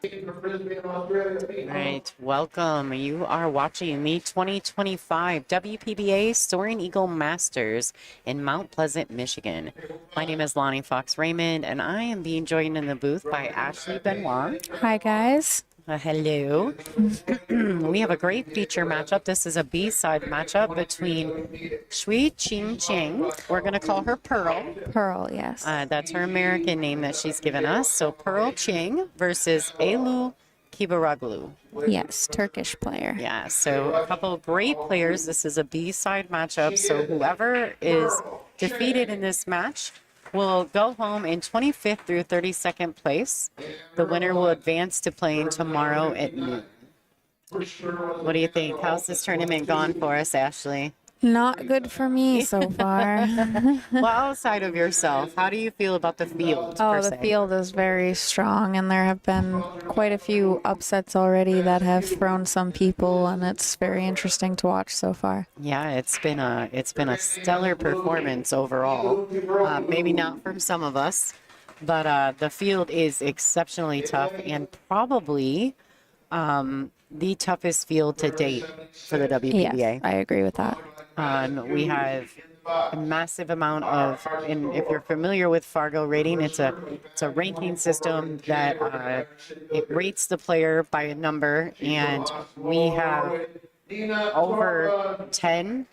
All right, welcome. You are watching the 2025 WPBA Soaring Eagle Masters in Mount Pleasant, Michigan. My name is Lonnie Fox Raymond, and I am being joined in the booth by Ashley Benoit. Hi, guys. Hello. We have a great feature matchup. This is a B-side matchup between Shui, Ching, Chiang. We're going to call her Pearl. Pearl, yes. That's her American name that she's given us. So Pearl Ching versus Eylul Kibaroglu. Yes, Turkish player. Yeah, so a couple of great players. This is a B-side matchup, so whoever is defeated in this match will go home in 25th through 32nd place. The winner will advance to playing tomorrow at noon. What do you think? How's this tournament gone for us, Ashley? Not good for me so far. Well, outside of yourself, how do you feel about the field? Oh, the field is very strong, and there have been quite a few upsets already that have thrown some people, and it's very interesting to watch so far. Yeah, it's been a stellar performance overall. Maybe not from some of us, but the field is exceptionally tough and probably the toughest field to date for the WPBA. Yes, I agree with that. We have a massive amount of, and if you're familiar with Fargo rating, it's a ranking system that it rates the player by a number, and we have over 10,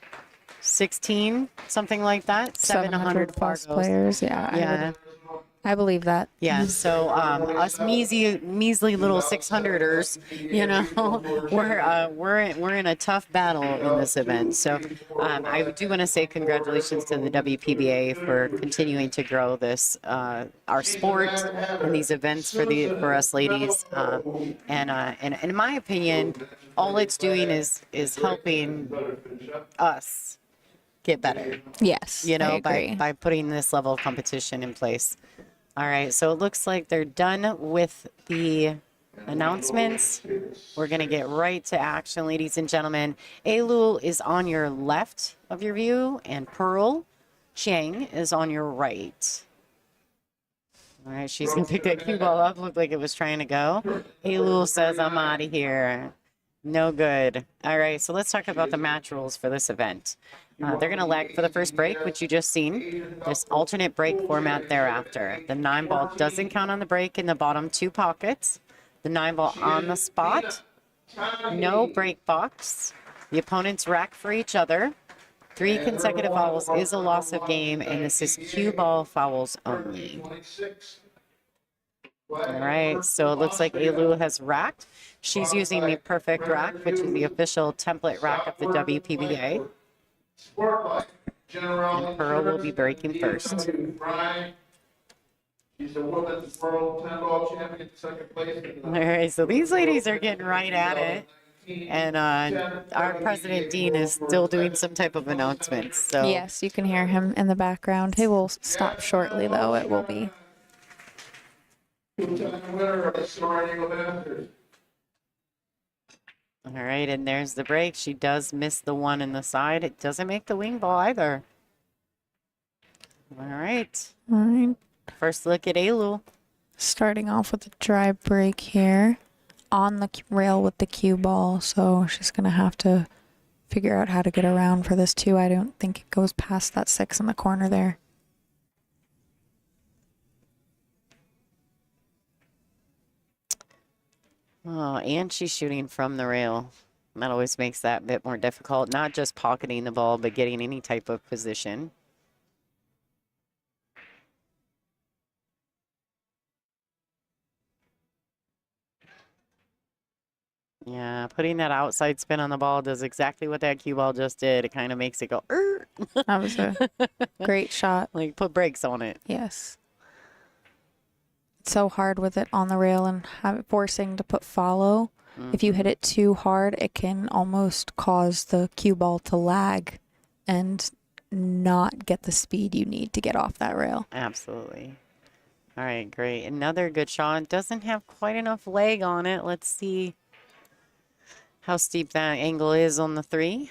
16, something like that, 700 plus Fargos. players. Yeah. I believe that. Yeah, so us measly little 600ers, you know, we're in a tough battle in this event. So I do want to say congratulations to the WPBA for continuing to grow this our sport and these events for us ladies. And in my opinion, all it's doing is helping us get better. Yes, You know, I agree. by putting this level of competition in place. All right, so it looks like they're done with the announcements. We're going to get right to action, ladies and gentlemen. Eylul is on your left of your view, and Pearl Chiang is on your right. All right, she's going to pick that cue ball up. Looked like it was trying to go. Eylul says, I'm out of here. No good. All right, so let's talk about the match rules for this event. They're going to lag for the first break, which you just seen. This alternate break format thereafter. The 9-ball doesn't count on the break in the bottom 2 pockets. The 9-ball on the spot. No break box. The opponents rack for each other. 3 consecutive fouls is a loss of game, and this is cue ball fouls only. All right, so it looks like Eylul has racked. She's using the perfect rack, which is the official template rack of the WPBA. And Pearl will be breaking first. She's a women's world 10-ball champion, second place. All right, so these ladies are getting right at it. And our President Dean is still doing some type of announcements. So Yes, you can hear him in the background. He will stop shortly, though. It will be. Winner of the Soaring Eagle Masters. All right, and there's the break. She does miss the one in the side. It doesn't make the wing ball either. All right. All right. First look at Eylul. Starting off with a dry break here on the rail with the cue ball. So she's going to have to figure out how to get around for this too. I don't think it goes past that 6 in the corner there. Oh, and she's shooting from the rail. That always makes that a bit more difficult. Not just pocketing the ball, but getting any type of position. Yeah, putting that outside spin on the ball does exactly what that cue ball just did. It kind of makes it go, That was a great shot. like put brakes on it. Yes. It's so hard with it on the rail and forcing to put follow. If you hit it too hard, it can almost cause the cue ball to lag and not get the speed you need to get off that rail. Absolutely. All right, great. Another good shot. Doesn't have quite enough leg on it. Let's see how steep that angle is on the 3.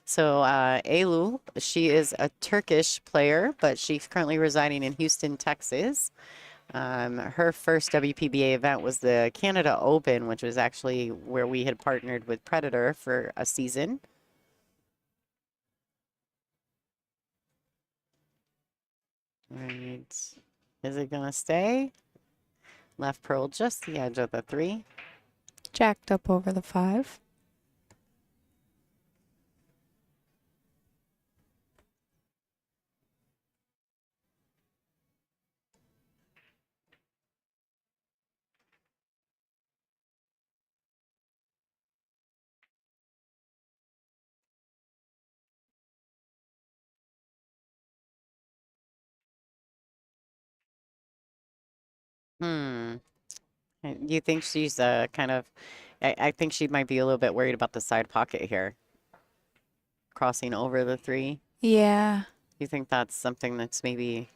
So Eylul, she is a Turkish player, but she's currently residing in Houston, Texas. Her first WPBA event was the Canada Open, which was actually where we had partnered with Predator for a season. Right. Is it gonna stay? Left pearl just the edge of the 3. Jacked up over the 5. Hmm. You think she's kind of, I think she might be a little bit worried about the side pocket here, crossing over the 3. Yeah. You think that's something that's maybe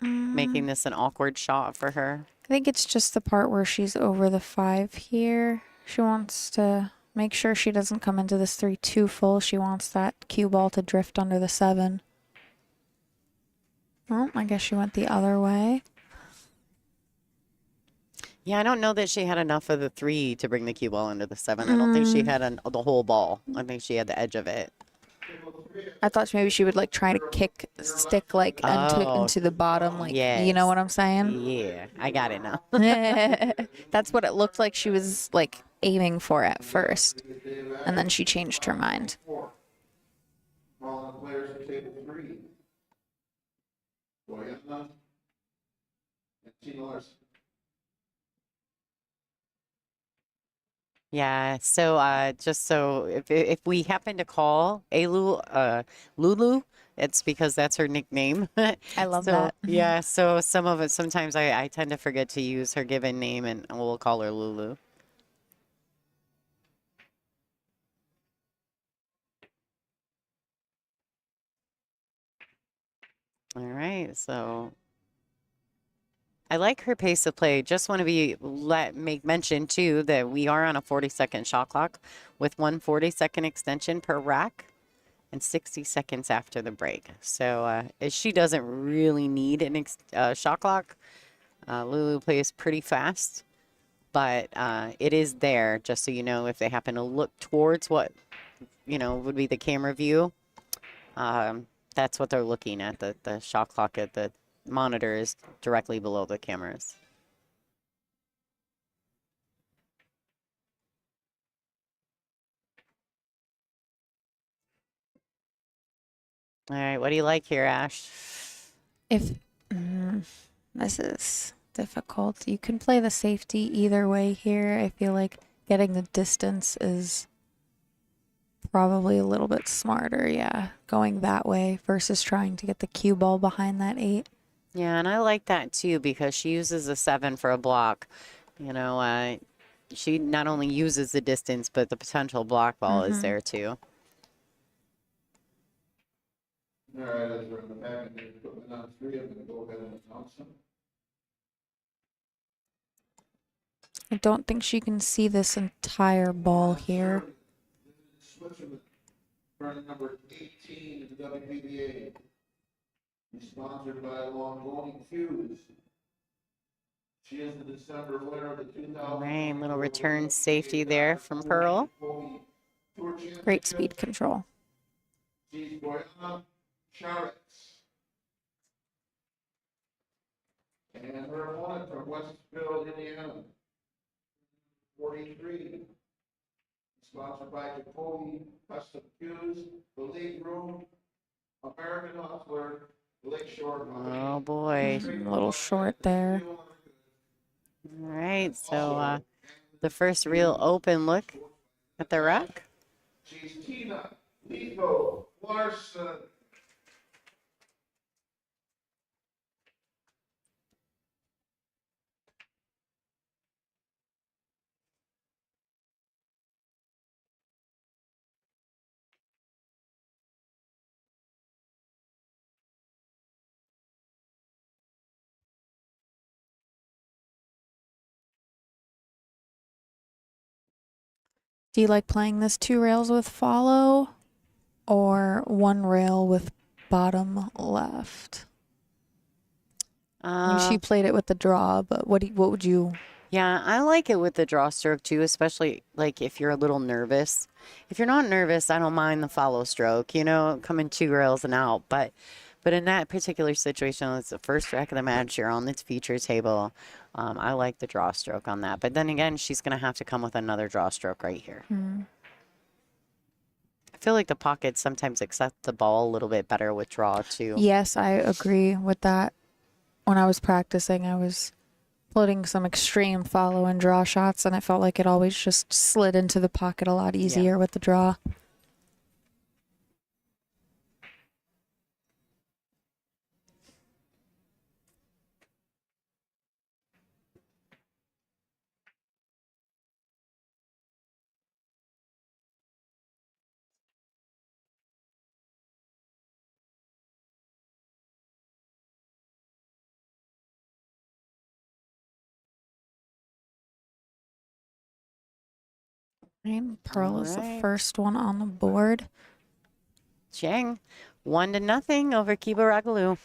Mm, making this an awkward shot for her? I think it's just the part where she's over the 5 here. She wants to make sure she doesn't come into this 3 too full. She wants that cue ball to drift under the 7. Well, I guess she went the other way. Yeah, I don't know that she had enough of the 3 to bring the cue ball into the 7. I don't think she had the whole ball. I think she had the edge of it. I thought maybe she would like try to kick stick like Oh, into the bottom, like you yes. know what I'm saying? Yeah, I got it now. That's what it looked like she was like aiming for at first, and then she changed her mind. Calling players to table 3. Boyana and Simonis. Yeah, so just so if we happen to call Eylul Lulu, it's because that's her nickname. I love So that. yeah, so some of it sometimes I tend to forget to use her given name and we'll call her Lulu. All right, so I like her pace of play. Just want to make mention too that we are on a 40-second shot clock with one 40-second extension per rack and 60 seconds after the break. So she doesn't really need an shot clock. Lulu plays pretty fast, but it is there just so you know if they happen to look towards what would be the camera view. That's what they're looking at. The shot clock at the monitor is directly below the cameras. All right, what do you like here, Ash? If this is difficult, you can play the safety either way here. I feel like getting the distance is probably a little bit smarter, yeah, going that way versus trying to get the cue ball behind that 8. Yeah, and I like that too because she uses a 7 for a block. She not only uses the distance, but the potential block ball is there too. All right, as we're in the back and the equipment on 3, I'm going to go ahead and announce them. I don't think she can see this entire ball here. Switzerland, tournament number 18 in the WPBA. Sponsored by Long Fuse. She is the December winner of the 2000. Right, little return safety there from Pearl. Great speed control. She's Boyana Charitz. And her opponent from Westville, Indiana, 43. Sponsored by Jacoby Custom Fuse, the League Room, American Hustler, Lakeshore. Oh boy. A little short there. All right, so the first real open look at the rack. She's Tina Lethal Larson. Do you like playing this 2 rails with follow? or one rail with bottom left? I mean, she played it with the draw, but what would you? Yeah, I like it with the draw stroke too, especially like if you're a little nervous. If you're not nervous, I don't mind the follow stroke, you know, coming 2 rails and out. But in that particular situation, it's the first rack of the match. You're on this feature table. I like the draw stroke on that. But then again, she's going to have to come with another draw stroke right here. I feel like the pockets sometimes accept the ball a little bit better with draw too. Yes, I agree with that. When I was practicing, I was putting some extreme follow and draw shots, and it felt like it always just slid into the pocket a lot easier with the draw. Right, Pearl is the Alright. first one on the board. Chiang, 1-0 over Kibaroglu.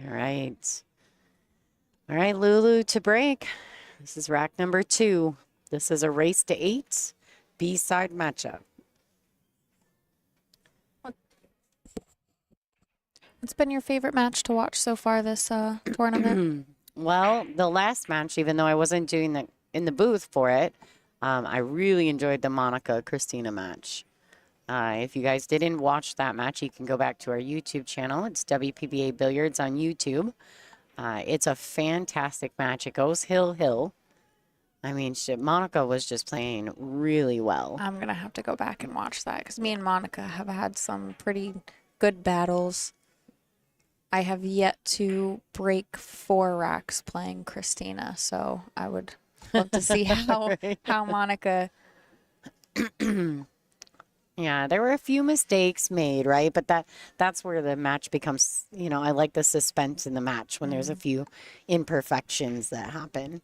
All right. All right, Lulu to break. This is rack number 2. This is a race to 8 B-side matchup. What's been your favorite match to watch so far this tournament? Well, the last match, even though I wasn't doing the in the booth for it, I really enjoyed the Monica Christina match. If you guys didn't watch that match, you can go back to our YouTube channel. It's WPBA Billiards on YouTube. It's a fantastic match. It goes hill. I mean, Monica was just playing really well. I'm going to have to go back and watch that because me and Monica have had some pretty good battles. I have yet to break 4 racks playing Christina, so I would love to see how Monica. Yeah, there were a few mistakes made, right? But that's where the match becomes, you know, I like the suspense in the match when there's a few imperfections that happen.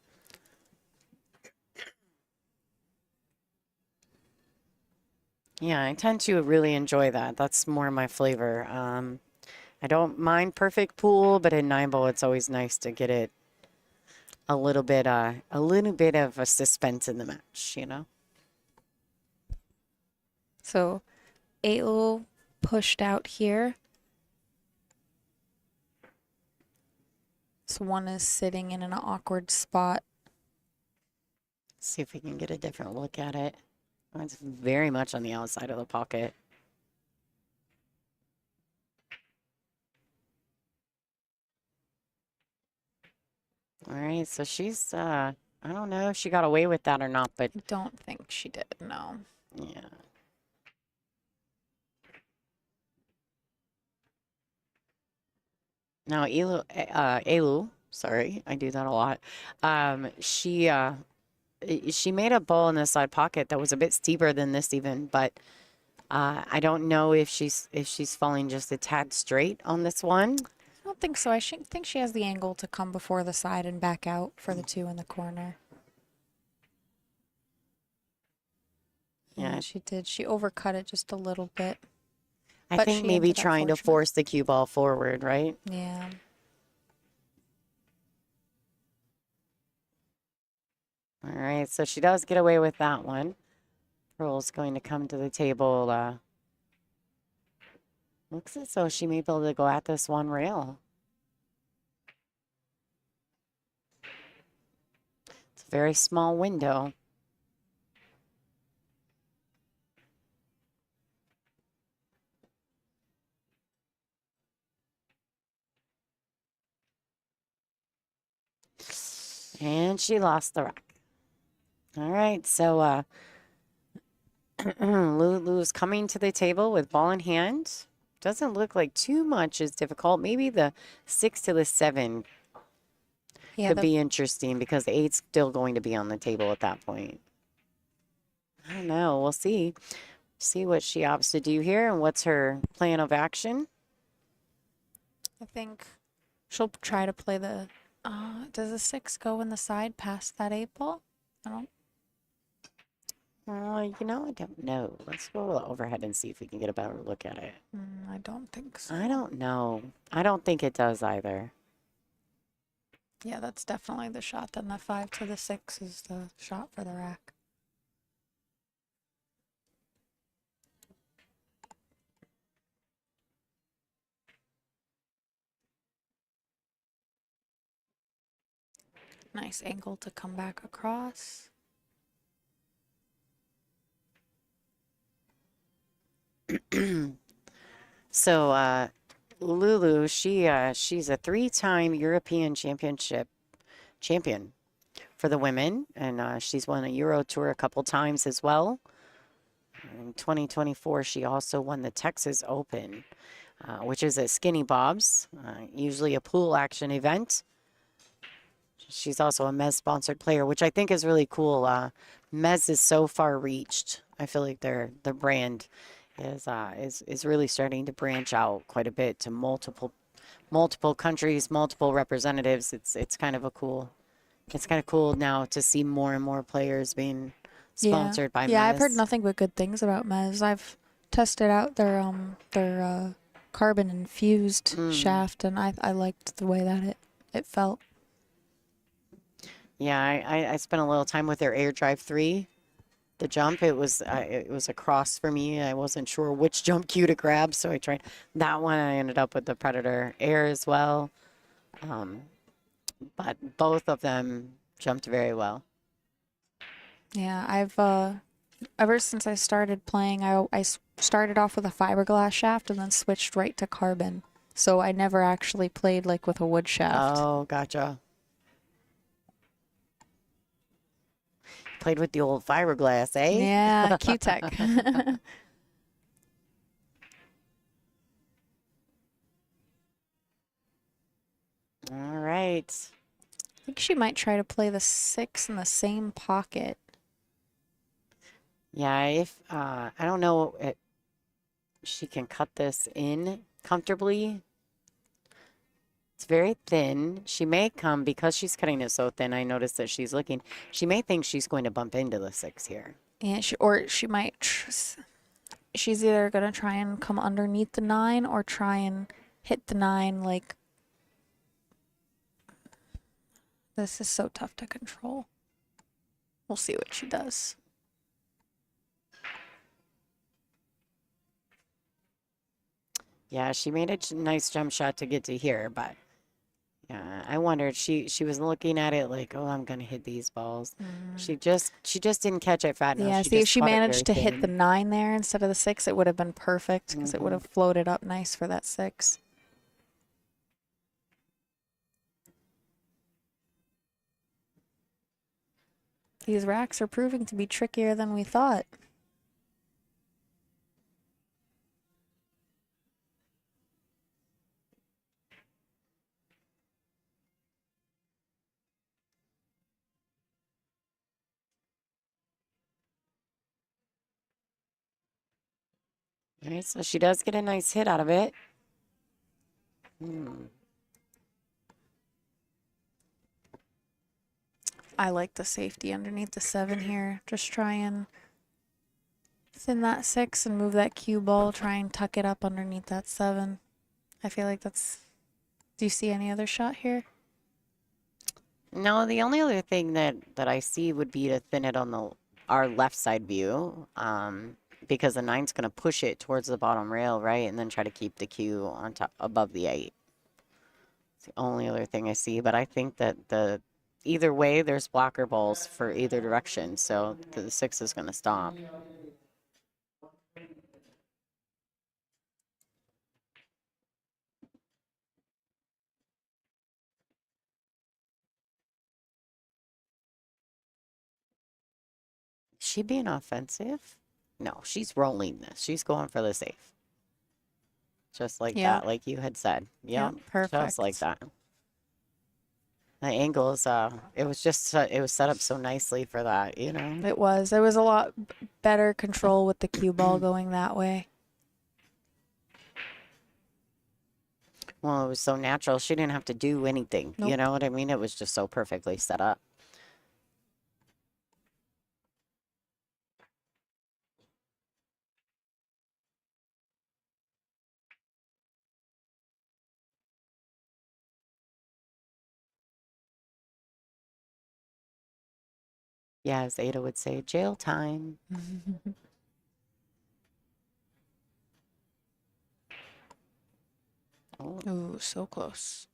Yeah, I tend to really enjoy that. That's more my flavor. I don't mind perfect pool, but in 9-ball, it's always nice to get it a little bit of a suspense in the match, you know? So Eylul pushed out here. So one is sitting in an awkward spot. See if we can get a different look at it. Oh, it's very much on the outside of the pocket. All right, so she's, I don't know if she got away with that or not, but I don't think she did, no. yeah. Now, Eylul, sorry, I do that a lot. She made a ball in the side pocket that was a bit steeper than this even, but I don't know if she's falling just a tad straight on this one. I don't think so. Think she has the angle to come before the side and back out for the 2 in the corner. Yeah, she did. She overcut it just a little bit. I But think she maybe ended up trying to fortunate. force the cue ball forward, right? Yeah. All right, so she does get away with that one. Pearl's going to come to the table. Looks as though she may be able to go at this one rail. It's a very small window. And she lost the rack. All right, so Lulu's coming to the table with ball in hand. doesn't look like too much is difficult. Maybe the 6 to the 7 Yeah, could the be interesting because the 8's still going to be on the table at that point. I don't know. We'll see. See what she opts to do here and what's her plan of action. I think she'll try to play the. Does the 6 go in the side past that 8 ball? I don't. You know, I don't know. Let's go overhead and see if we can get a better look at it. I don't think so. I don't know. I don't think it does either. Yeah, that's definitely the shot. Then the 5 to the 6 is the shot for the rack. Nice angle to come back across. So, Lulu, she's a 3-time European Championship champion for the women, and she's won a Euro Tour a couple times as well. In 2024, she also won the Texas Open, which is at Skinny Bob's, usually a pool action event. She's also a Mez-sponsored player, which I think is really cool. Mez is so far reached. I feel like their brand is really starting to branch out quite a bit to multiple countries, multiple representatives. It's kind of cool now to see more and more players being sponsored by Mez. Yeah, I've heard nothing but good things about Mez. I've tested out their carbon infused shaft, and I liked the way that it felt. Yeah, I spent a little time with their Air Drive 3. The jump, it was a cross for me. I wasn't sure which jump cue to grab, so I tried that one. I ended up with the Predator Air as well. But both of them jumped very well. Yeah, I've ever since I started playing, I started off with a fiberglass shaft and then switched right to carbon. So I never actually played like with a wood shaft. Oh, gotcha. Played with the old fiberglass, eh? Yeah, Q-Tech. All right. I think she might try to play the 6 in the same pocket. Yeah, if I don't know if she can cut this in comfortably. It's very thin. She may come, because she's cutting it so thin, I noticed that she's looking. She may think she's going to bump into the 6 here. Yeah, she might. She's either going to try and come underneath the 9 or try and hit the 9 like. This is so tough to control. We'll see what she does. Yeah, she made a nice jump shot to get to here, but yeah, I wondered, she was looking at it like, oh, I'm gonna hit these balls. She just didn't catch it fat enough. Yeah, She see, if just she caught it managed to very hit the thin. 9 there instead of the 6, it would have been perfect because it would have floated up nice for that 6. These racks are proving to be trickier than we thought. All right, so she does get a nice hit out of it. I like the safety underneath the 7 here. Just try and thin that 6 and move that cue ball. Try and tuck it up underneath that 7. I feel like that's... Do you see any other shot here? No, the only other thing that I see would be to thin it on our left side view, because the 9's going to push it towards the bottom rail, right, and then try to keep the cue on top above the 8. It's the only other thing I see, but I think that either way, there's blocker balls for either direction, so the 6 is going to stop. Is she being offensive? No, she's rolling this. She's going for the safe. Just like Yeah. that, like you had said. Yeah, Yep, just like perfect. that. The angles, it was just, it was set up so nicely for that, you know? It was. There was a lot better control with the cue ball going that way. Well, it was so natural. She didn't have to do anything. You Nope. know what I mean? It was just so perfectly set up. Yeah, as Ada would say, jail time. Oh, Ooh, so close.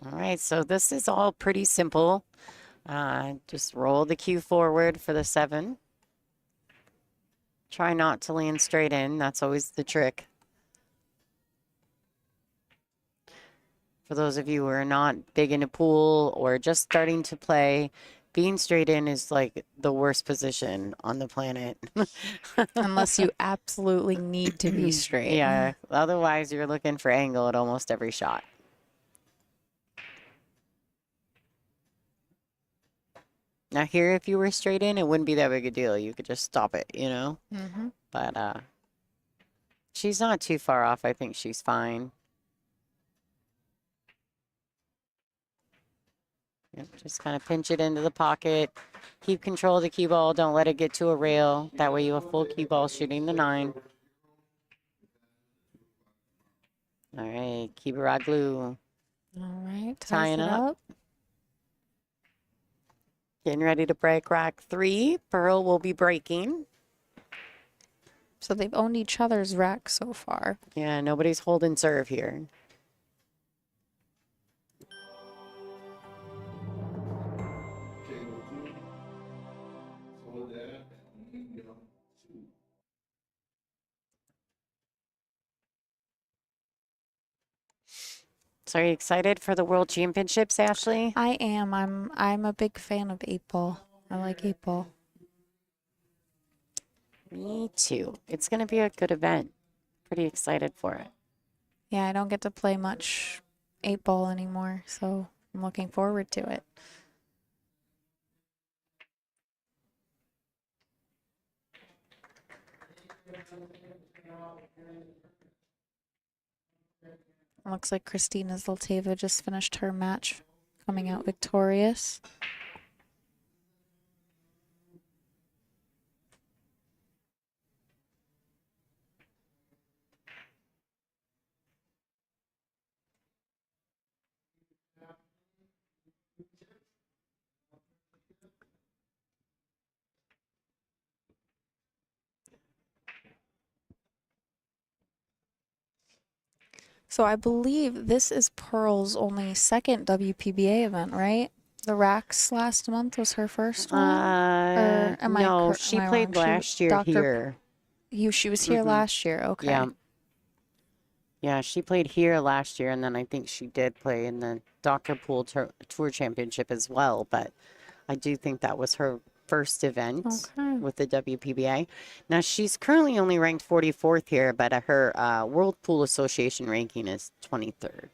all right, so this is all pretty simple. Just roll the cue forward for the 7. Try not to land straight in. That's always the trick. For those of you who are not big into pool or just starting to play, being straight in is like the worst position on the planet. Unless you absolutely need to be straight. Yeah, otherwise you're looking for angle at almost every shot. Now here, if you were straight in, it wouldn't be that big a deal. You could just stop it, you know? Mm-hmm. But she's not too far off. I think she's fine. Yep, just kind of pinch it into the pocket. Keep control of the cue ball. Don't let it get to a rail. That way you have full cue ball shooting the 9. All right, Kibaroglu All right. tying Ties it up. up. Getting ready to break rack 3. Pearl will be breaking. So they've owned each other's rack so far. Yeah, nobody's holding serve here. Table 2. Soledad and Young 2. So are you excited for the World Championships, Ashley? I am. I'm a big fan of 8 ball. I like 8 ball. Me too. It's going to be a good event. Pretty excited for it. Yeah, I don't get to play much 8 ball anymore, so I'm looking forward to it. Looks like Christina Zlteva just finished her match, coming out victorious. So I believe this is Pearl's only second WPBA event, right? The Racks last month was her first one? Or am No, she am I played wrong? last year Dr. here. She was here last year. Okay. Yeah. Yeah, she played here last year, and then I think she did play in the Dr. Pool Tour Championship as well. But I do think that was her first event Okay. with the WPBA. Now, she's currently only ranked 44th here, but her World Pool Association ranking is 23rd.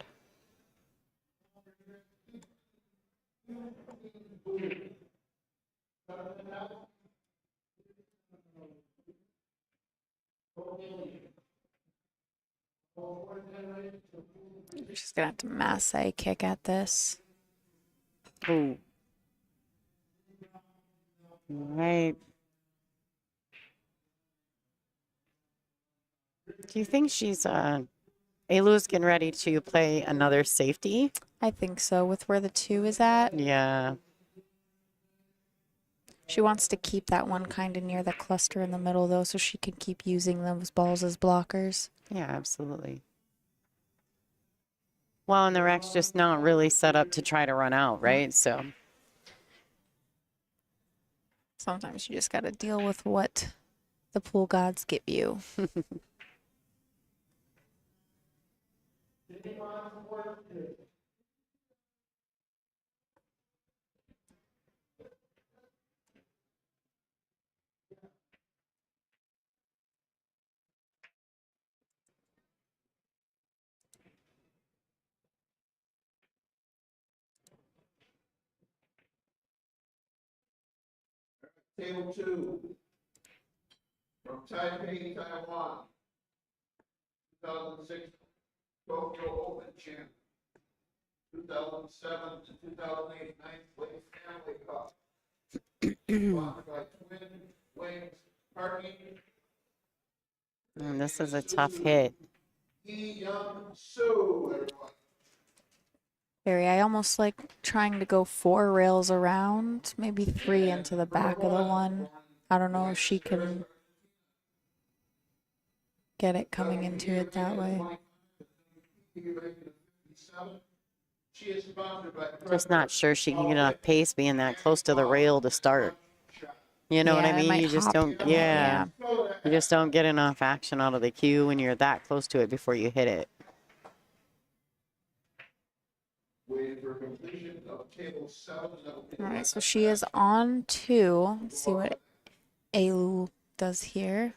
She's gonna have to masse kick at this. Ooh. All right. Do you think she's Eylul's getting ready to play another safety? I think so, with where the 2 is at. Yeah. She wants to keep that one kind of near the cluster in the middle, though, so she can keep using those balls as blockers. Yeah, absolutely. Well, and the rack's just not really set up to try to run out, right? So, Sometimes you just got to deal with what the pool gods give you. Table 2, from Taipei, Taiwan, 2006 Tokyo Open champ, 2007 to 2008 ninth place Family Cup, sponsored by Twin Wings Parking. And this is a tough hit. Young-soo, everyone. Barry, I almost like trying to go 4 rails around, maybe 3 into the back of the one. I don't know if she can get it coming into it that way. She is sponsored by Just not sure she can get enough pace being that close to the rail to start. You know what I Yeah, it mean? might You just hop don't, in it, yeah. You just don't get enough action out of the cue when you're that close to it before you hit it. waiting for completion of table 7. All right, so she is on 2. Let's see what Eylul does here.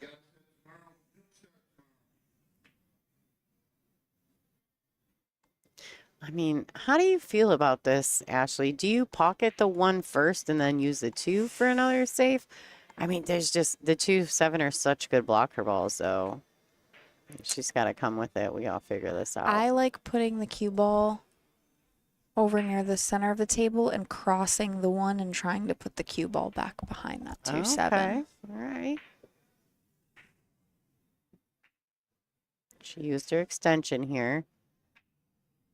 I mean, how do you feel about this, Ashley? Do you pocket the 1 first and then use the 2 for another safe? I mean, there's just the 2-7 are such good blocker balls, so she's got to come with it. We all figure this out. I like putting the cue ball over near the center of the table and crossing the 1 and trying to put the cue ball back behind that 2-7. Okay, all right. She used her extension here.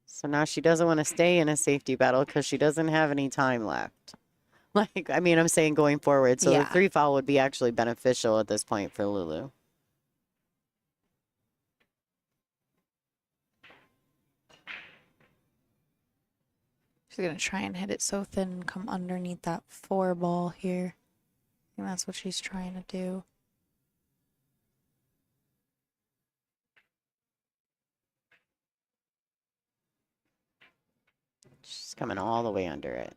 So now she doesn't want to stay in a safety battle because she doesn't have any time left. Like, I mean, I'm saying going forward. So Yeah. the 3 foul would be actually beneficial at this point for Lulu. She's going to try and hit it so thin and come underneath that 4 ball here. I think that's what she's trying to do. She's coming all the way under it.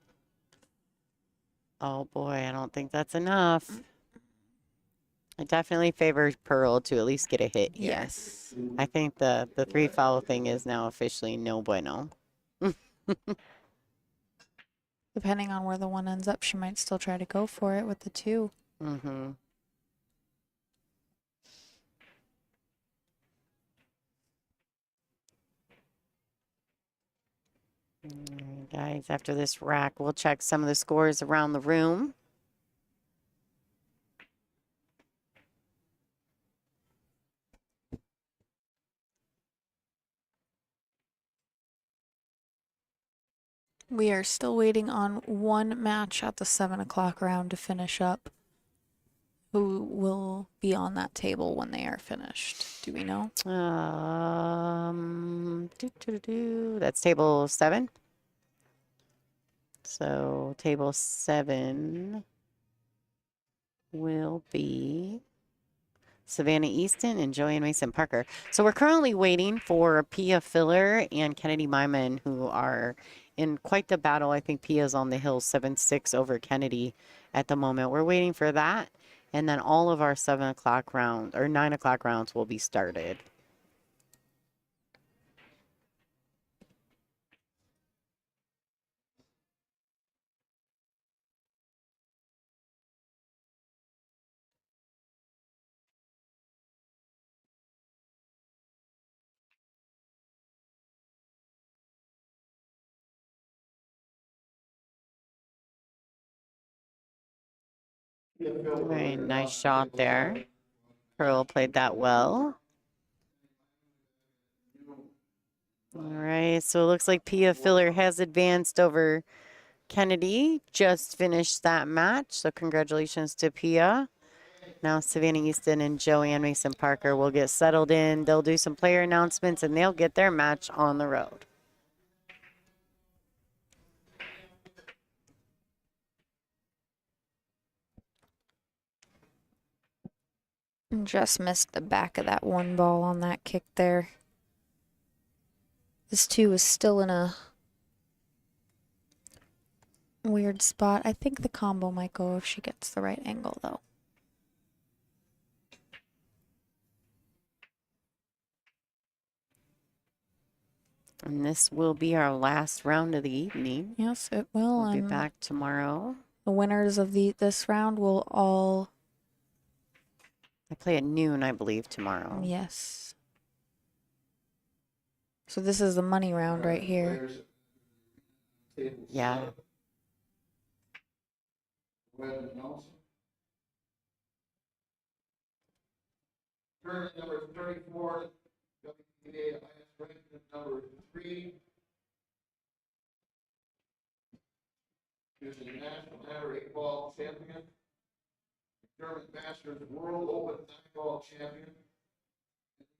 Oh boy, I don't think that's enough. I definitely favor Pearl to at least get a hit here. Yes. I think the 3 foul thing is now officially no bueno. Depending on where the 1 ends up, she might still try to go for it with the 2. Mm-hmm. Guys, after this rack, we'll check some of the scores around the room. We are still waiting on 1 match at the 7 o'clock round to finish up. Who will be on that table when they are finished? Do we know? That's table 7. So table 7 will be Savannah Easton and Joanne Mason Parker. So we're currently waiting for Pia Filler and Kennedy Myman, who are in quite the battle. I think Pia's on the hill 7-6 over Kennedy at the moment. We're waiting for that. And then all of our 7 o'clock round or 9 o'clock rounds will be started. Very nice shot there. Pearl played that well. All right, so it looks like Pia Filler has advanced over Kennedy. Just finished that match, so congratulations to Pia. Now Savannah Easton and Joanne Mason Parker will get settled in. They'll do some player announcements, and they'll get their match on the road. Just missed the back of that 1 ball on that kick there. This 2 is still in a weird spot. I think the combo might go if she gets the right angle, though. And this will be our last round of the evening. Yes, it will. We'll be and back tomorrow. The winners of this round will all, I play at noon, I believe, tomorrow. yes. So this is the money round right here. Players, table Yeah. 7. Go ahead and announce them. Tournament number 34, WPBA highest ranked number 3. Is the National Amateur 8-ball champion. German Masters World Open 9-ball champion.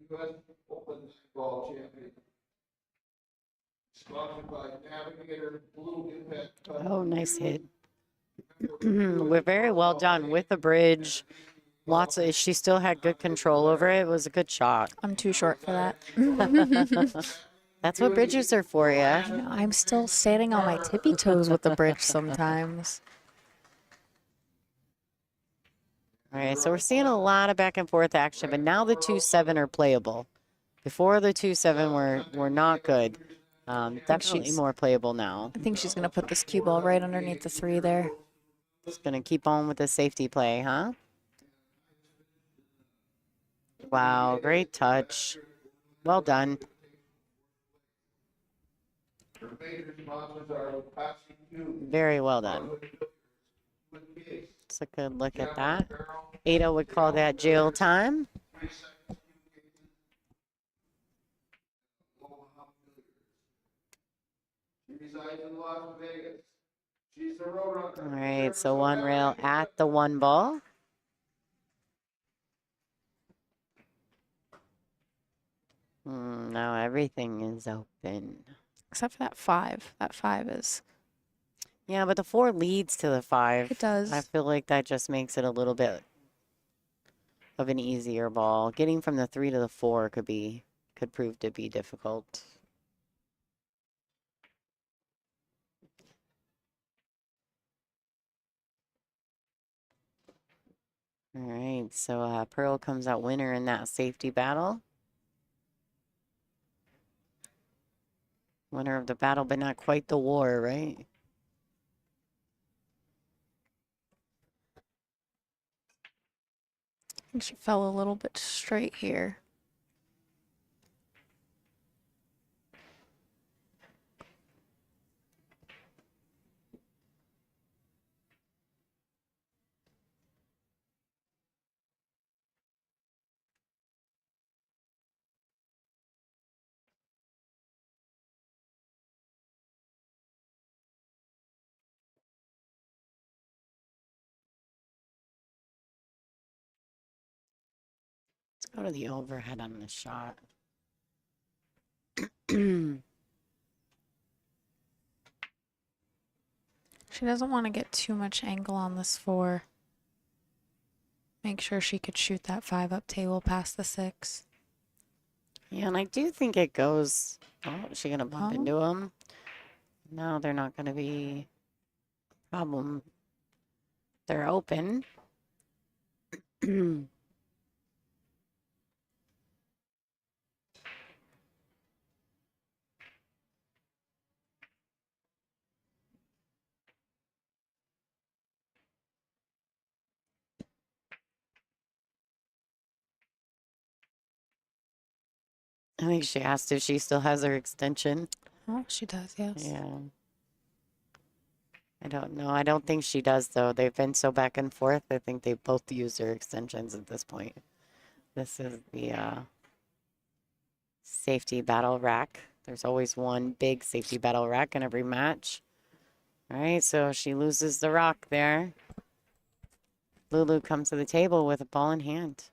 And U.S. Open 9-ball champion. Sponsored by Navigator Blue Impact. Oh, nice hit. We're very well done with the bridge. Lots of, she still had good control over it. It was a good shot. I'm too short for that. That's what bridges are for, yeah. I'm still standing on my tippy toes with the bridge sometimes. All right, so we're seeing a lot of back and forth action, but now the 2-7 are playable. Before the 2-7 were not good. Definitely she's- more playable now. I think she's going to put this cue ball right underneath the 3 there. Just gonna keep on with the safety play, huh? Wow, great touch. Well done. Her major sponsors are Passing Hughes, Very well done. Let's a good look at that. Ada would call that jail time. She resides in Las Vegas. She's a roadrunner. All right, so one rail at the 1 ball. Now everything is open. Except for that 5. That 5 is... Yeah, but the 4 leads to the 5. It does. I feel like that just makes it a little bit of an easier ball. Getting from the 3 to the 4 could prove to be difficult. All right, so Pearl comes out winner in that safety battle. Winner of the battle, but not quite the war, right? I think she fell a little bit straight here. Let's go to the overhead on this shot. She doesn't want to get too much angle on this 4. Make sure she could shoot that 5 up table past the 6. Yeah, and I do think it goes. Oh, is she gonna bump Oh. into him? No, they're not gonna be a problem. They're open. I think she asked if she still has her extension. Oh, she does, yes. Yeah. I don't know. I don't think she does, though. They've been so back and forth. I think they both use their extensions at this point. This is the safety battle rack. There's always one big safety battle rack in every match. All right, so she loses the rock there. Lulu comes to the table with a ball in hand.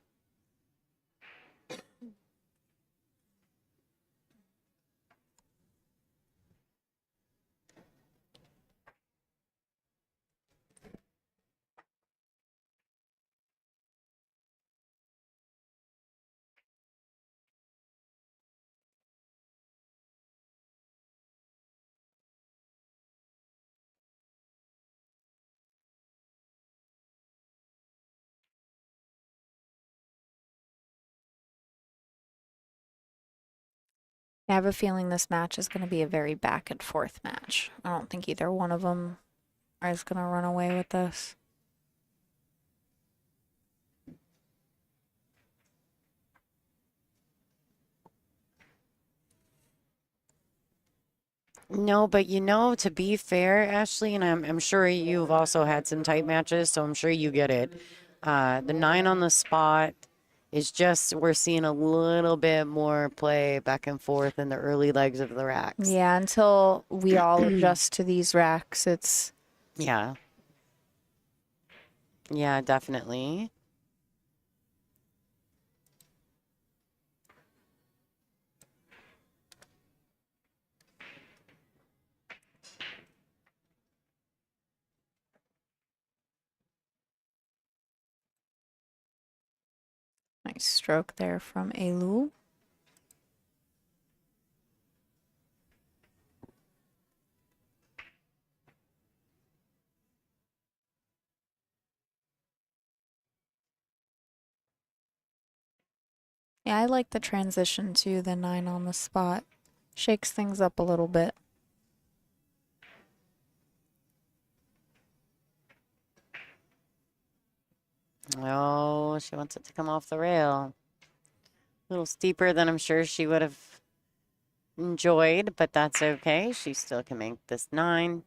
I have a feeling this match is going to be a very back and forth match. I don't think either one of them I was gonna run away with this. No, but you know, to be fair, Ashley, and I'm sure you've also had some tight matches, so I'm sure you get it. The 9 on the spot is just, we're seeing a little bit more play back and forth in the early legs of the racks. Yeah, until we all adjust to these racks, it's Yeah. Yeah, definitely. nice stroke there from Eylul. Yeah, I like the transition to the 9 on the spot. Shakes things up a little bit. Oh, she wants it to come off the rail. A little steeper than I'm sure she would have enjoyed, but that's okay. She still can make this 9.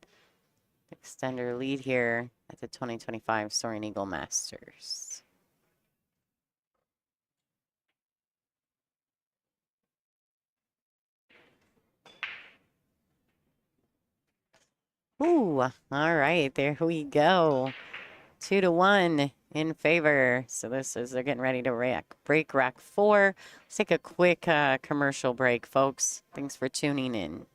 Extend her lead here at the 2025 Soaring Eagle Masters. Ooh, all right, there we go. 2-1 in favor. So this is, they're getting ready to break rack 4. Let's take a quick commercial break, folks. Thanks for tuning in.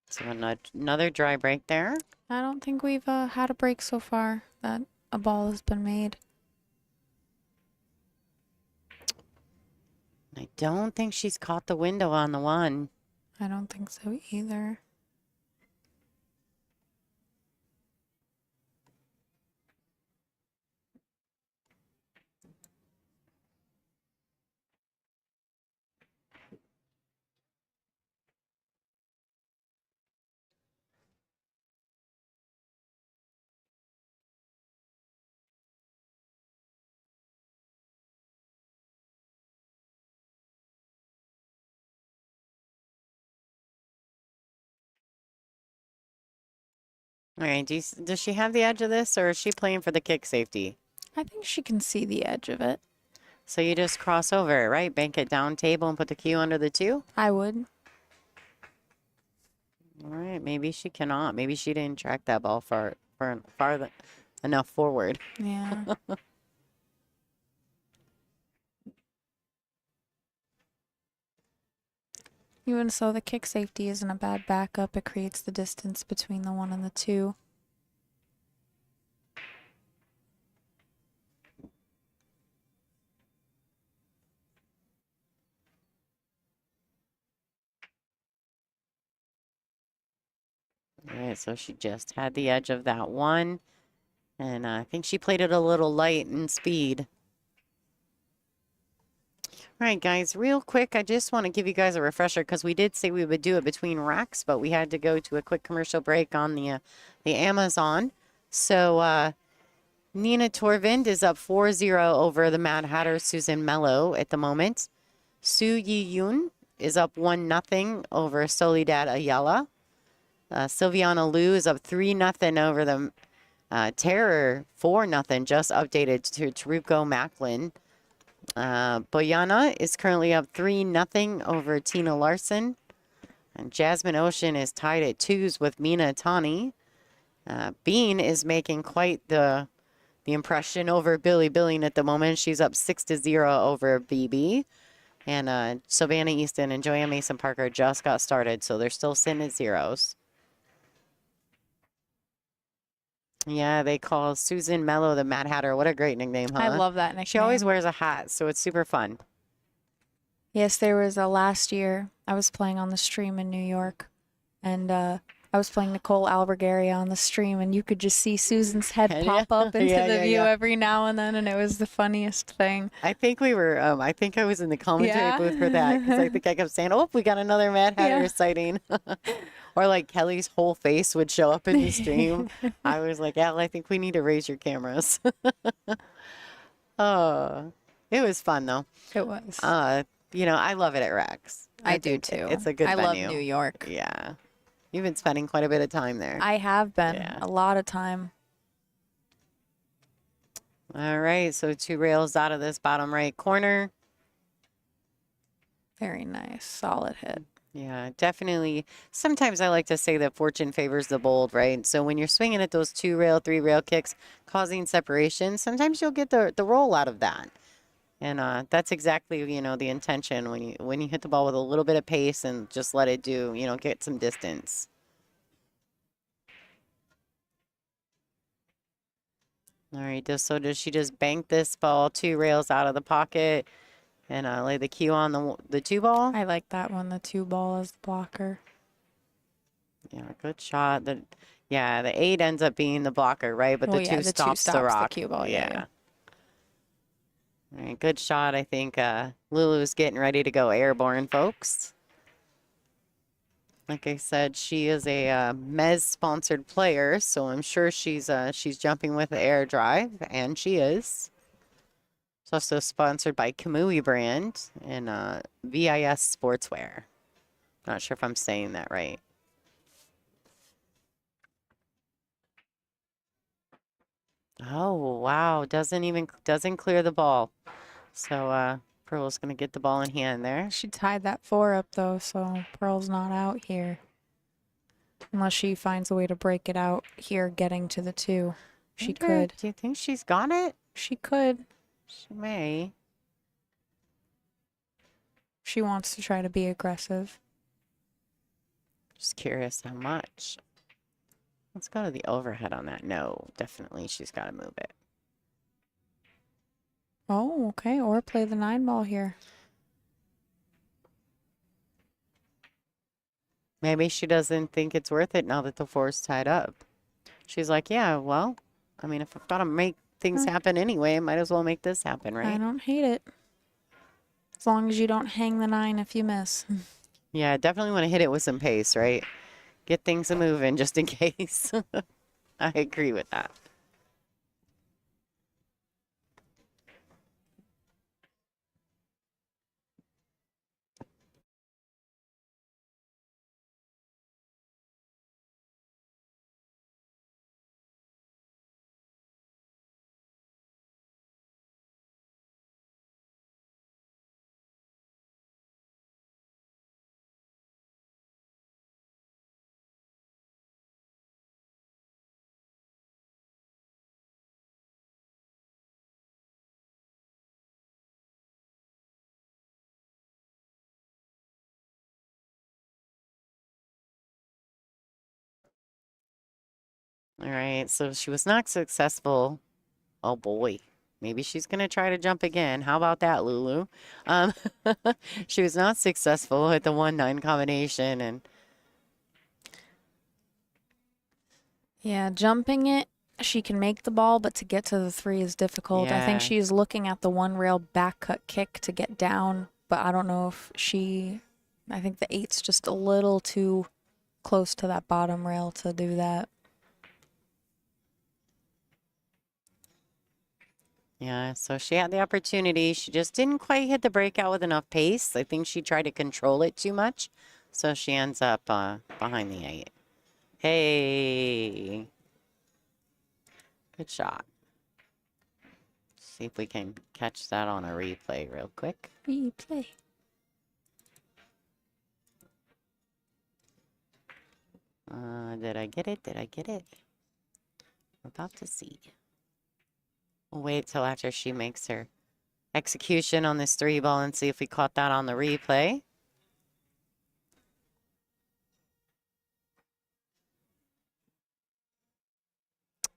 So another dry break there. I don't think we've had a break so far that a ball has been made. I don't think she's caught the window on the 1. I don't think so either. All right, does she have the edge of this, or is she playing for the kick safety? I think she can see the edge of it. So you just cross over, right? Bank it down table and put the cue under the 2? I would. All right, maybe she cannot. Maybe she didn't track that ball far enough forward. Yeah. Even so, the kick safety isn't a bad backup. It creates the distance between the 1 and the 2. All right, so she just had the edge of that 1. And I think she played it a little light in speed. All right, guys, real quick, I just want to give you guys a refresher because we did say we would do it between racks, but we had to go to a quick commercial break on the Amazon. So Nina Torvind is up 4-0 over the Mad Hatter Susan Mello at the moment. Su Yi Yoon is up 1-0 over Soledad Ayala. Silviana Liu is up 3-0 over the Terror 4-0, just updated to Taruko Macklin. Boyana is currently up 3-0 over Tina Larson. And Jasmine Ocean is tied at 2s with Mina Tani. Bean is making quite the impression over Billy Billing at the moment. She's up 6-0 over BB. And Savannah Easton and Joanne Mason Parker just got started, so they're still sitting at 0s. Yeah, they call Susan Mello the Mad Hatter. What a great nickname, huh? I love that nickname. She always wears a hat, so it's super fun. Yes, there was a last year I was playing on the stream in New York, and I was playing Nicole Albergaria on the stream, and you could just see Susan's head pop up into the view every now and then, and it was the funniest thing. I think we were, I think I was in the commentary booth for that, because I think I kept saying, oh, we got another Mad Hatter sighting. Or like Kelly's whole face would show up in the stream. I was like, Al, I think we need to raise your cameras. Oh, it was fun though. It was. You know, I love it at Rex. I do too. It's a good venue. I love New York. Yeah. You've been spending quite a bit of time there. I have been. A lot of time. All right, so 2 rails out of this bottom right corner. Very nice. Solid hit. Yeah, definitely. Sometimes I like to say that fortune favors the bold, right? So when you're swinging at those 2 rail, 3 rail kicks, causing separation, sometimes you'll get the roll out of that. And that's exactly, you know, the intention when you hit the ball with a little bit of pace and just let it do, you know, get some distance. All right, so does she just bank this ball 2 rails out of the pocket and lay the cue on the 2 ball? I like that one, the 2 ball as the blocker. Yeah, good shot. The 8 ends up being the blocker, right? But the 2 stops the rock. The cue ball, yeah. All right, good shot. I think Lulu's getting ready to go airborne, folks. Like I said, she is a Mez-sponsored player, so I'm sure she's jumping with the air drive, and she is. It's also sponsored by Kamui brand and VIS Sportswear. Not sure if I'm saying that right. Oh, wow. Doesn't clear the ball. So Pearl's going to get the ball in hand there. She tied that 4 up, though, so Pearl's not out here. Unless she finds a way to break it out here, getting to the 2. She could. Do you think she's got it? She could. She may. She wants to try to be aggressive. Just curious how much. Let's go to the overhead on that. No, definitely she's got to move it. Oh, okay. Or play the 9 ball here. Maybe she doesn't think it's worth it now that the 4's tied up. She's like, yeah, well, I mean, if I've got to make things happen anyway, I might as well make this happen, right? I don't hate it. As long as you don't hang the 9 if you miss. Yeah, definitely want to hit it with some pace, right? Get things moving just in case. I agree with that. All right, so she was not successful. Oh boy, maybe she's gonna try to jump again. How about that, Lulu? She was not successful at the 1-9 combination, and yeah, jumping it, she can make the ball, but to get to the 3 is difficult. I think Yeah. she's looking at the 1 rail back cut kick to get down, but I don't know if I think the 8's just a little too close to that bottom rail to do that. yeah, so she had the opportunity. She just didn't quite hit the breakout with enough pace. I think she tried to control it too much, so she ends up behind the 8. Hey, good shot. See if we can catch that on a replay real quick. Replay. Did I get it? Did I get it? We're about to see. We'll wait till after she makes her execution on this 3-ball and see if we caught that on the replay.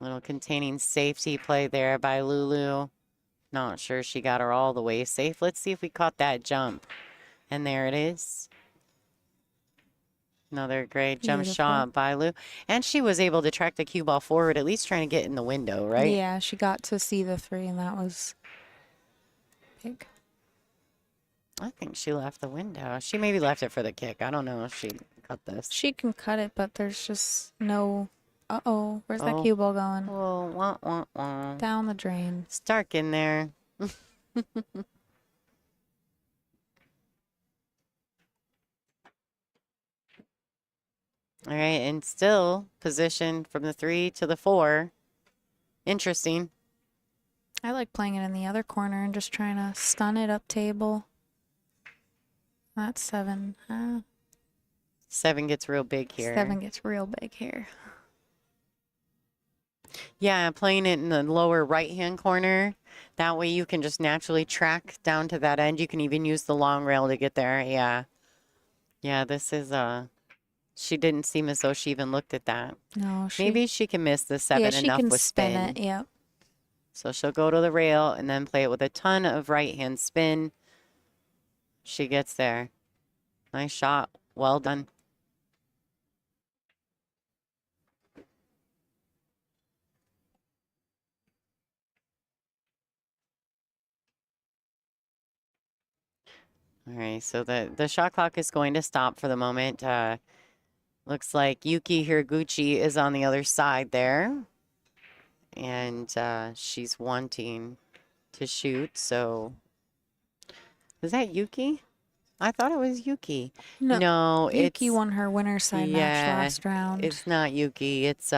Little containing safety play there by Lulu. Not sure she got her all the way safe. Let's see if we caught that jump. And there it is. Another great jump Beautiful. shot by Lou. And she was able to track the cue ball forward, at least trying to get in the window, right? Yeah, she got to see the 3, and that was big. I think she left the window. She maybe left it for the kick. I don't know if she cut this. She can cut it, but there's just no... Uh-oh, where's that Oh. cue ball going? Whoa, wah, wah, wah. Down the drain. It's dark in there. All right, and still position from the 3 to the 4. Interesting. I like playing it in the other corner and just trying to stun it up table. That's 7. 7 gets real big here. 7 gets real big here. Yeah, playing it in the lower right-hand corner. That way you can just naturally track down to that end. You can even use the long rail to get there. Yeah. Yeah, this is, she didn't seem as though she even looked at that. No, she... Maybe she can miss the 7 yeah, she enough can with spin spin. it, yep. So she'll go to the rail and then play it with a ton of right-hand spin. She gets there. Nice shot. Well done. All right, so the shot clock is going to stop for the moment. Looks like Yuki Hiraguchi is on the other side there. And she's wanting to shoot, so... Is that Yuki? I thought it was Yuki. No, Yuki it's... won her winner's side match last round. It's not Yuki. It's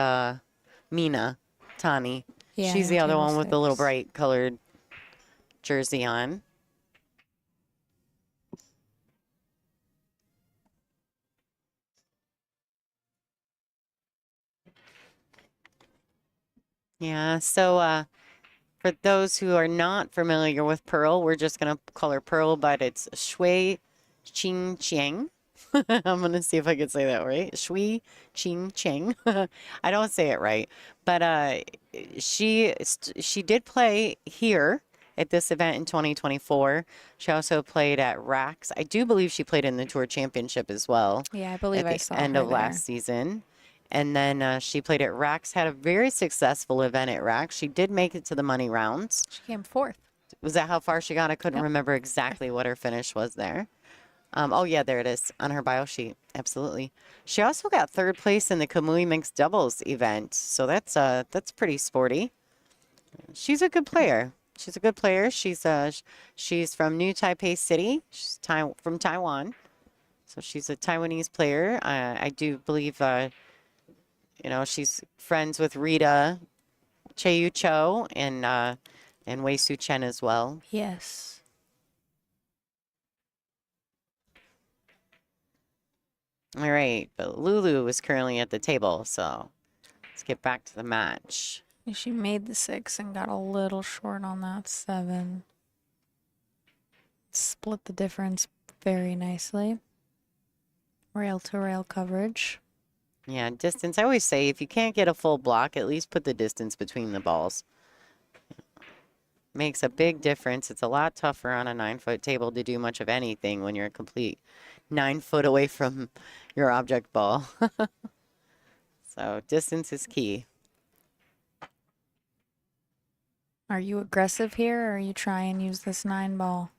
Mina Tani. Yeah, She's the other table one with the little 6. bright colored jersey on. Yeah, so for those who are not familiar with Pearl, we're just going to call her Pearl, but it's Shui, Ching, Chiang. I'm going to see if I can say that right. Shui, Ching, Chiang. I don't say it right. But she did play here at this event in 2024. She also played at Rax. I do believe she played in the Tour Championship as well. Yeah, I believe I saw At the end her of there. last season. And then she played at Rax, had a very successful event at Rax. She did make it to the money rounds. She came 4th. Was that how far she got? I couldn't Yep. remember exactly what her finish was there. Oh, yeah, there it is on her bio sheet. Absolutely. She also got 3rd place in the Kamui mixed doubles event. So that's pretty sporty. She's a good player. She's a good player. She's from New Taipei City. She's from Taiwan. So she's a Taiwanese player. I do believe you know, she's friends with Rita Cheu Cho and Wei Su Chen as well. Yes. All right, but Lulu is currently at the table, so let's get back to the match. She made the 6 and got a little short on that 7. Split the difference very nicely. Rail to rail coverage. Yeah, distance. I always say if you can't get a full block, at least put the distance between the balls. Makes a big difference. It's a lot tougher on a 9-foot table to do much of anything when you're a complete 9 foot away from your object ball. So distance is key. Are you aggressive here, or are you try and use this 9 ball?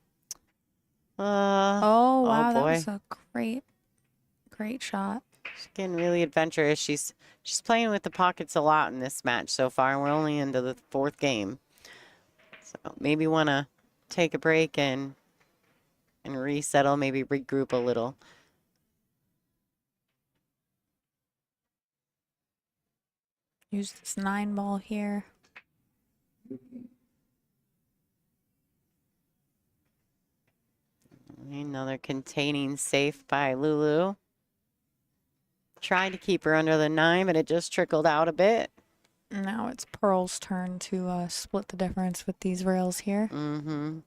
Oh, Wow, that boy. was a great shot. She's getting really adventurous. She's playing with the pockets a lot in this match so far, and we're only into the 4th game. So maybe want to take a break and resettle, maybe regroup a little. Use this 9 ball here. Another containing safe by Lulu. Tried to keep her under the 9, but it just trickled out a bit. Now it's Pearl's turn to split the difference with these rails here. Mm-hmm.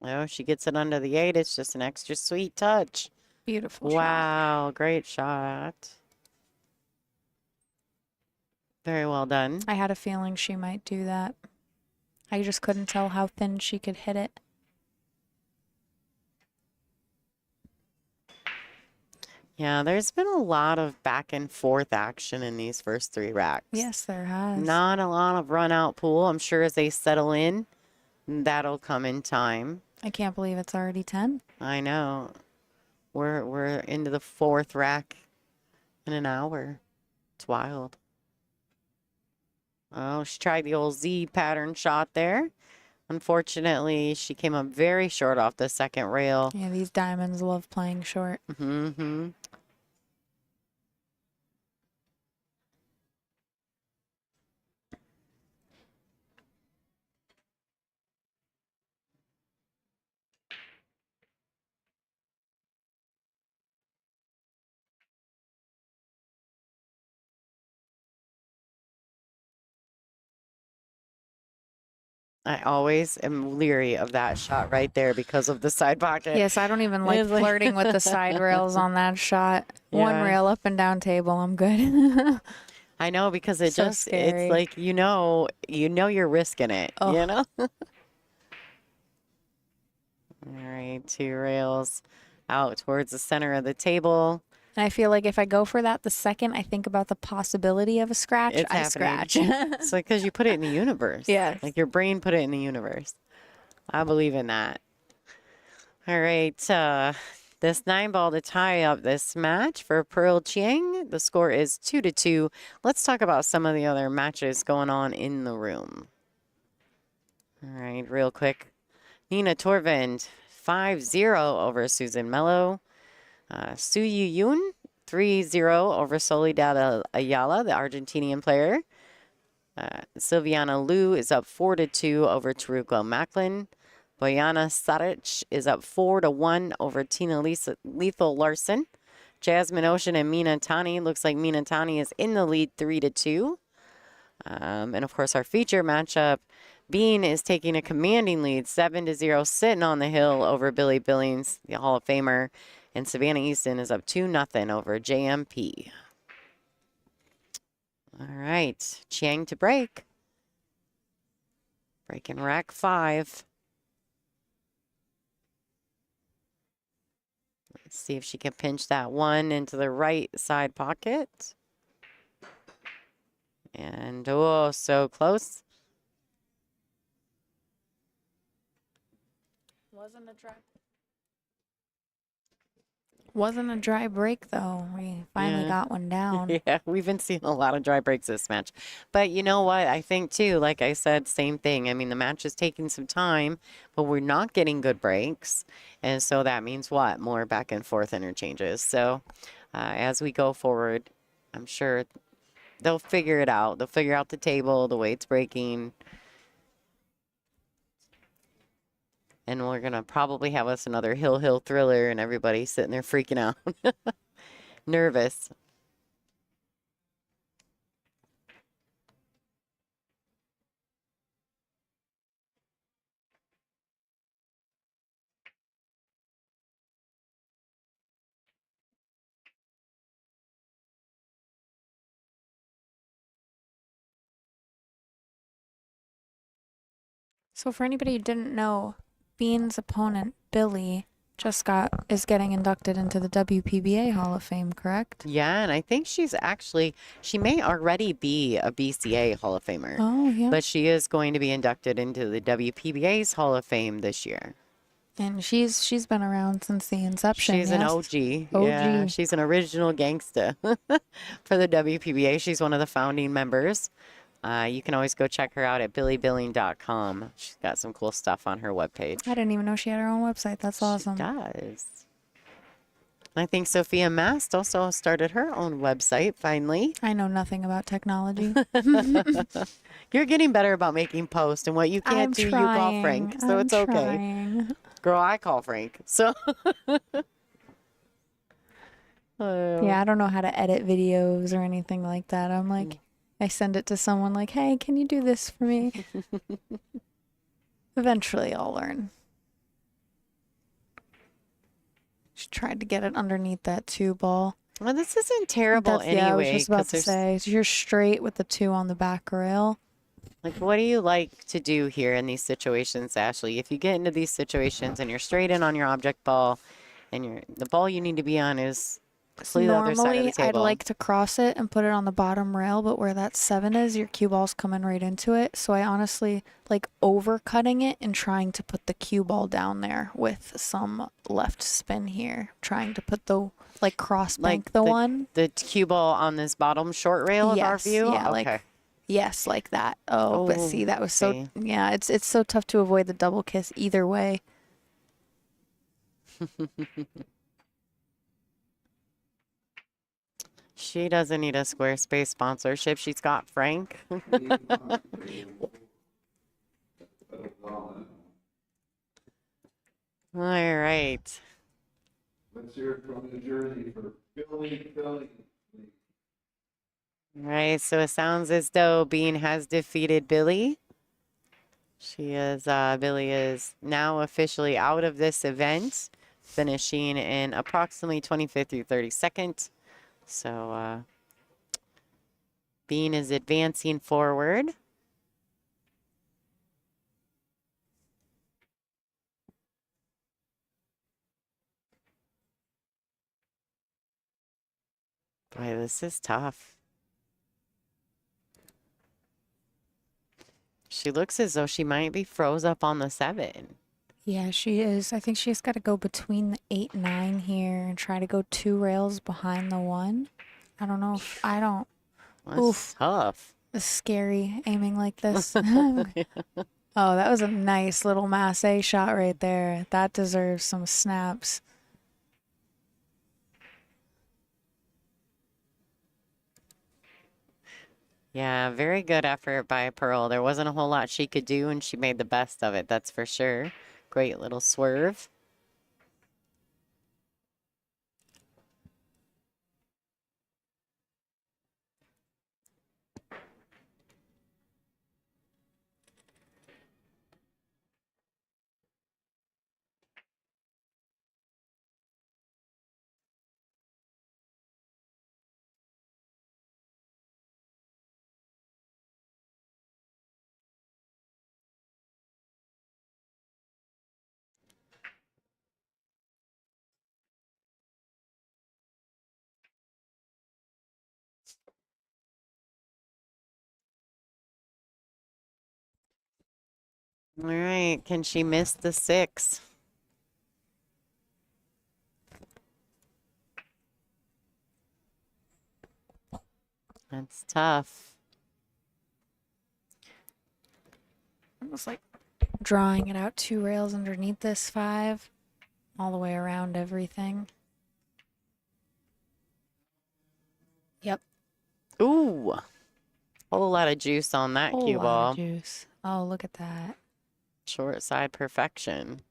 Oh, she gets it under the 8. It's just an extra sweet touch. Beautiful shot. Wow, great shot. Very well done. I had a feeling she might do that. I just couldn't tell how thin she could hit it. Yeah, there's been a lot of back and forth action in these first 3 racks. Yes, there has. Not a lot of run out pool. I'm sure as they settle in, that'll come in time. I can't believe it's already 10. I know. We're into the 4th rack in an hour. It's wild. Oh, she tried the old Z pattern shot there. Unfortunately, she came up very short off the 2nd rail. Yeah, these diamonds love playing short. Mm-hmm. I always am leery of that shot right there because of the side pocket. Yes, I don't even like It's like- flirting with the side rails on that shot. One Yeah. rail up and down table, I'm good. I know, because it So just, scary. it's like, you know you're risking it, Oh. you know? All right, 2 rails out towards the center of the table. And I feel like if I go for that the second I think about the possibility of a scratch, It's I happening. scratch. It's like because you put it in the universe. Yes. Like your brain put it in the universe. I believe in that. All right. This 9 ball to tie up this match for Pearl Chiang. The score is 2-2. Let's talk about some of the other matches going on in the room. All right, real quick. Nina Torvind, 5-0 over Susan Mello. Su Yun, 3-0 over Soledad Ayala, the Argentinian player. Silviana Liu is up 4-2 over Taruko Macklin. Boyana Saric is up 4-1 over Tina Lethal Larson. Jasmine Ocean and Mina Tani. Looks like Mina Tani is in the lead 3-2. And of course, our feature matchup, Bean is taking a commanding lead 7-0, sitting on the hill over Billy Billings, the Hall of Famer. And Savannah Easton is up 2-0 over JMP. All right, Chiang to break. Breaking rack 5. Let's see if she can pinch that 1 into the right side pocket. And, oh, so close. Wasn't a dry break, though. We finally Yeah. got one down. Yeah, we've been seeing a lot of dry breaks this match. But you know what? I think, too, like I said, same thing. I mean, the match is taking some time, but we're not getting good breaks. And so that means what? More back and forth interchanges. So as we go forward, I'm sure they'll figure it out. They'll figure out the table, the way it's breaking. And we're going to probably have us another Hill thriller and everybody sitting there freaking out. Nervous. So for anybody who didn't know, Bean's opponent, Billy, is getting inducted into the WPBA Hall of Fame, correct? Yeah, and I think she may already be a BCA Hall of Famer. Oh, yeah. But she is going to be inducted into the WPBA's Hall of Fame this year. And she's been around since the inception. She's an yes? OG. OG. Yeah, she's an original gangsta for the WPBA. She's one of the founding members. You can always go check her out at billybilling.com. She's got some cool stuff on her webpage. I didn't even know she had her own website. That's awesome. She does. I think Sophia Mast also started her own website finally. I know nothing about technology. You're getting better about making posts, and what you can't I'm do, you call trying. Frank. So I'm it's okay. trying. Girl, I call Frank. So Yeah, I don't know how to edit videos or anything like that. I'm like, I send it to someone like, hey, can you do this for me? Eventually I'll learn. She tried to get it underneath that 2 ball. well, this isn't terrible anyway. Yeah, I was just about 'cause to there's- say. So you're straight with the 2 on the back rail. Like, what do you like to do here in these situations, Ashley? If you get into these situations and you're straight in on your object ball, and the ball you need to be on is completely the other side of the Normally, I'd table. like to cross it and put it on the bottom rail, but where that 7 is, your cue ball's coming right into it. So I honestly like overcutting it and trying to put the cue ball down there with some left spin here, trying to put the like cross bank the one. the cue ball on this bottom short rail of our Yes, view. yeah, Okay. like yes, like that. Oh, but see, that was so see. yeah. It's so tough to avoid the double kiss either way. She doesn't need a Squarespace sponsorship. She's got Frank. All right. Let's hear it from New Jersey for Billy. All right. So it sounds as though Bean has defeated Billy. Billy is now officially out of this event, finishing in approximately 25th through 32nd. So Bean is advancing forward. Boy, this is tough. She looks as though she might be froze up on the 7. Yeah, she is. I think she's got to go between the 8 and 9 here and try to go 2 rails behind the 1. I don't know if I don't. That's Oof. tough. It's scary aiming like this. Oh, that was a nice little masse shot right there. That deserves some snaps. Yeah, very good effort by Pearl. There wasn't a whole lot she could do, and she made the best of it, that's for sure. Great little swerve. All right, can she miss the 6? That's tough. Almost like drawing it out 2 rails underneath this 5, all the way around everything. Yep. Ooh, whole lot of juice on that Whole cue lot ball. of juice. Oh, look at that. Short side perfection.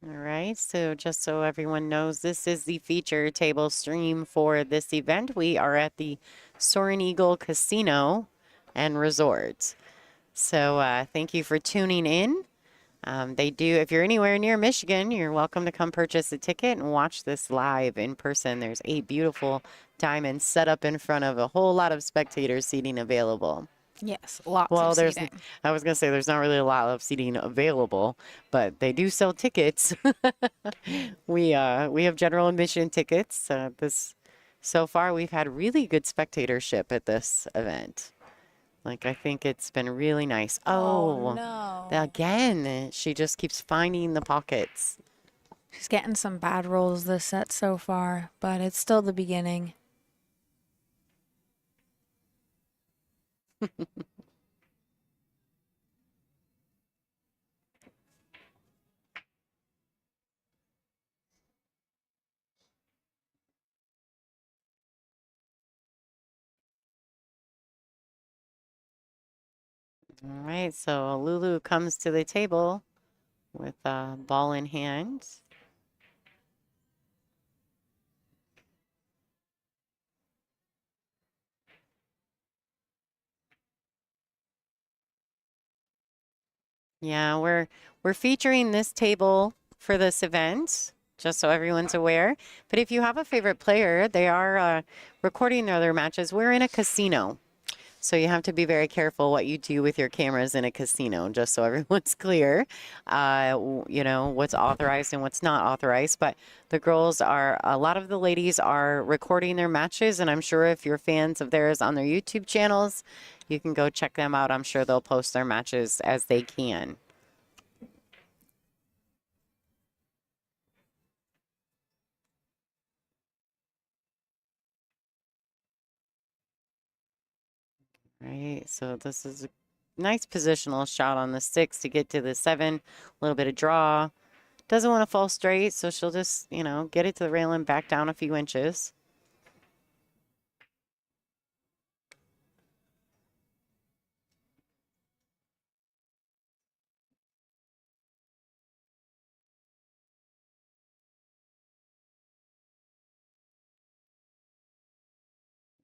All right, so just so everyone knows, this is the feature table stream for this event. We are at the Soaring Eagle Casino and Resort. So thank you for tuning in. They do, if you're anywhere near Michigan, you're welcome to come purchase a ticket and watch this live in person. There's 8 beautiful diamonds set up in front of a whole lot of spectator seating available. Yes, lots Well, of there's, seating. I was going to say there's not really a lot of seating available, but they do sell tickets. We have general admission tickets. So far we've had really good spectatorship at this event. Like, I think it's been really nice. Oh, no. again, she just keeps finding the pockets. She's getting some bad rolls this set so far, but it's still the beginning. All right, so Lulu comes to the table with a ball in hand. Yeah, we're featuring this table for this event, just so everyone's aware. But if you have a favorite player, they are recording their other matches. We're in a casino, so you have to be very careful what you do with your cameras in a casino, just so everyone's clear, you know, what's authorized and what's not authorized. But the girls are, a lot of the ladies are recording their matches, and I'm sure if you're fans of theirs on their YouTube channels, you can go check them out. I'm sure they'll post their matches as they can. Right, so this is a nice positional shot on the 6 to get to the 7. A little bit of draw. Doesn't want to fall straight, so she'll just, you know, get it to the railing, back down a few inches.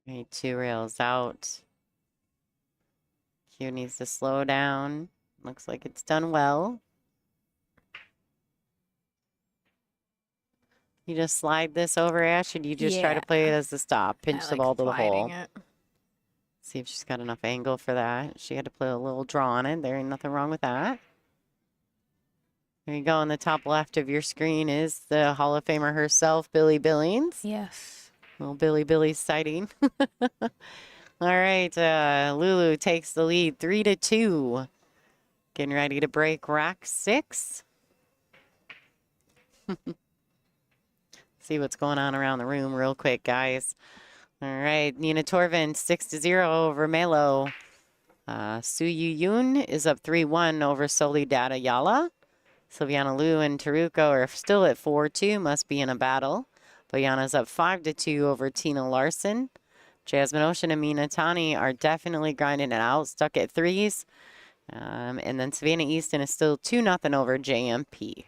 Right, 2 rails out. Q needs to slow down. Looks like it's done well. You just slide this over, Ash, and you just try to play it as the stop. Pinch the ball to the hole. See if she's got enough angle for that. She had to play a little draw on it. There ain't nothing wrong with that. There you go. On the top left of your screen is the Hall of Famer herself, Billy Billings. Yes. Little Billy sighting. All right, Lulu takes the lead 3-2. Getting ready to break rack 6. See what's going on around the room real quick, guys. All right, Nina Torvin 6-0 over Melo. Su Yun is up 3-1 over Soledad Ayala. Silviana Liu and Taruko are still at 4-2, must be in a battle. Boyana's up 5-2 over Tina Larson. Jasmine Ocean and Mina Tani are definitely grinding it out, stuck at 3s. And then Savannah Easton is still 2-0 over JMP.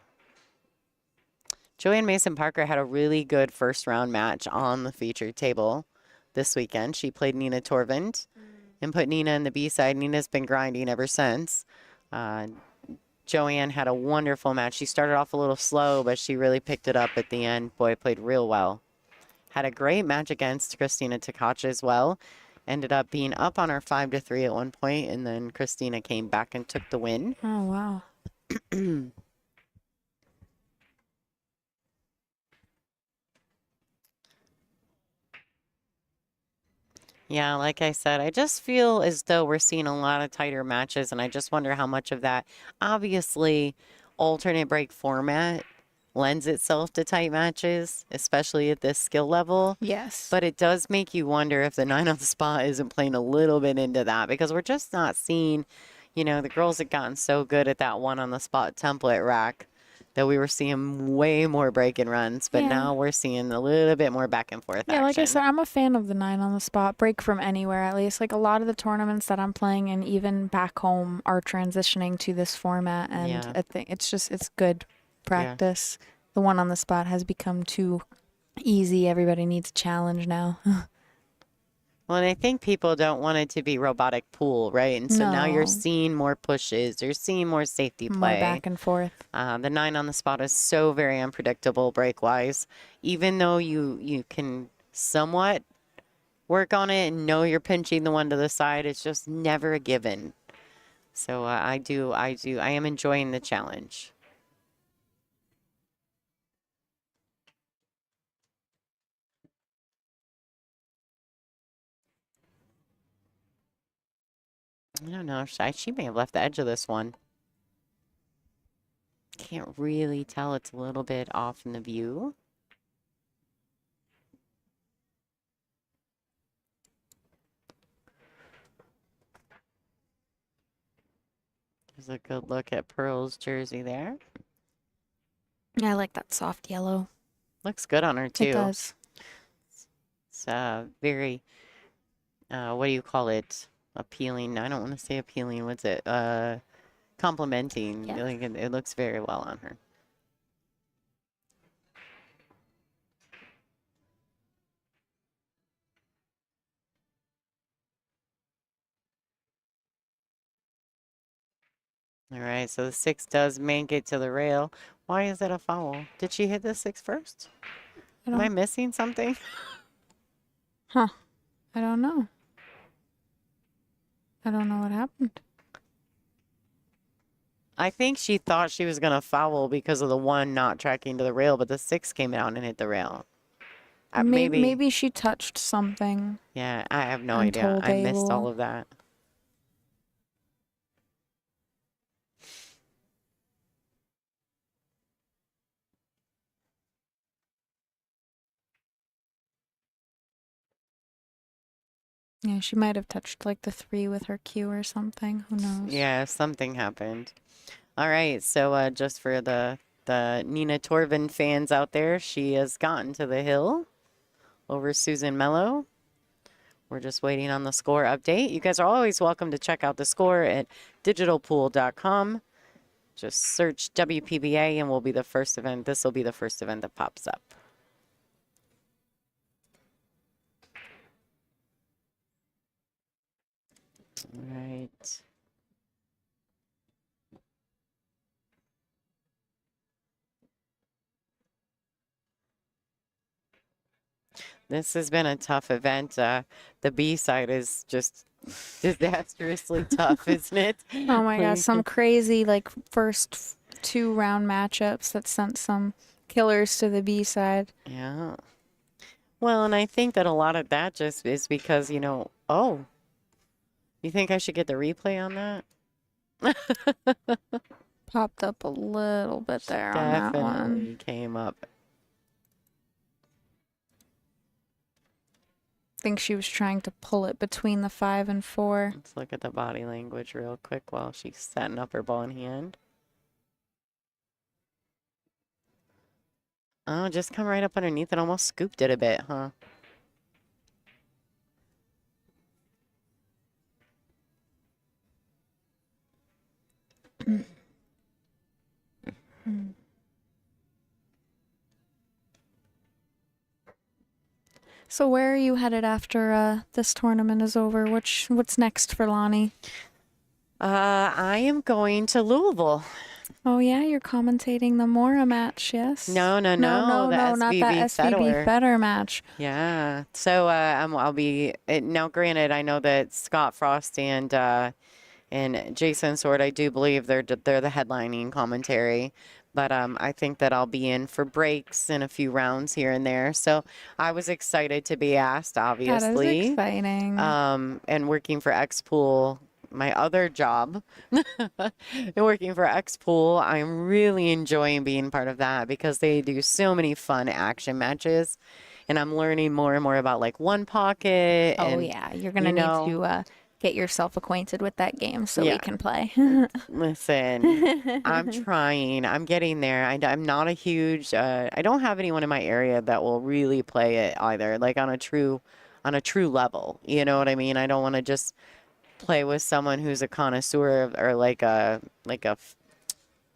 Joanne Mason Parker had a really good first round match on the featured table this weekend. She played Nina Torvin and put Nina in the B side. Nina's been grinding ever since. Joanne had a wonderful match. She started off a little slow, but she really picked it up at the end. Boy, played real well. Had a great match against Christina Takacha as well. Ended up being up on her 5-3 at one point, and then Christina came back and took the win. Oh, wow. Yeah, like I said, I just feel as though we're seeing a lot of tighter matches, and I just wonder how much of that, obviously, alternate break format lends itself to tight matches, especially at this skill level. Yes. But it does make you wonder if the 9 on the spot isn't playing a little bit into that, because we're just not seeing, you know, the girls have gotten so good at that 1 on the spot template rack that we were seeing way more break and runs, but now we're seeing a little bit more back and forth action. Like I said, I'm a fan of the 9 on the spot, break from anywhere at least. Like a lot of the tournaments that I'm playing and even back home are transitioning to this format, and I think it's good practice. The 1 on the spot has become too easy. Everybody needs a challenge now. Well, and I think people don't want it to be robotic pool, right? And so now you're seeing more pushes. You're seeing more safety play. More back and forth. The 9 on the spot is so very unpredictable break-wise. Even though you can somewhat work on it and know you're pinching the 1 to the side, it's just never a given. So I am enjoying the challenge. I don't know. She may have left the edge of this one. Can't really tell. It's a little bit off in the view. There's a good look at Pearl's jersey there. I like that soft yellow. Looks good on her too. It does. It's very, what do you call it? Appealing. I don't want to say appealing. What's it? Complimenting. Yeah. Like it looks very well on her. All right, so the 6 does make it to the rail. Why is that a foul? Did she hit the 6 first? Am I missing something? Huh. I don't know. I don't know what happened. I think she thought she was going to foul because of the 1 not tracking to the rail, but the 6 came out and hit the rail. Maybe she touched something. Yeah, I have no I'm idea. told I missed all Eylul. of that. Yeah, she might have touched like the 3 with her cue or something. Who knows? Yeah, something happened. All right, so just for the Nina Torvin fans out there, she has gotten to the hill over Susan Mello. We're just waiting on the score update. You guys are always welcome to check out the score at digitalpool.com. Just search WPBA and we'll be the first event. This will be the first event that pops up. All right. This has been a tough event. The B side is just disastrously tough, isn't it? Oh my gosh, some crazy like first 2 round matchups that sent some killers to the B side. Yeah. Well, and I think that a lot of that just is because, oh, you think I should get the replay on that? Popped up a little bit there on that one. Definitely came up. I think she was trying to pull it between the 5 and 4. Let's look at the body language real quick while she's setting up her ball in hand. Oh, just come right up underneath it. Almost scooped it a bit, huh? So where are you headed after this tournament is over? What's next for Lonnie? I am going to Louisville. Oh yeah, you're commentating the Mora match, yes? No, the not that SVB Feder match. Yeah. So I'll be now. Granted, I know that Scott Frost and Jason Sword, I do believe they're the headlining commentary. But I think that I'll be in for breaks and a few rounds here and there. So I was excited to be asked, obviously. That is exciting. And working for X-Pool, my other job, and working for X-Pool, I'm really enjoying being part of that because they do so many fun action matches. And I'm learning more and more about like One Pocket. Oh, and, yeah. You're going to need to get yourself acquainted with that game so we can play. Listen, I'm trying. I'm getting there. I'm not a huge, I don't have anyone in my area that will really play it either, like on a true level. You know what I mean? I don't want to just play with someone who's a connoisseur or like a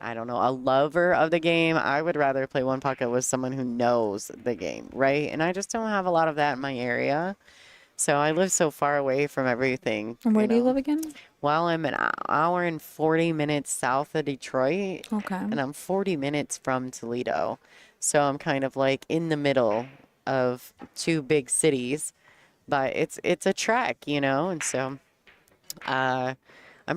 I don't know, a lover of the game. I would rather play One Pocket with someone who knows the game, right? And I just don't have a lot of that in my area. So I live so far away from everything. And where do you live again? Well, I'm an hour and 40 minutes south of Detroit. Okay. And I'm 40 minutes from Toledo. So I'm kind of like in the middle of 2 big cities. But it's a trek, And so I'm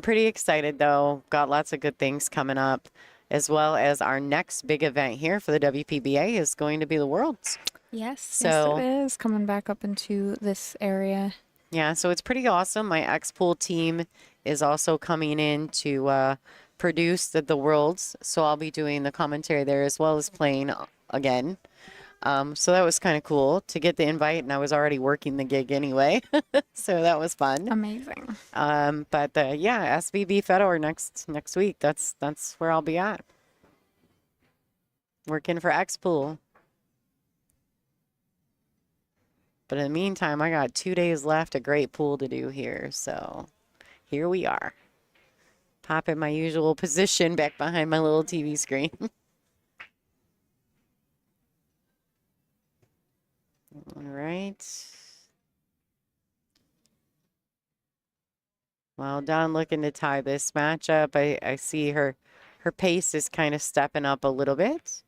pretty excited, though. Got lots of good things coming up, as well as our next big event here for the WPBA is going to be the Worlds. Yes, yes, it is coming back up into this area. Yeah, so it's pretty awesome. My X-Pool team is also coming in to produce the Worlds, so I'll be doing the commentary there as well as playing again. So that was kind of cool to get the invite, and I was already working the gig anyway. So that was fun. Amazing. But yeah, SBB Fedor next week. That's where I'll be at. Working for X Pool. But in the meantime, I got 2 days left, a great pool to do here. So here we are. Pop in my usual position back behind my little TV screen. All right. Well done, looking to tie this matchup. I see her pace is kind of stepping up a little bit.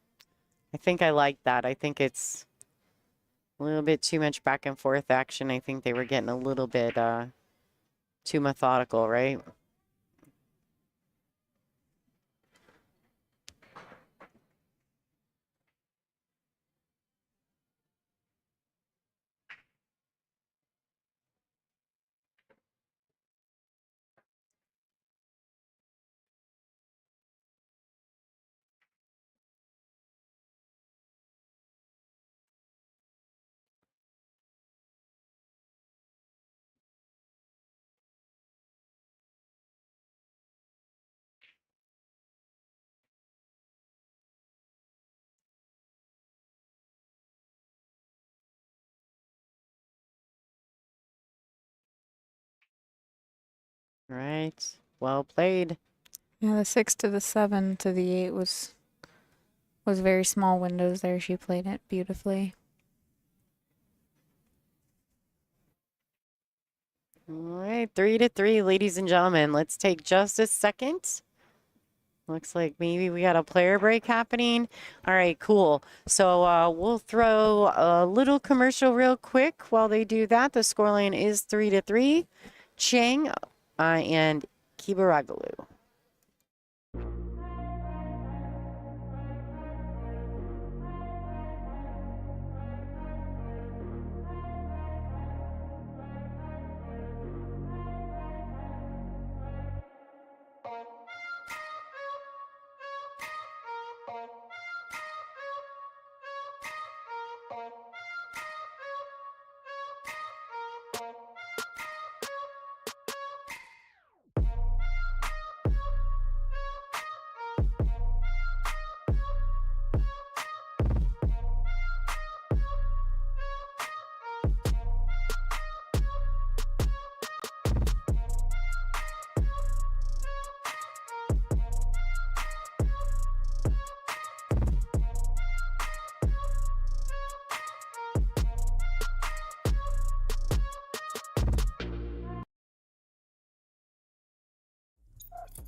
I think I like that. I think it's a little bit too much back and forth action. I think they were getting a little bit too methodical, right? Right. Well played. Yeah, the 6 to the 7 to the 8 was very small windows there. She played it beautifully. All right, 3-3, ladies and gentlemen. Let's take just a second. Looks like maybe we got a player break happening. All right, cool. So we'll throw a little commercial real quick while they do that. The scoreline is 3-3. Chiang and Kibaroglu.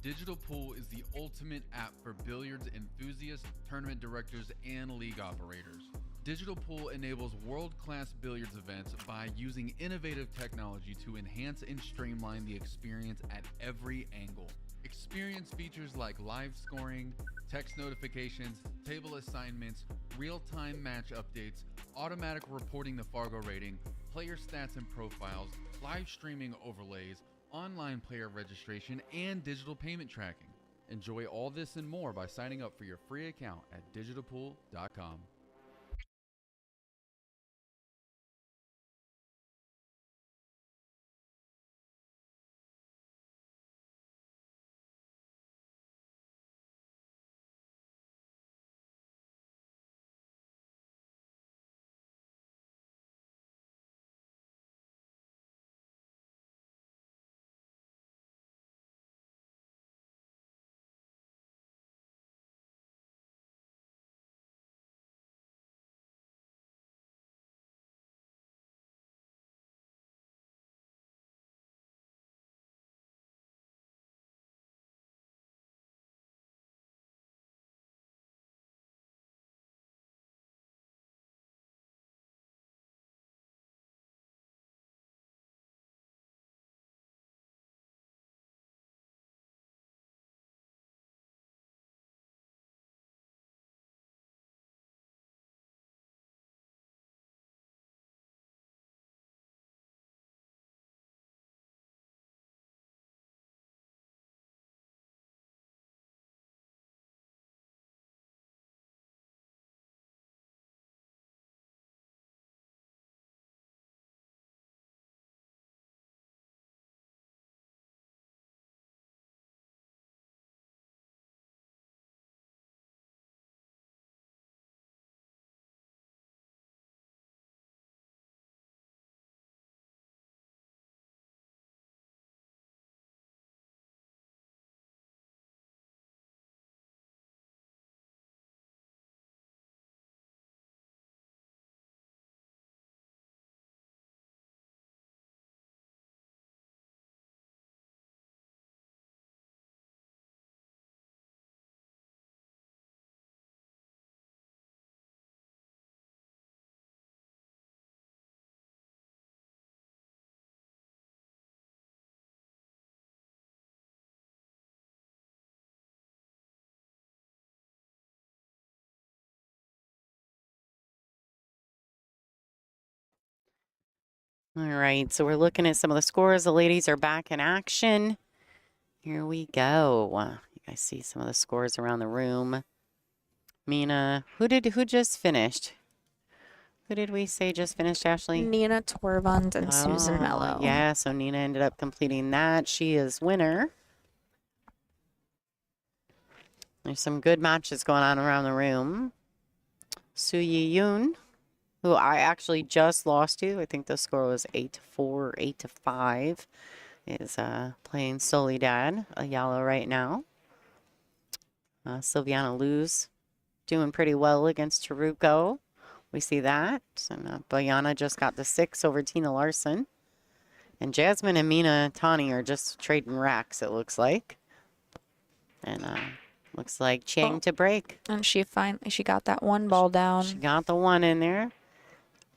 Digital Pool is the ultimate app for billiards enthusiasts, tournament directors, and league operators. Digital Pool enables world-class billiards events by using innovative technology to enhance and streamline the experience at every angle. Experience features like live scoring, text notifications, table assignments, real-time match updates, automatic reporting the Fargo rating, player stats and profiles, live streaming overlays, online player registration, and digital payment tracking. Enjoy all this and more by signing up for your free account at digitalpool.com. All right, so we're looking at some of the scores. The ladies are back in action. Here we go. You guys see some of the scores around the room. Mina, who just finished? Who did we say just finished, Ashley? Nina Torvund and Susan Oh, Mello. yeah, so Nina ended up completing that. She is winner. There's some good matches going on around the room. Su Yi Yoon, who I actually just lost to. I think the score was 8-4, 8-5. Is playing Soledad, Ayala right now. Silviana Lu's doing pretty well against Taruko. We see that. And Bayana just got the 6 over Tina Larson. And Jasmine and Mina Tani are just trading racks, it looks like. And looks like Chiang to break. And she got that one ball down. She got the one in there.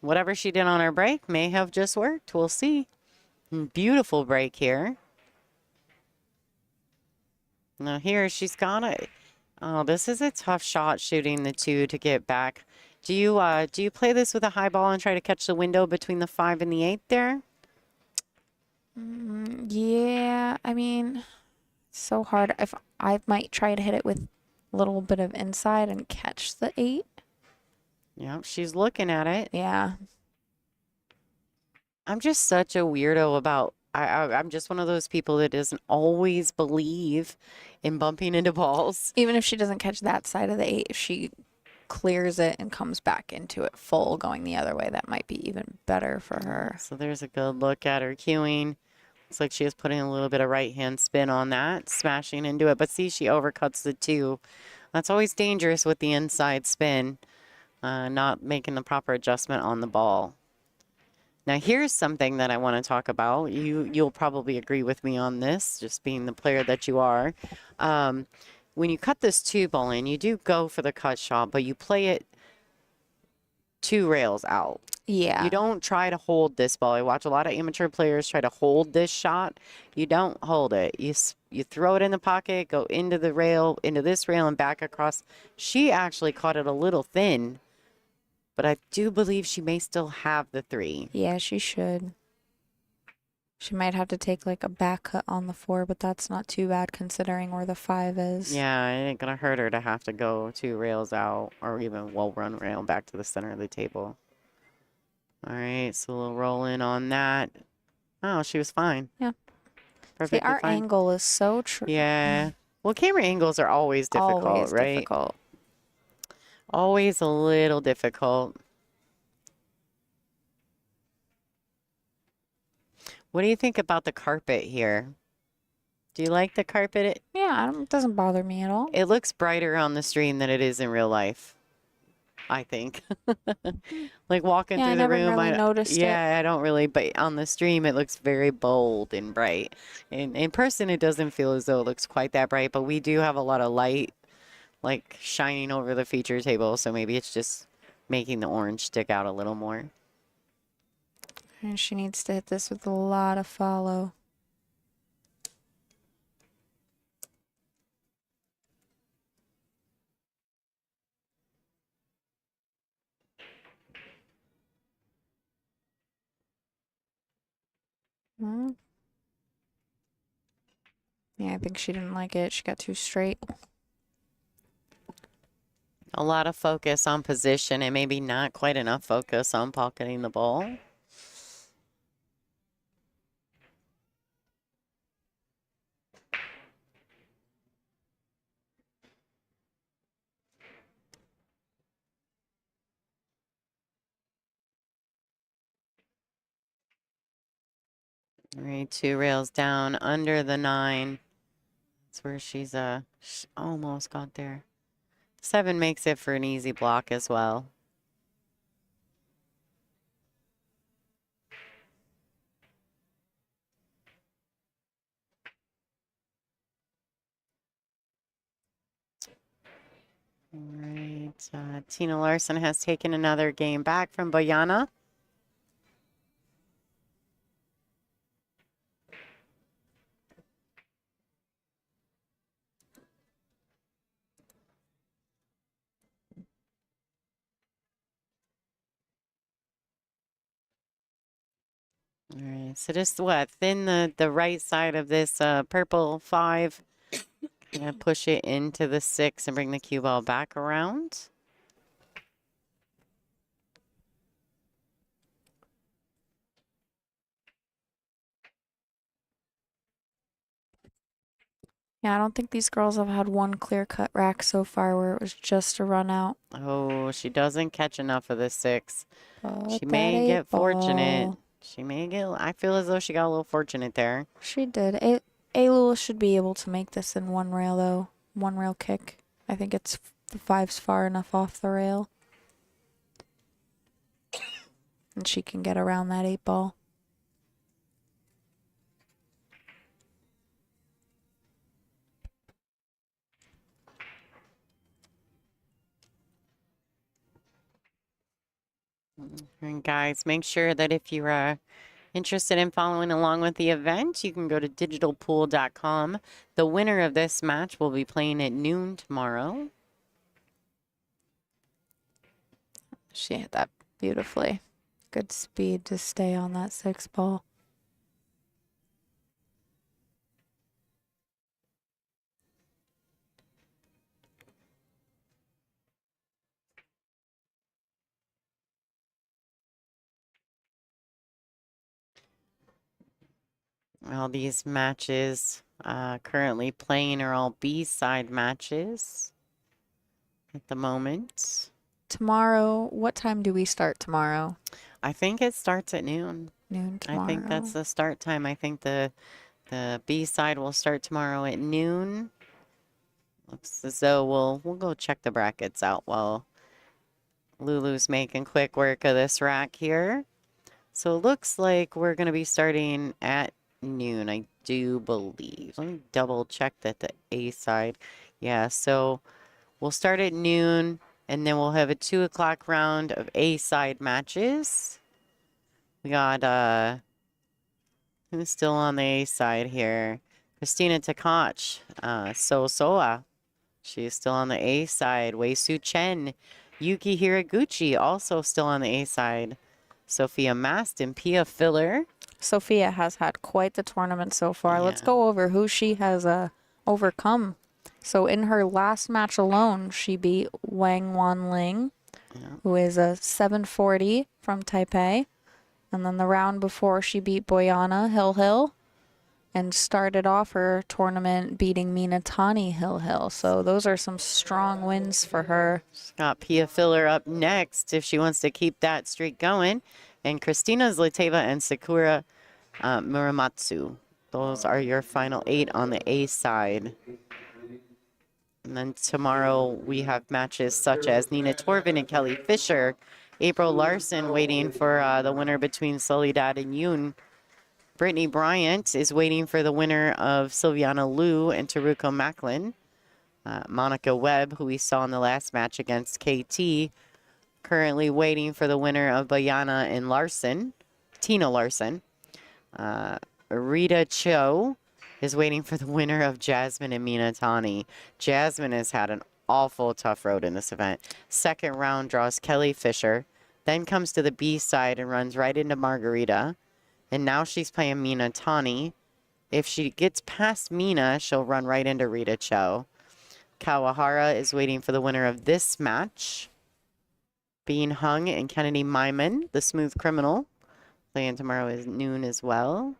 Whatever she did on her break may have just worked. We'll see. Beautiful break here. Now here she's got it. Oh, this is a tough shot shooting the 2 to get back. Do you play this with a high ball and try to catch the window between the 5 and the 8 there? Yeah, I mean, it's so hard. If I might try to hit it with a little bit of inside and catch the 8. Yep, she's looking at it. Yeah. I'm just such a weirdo about. I'm just one of those people that doesn't always believe in bumping into balls. Even if she doesn't catch that side of the 8, if she clears it and comes back into it full going the other way, that might be even better for her. So there's a good look at her cueing. Looks like she is putting a little bit of right hand spin on that, smashing into it. But see, she overcuts the 2. That's always dangerous with the inside spin, not making the proper adjustment on the ball. Now here's something that I want to talk about. You'll probably agree with me on this, just being the player that you are. When you cut this 2 ball in, you do go for the cut shot, but you play it 2 rails out. Yeah. You don't try to hold this ball. I watch a lot of amateur players try to hold this shot. You don't hold it. You throw it in the pocket, go into the rail, into this rail, and back across. She actually caught it a little thin, but I do believe she may still have the 3. Yeah, she should. She might have to take like a back cut on the 4, but that's not too bad considering where the 5 is. Yeah, it ain't gonna hurt her to have to go 2 rails out or even well-run rail back to the center of the table. All right, so we'll roll in on that. Oh, she was fine. Yeah. Perfectly See, our fine. angle is so true. Yeah. Well, camera angles are always difficult, Always right? difficult. Always a little difficult. What do you think about the carpet here? Do you like the carpet? Yeah, it doesn't bother me at all. It looks brighter on the stream than it is in real life, I think. Like walking Yeah, through I the never room, really noticed it. yeah, I don't really, but on the stream it looks very bold and bright. In person it doesn't feel as though it looks quite that bright, but we do have a lot of light like shining over the feature table, so maybe it's just making the orange stick out a little more. And she needs to hit this with a lot of follow. Hmm. Yeah, I think she didn't like it. She got too straight. A lot of focus on position and maybe not quite enough focus on pocketing the ball. All right, 2 rails down under the 9. That's where she's she almost got there. 7 makes it for an easy block as well. All right, Tina Larson has taken another game back from Boyana. All right, so just what? Thin the right side of this purple 5. Gonna push it into the 6 and bring the cue ball back around. Yeah, I don't think these girls have had one clear-cut rack so far where it was just a run out. Oh, she doesn't catch enough of the 6. But She that may eight get fortunate. ball. She may get, I feel as though she got a little fortunate there. She did. Eylul should be able to make this in one rail, though. One rail kick. I think it's the 5's far enough off the rail. And she can get around that 8 ball. And guys, make sure that if you're interested in following along with the event, you can go to digitalpool.com. The winner of this match will be playing at noon tomorrow. She hit that beautifully. Good speed to stay on that 6 ball. All these matches currently playing are all B-side matches at the moment. Tomorrow, what time do we start tomorrow? I think it starts at noon. Noon tomorrow. I think that's the start time. I think the B-side will start tomorrow at noon. Looks as though we'll go check the brackets out while Lulu's making quick work of this rack here. So it looks like we're going to be starting at noon, I do believe. Let me double check that the A side. Yeah, so we'll start at noon and then we'll have a 2 o'clock round of A side matches. We got who's still on the A side here? Christina Takach, Soa. She's still on the A side. Wei Su Chen, Yuki Hiraguchi also still on the A side. Sophia Maston, Pia Filler. Sophia has had quite the tournament so far. Let's Yeah. go over who she has overcome. So in her last match alone, she beat Wang Wanling, who is a 740 from Taipei. And then the round before, she beat Boyana Hill and started off her tournament beating Minatani Hill. So those are some strong wins for her. Got Pia Filler up next if she wants to keep that streak going. And Christina Zlateva and Sakura Muramatsu. Those are your final 8 on the A side. And then tomorrow we have matches such as Nina Torvin and Kelly Fisher. April Larson waiting for the winner between Soledad and Yoon. Brittany Bryant is waiting for the winner of Sylviana Liu and Taruko Macklin. Monica Webb, who we saw in the last match against KT, currently waiting for the winner of Bayana and Larson, Tina Larson. Rita Cho is waiting for the winner of Jasmine and Minatani. Jasmine has had an awful tough road in this event. Second round draws Kelly Fisher, then comes to the B side and runs right into Margarita. And now she's playing Minatani. If she gets past Mina, she'll run right into Rita Cho. Kawahara is waiting for the winner of this match. Bean Hung and Kennedy Myman, the Smooth Criminal, playing tomorrow is noon as well.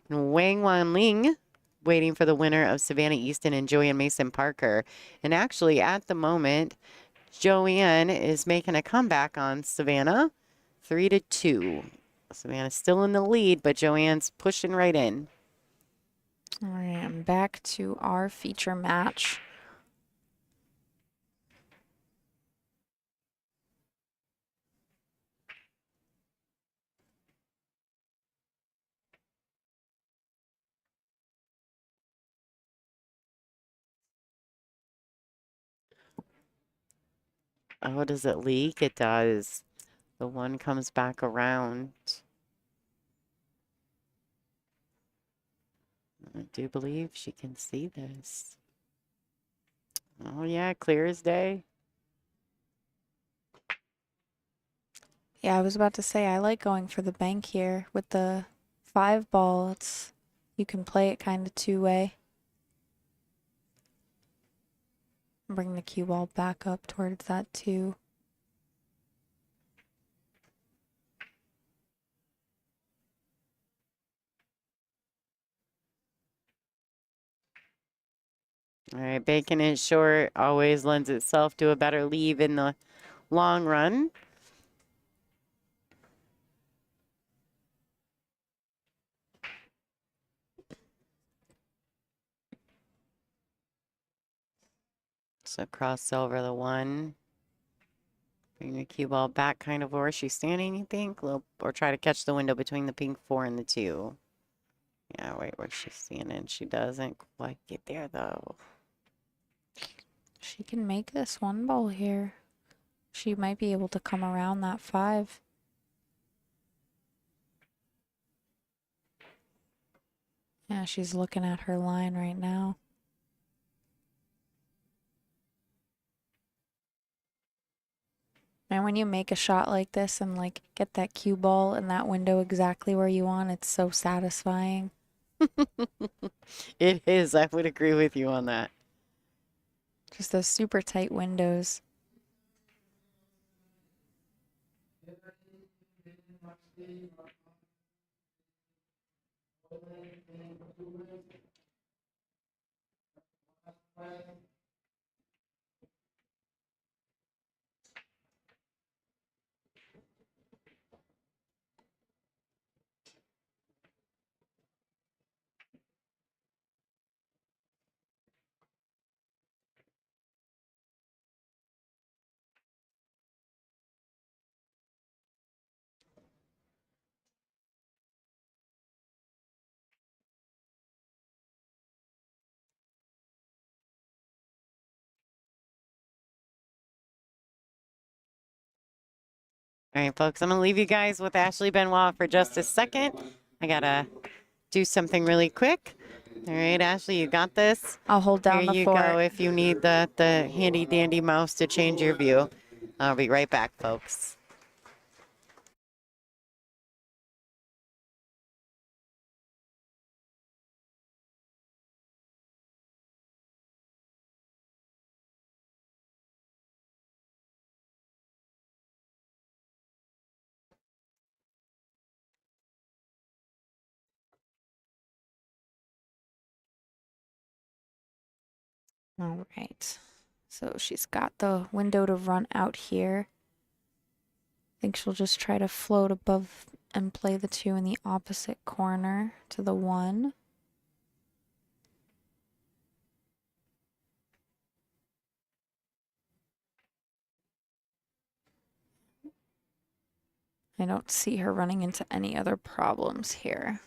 And Wang Wanling waiting for the winner of Savannah Easton and Joanne Mason Parker. And actually, at the moment, Joanne is making a comeback on Savannah, 3-2. Savannah's still in the lead, but Joanne's pushing right in. All right, I'm back to our feature match. Oh, does it leak? It does. The one comes back around. I do believe she can see this. Oh, yeah, clear as day. Yeah, I was about to say I like going for the bank here with the 5 ball. It's you can play it kind of two-way. Bring the cue ball back up towards that 2. All right, banking it short always lends itself to a better leave in the long run. So cross over the 1. Bring the cue ball back kind of where she's standing, you think? Or try to catch the window between the pink 4 and the 2. Yeah, wait, where she's standing. She doesn't quite get there, though. She can make this 1 ball here. She might be able to come around that 5. Yeah, she's looking at her line right now. And when you make a shot like this and like get that cue ball in that window exactly where you want, it's so satisfying. It is. I would agree with you on that. Just those super tight windows. All right, folks, I'm going to leave you guys with Ashley Benoit for just a second. I got to do something really quick. All right, Ashley, you got this. I'll hold down Here the you fort. go if you need the handy dandy mouse to change your view. I'll be right back, folks. All right. So she's got the window to run out here. I think she'll just try to float above and play the 2 in the opposite corner to the 1. I don't see her running into any other problems here.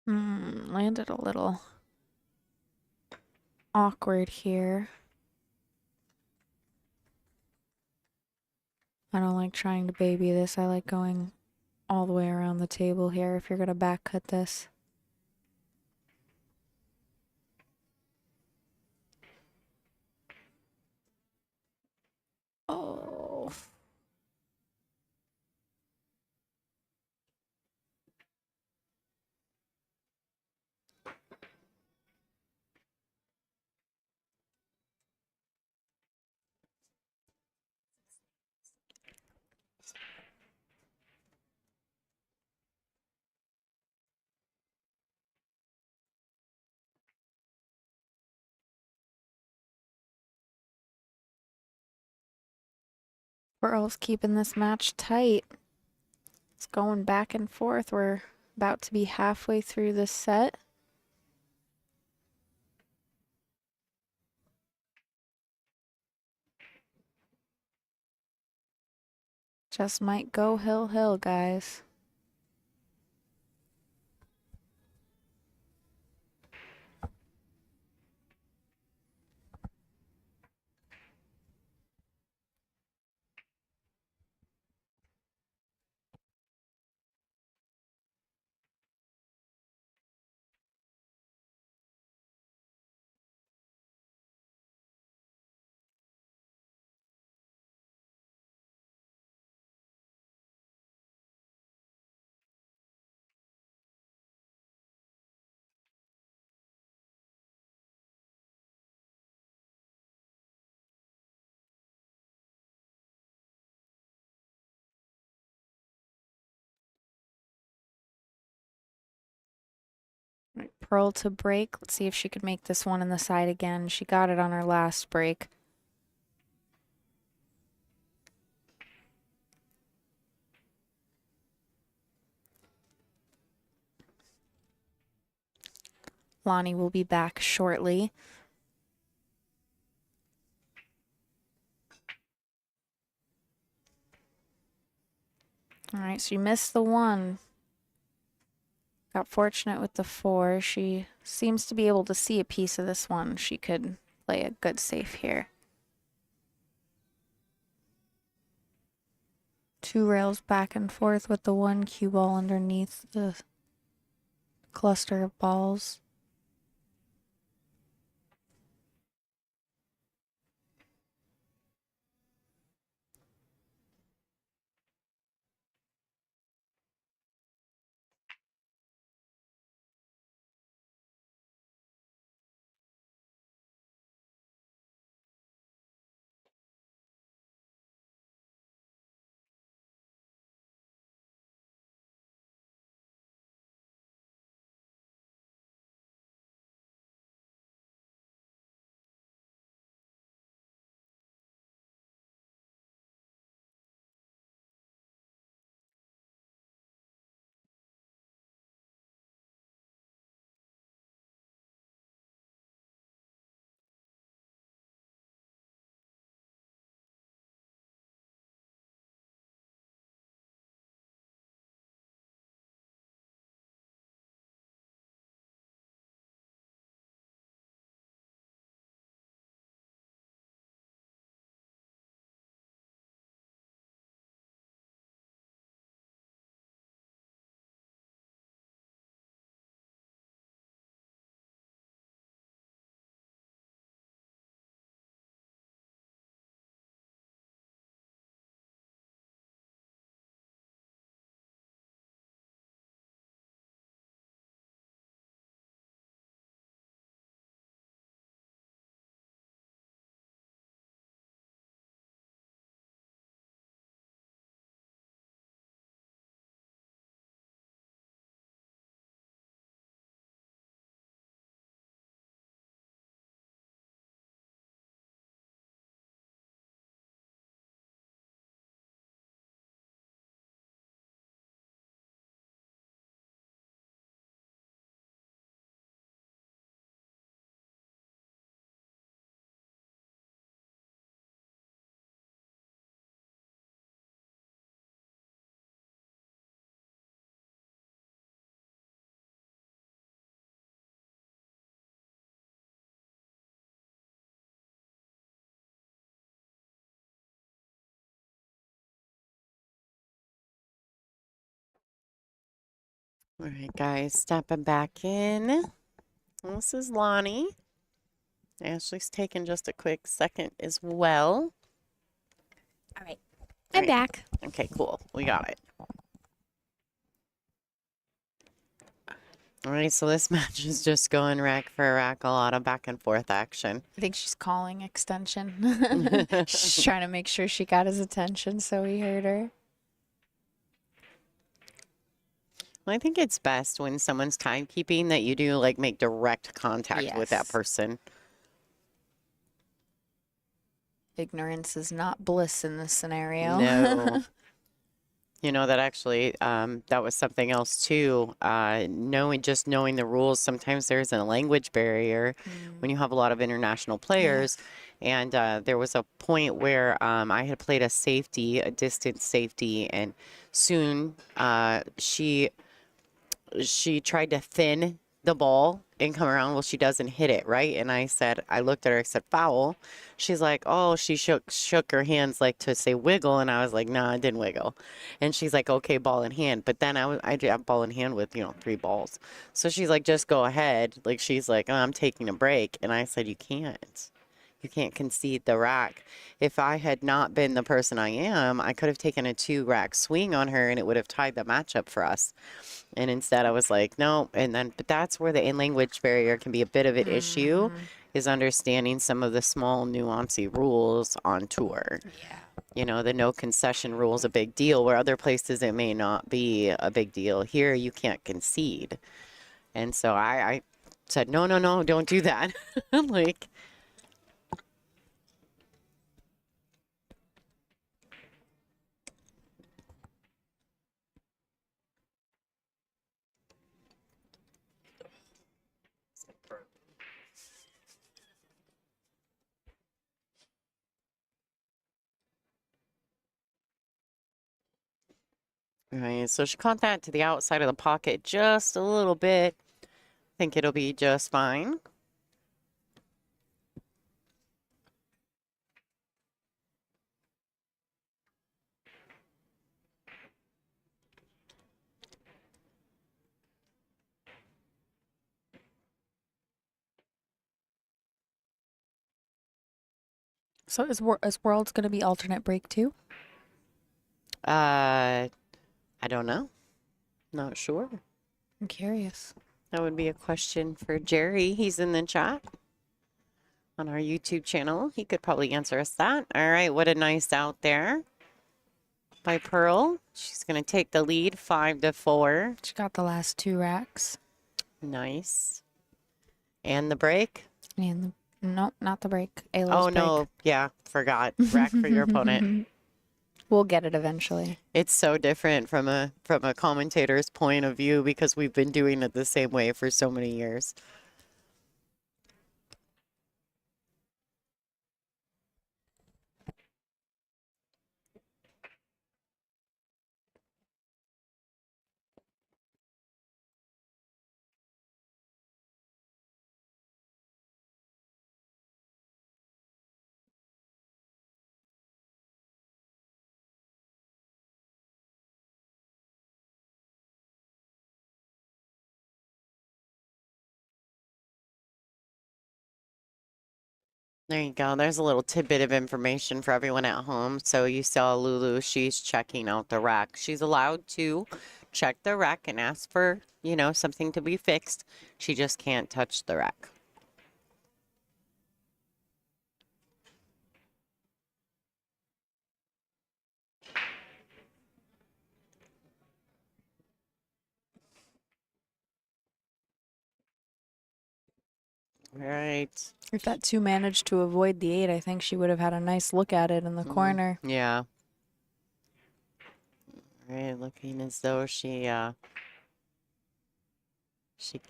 Landed a little awkward here. I don't like trying to baby this. I like going all the way around the table here if you're going to back cut this. Oh. Pearl's keeping this match tight. It's going back and forth. We're about to be halfway through this set. Just might go hill, guys. Right, Pearl to break. Let's see if she could make this one in the side again. She got it on her last break. Lonnie will be back shortly. All right, so you missed the one. Got fortunate with the 4. She seems to be able to see a piece of this one. She could play a good safe here. 2 rails back and forth with the 1 cue ball underneath the cluster of balls. All right, guys, stepping back in. This is Lonnie. Ashley's taking just a quick second as well. All right, All I'm right. back. Okay, cool. We got it. All right, so this match is just going rack for rack, a lot of back and forth action. I think she's calling extension. She's trying to make sure she got his attention, so he heard her. Well, I think it's best when someone's timekeeping that you do like make direct contact with that Yes. person. Ignorance is not bliss in this scenario. No. You know, that actually, that was something else too. Just knowing the rules, sometimes there's a language barrier when you have a lot of international players. And there was a point where I had played a safety, a distance safety, and soon she tried to thin the ball and come around. Well, she doesn't hit it, right? And I looked at her, I said, foul. She's like, oh, she shook her hands like to say wiggle. And I was like, nah, I didn't wiggle. And she's like, okay, ball in hand. But then I did have ball in hand with, 3 balls. So she's like, just go ahead. Like, she's like, oh, I'm taking a break. And I said, you can't. You can't concede the rack. If I had not been the person I am, I could have taken a 2-rack swing on her and it would have tied the matchup for us. And instead I was like, no. But that's where the language barrier can be a bit of an issue, is understanding some of the small nuancy rules on tour. Yeah. The no concession rule is a big deal, where other places it may not be a big deal. Here you can't concede. And so I said, no, don't do that. Like, right, so she caught that to the outside of the pocket just a little bit. I think it'll be just fine. So is Worlds going to be alternate break too? I don't know. Not sure. I'm curious. That would be a question for Jerry. He's in the chat on our YouTube channel. He could probably answer us that. All right, what a nice out there by Pearl. She's going to take the lead 5-4. She got the last 2 racks. Nice. And the break? And no, not the break. Eylul's Oh, break. no. Yeah, forgot. Rack for your opponent. We'll get it eventually. It's so different from a commentator's point of view because we've been doing it the same way for so many years. There you go. There's a little tidbit of information for everyone at home. So you saw Lulu, she's checking out the rack. She's allowed to check the rack and ask for, something to be fixed. She just can't touch the rack. All right. If that 2 managed to avoid the 8, I think she would have had a nice look at it in the corner. Yeah. All right, looking as though she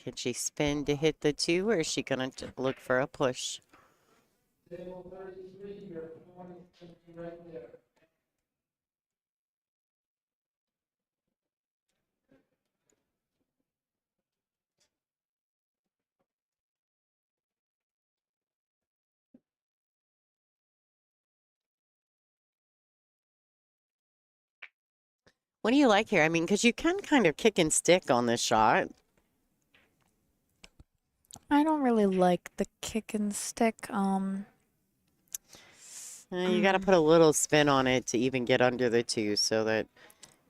could she spin to hit the 2, or is she gonna look for a push? Table 33, your opponent should be right there. What do you like here? I mean, because you can kind of kick and stick on this shot. I don't really like the kick and stick. You got to put a little spin on it to even get under the 2 so that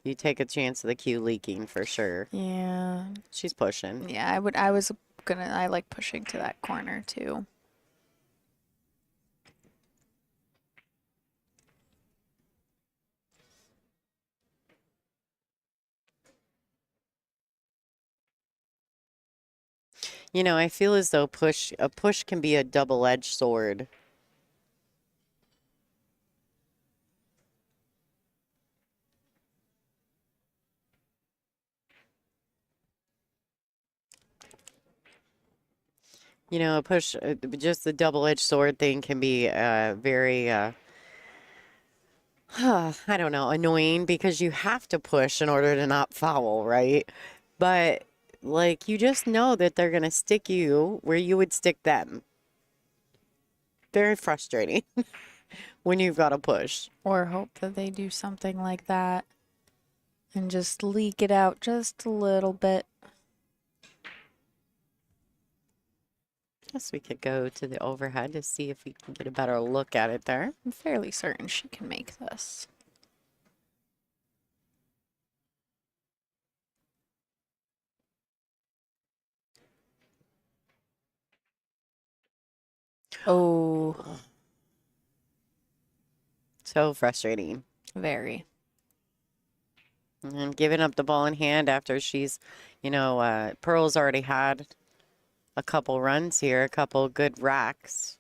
you take a chance of the cue leaking for sure. Yeah. She's pushing. Yeah, I like pushing to that corner too. I feel as though a push can be a double-edged sword. You know, just the double-edged sword thing can be very, I don't know, annoying because you have to push in order to not foul, right? But like you just know that they're gonna stick you where you would stick them. Very frustrating when you've got to push. Or hope that they do something like that and just leak it out just a little bit. Guess we could go to the overhead to see if we can get a better look at it there. I'm fairly certain she can make this. Oh, So frustrating. very. And giving up the ball in hand after she's, Pearl's already had a couple runs here, a couple good racks.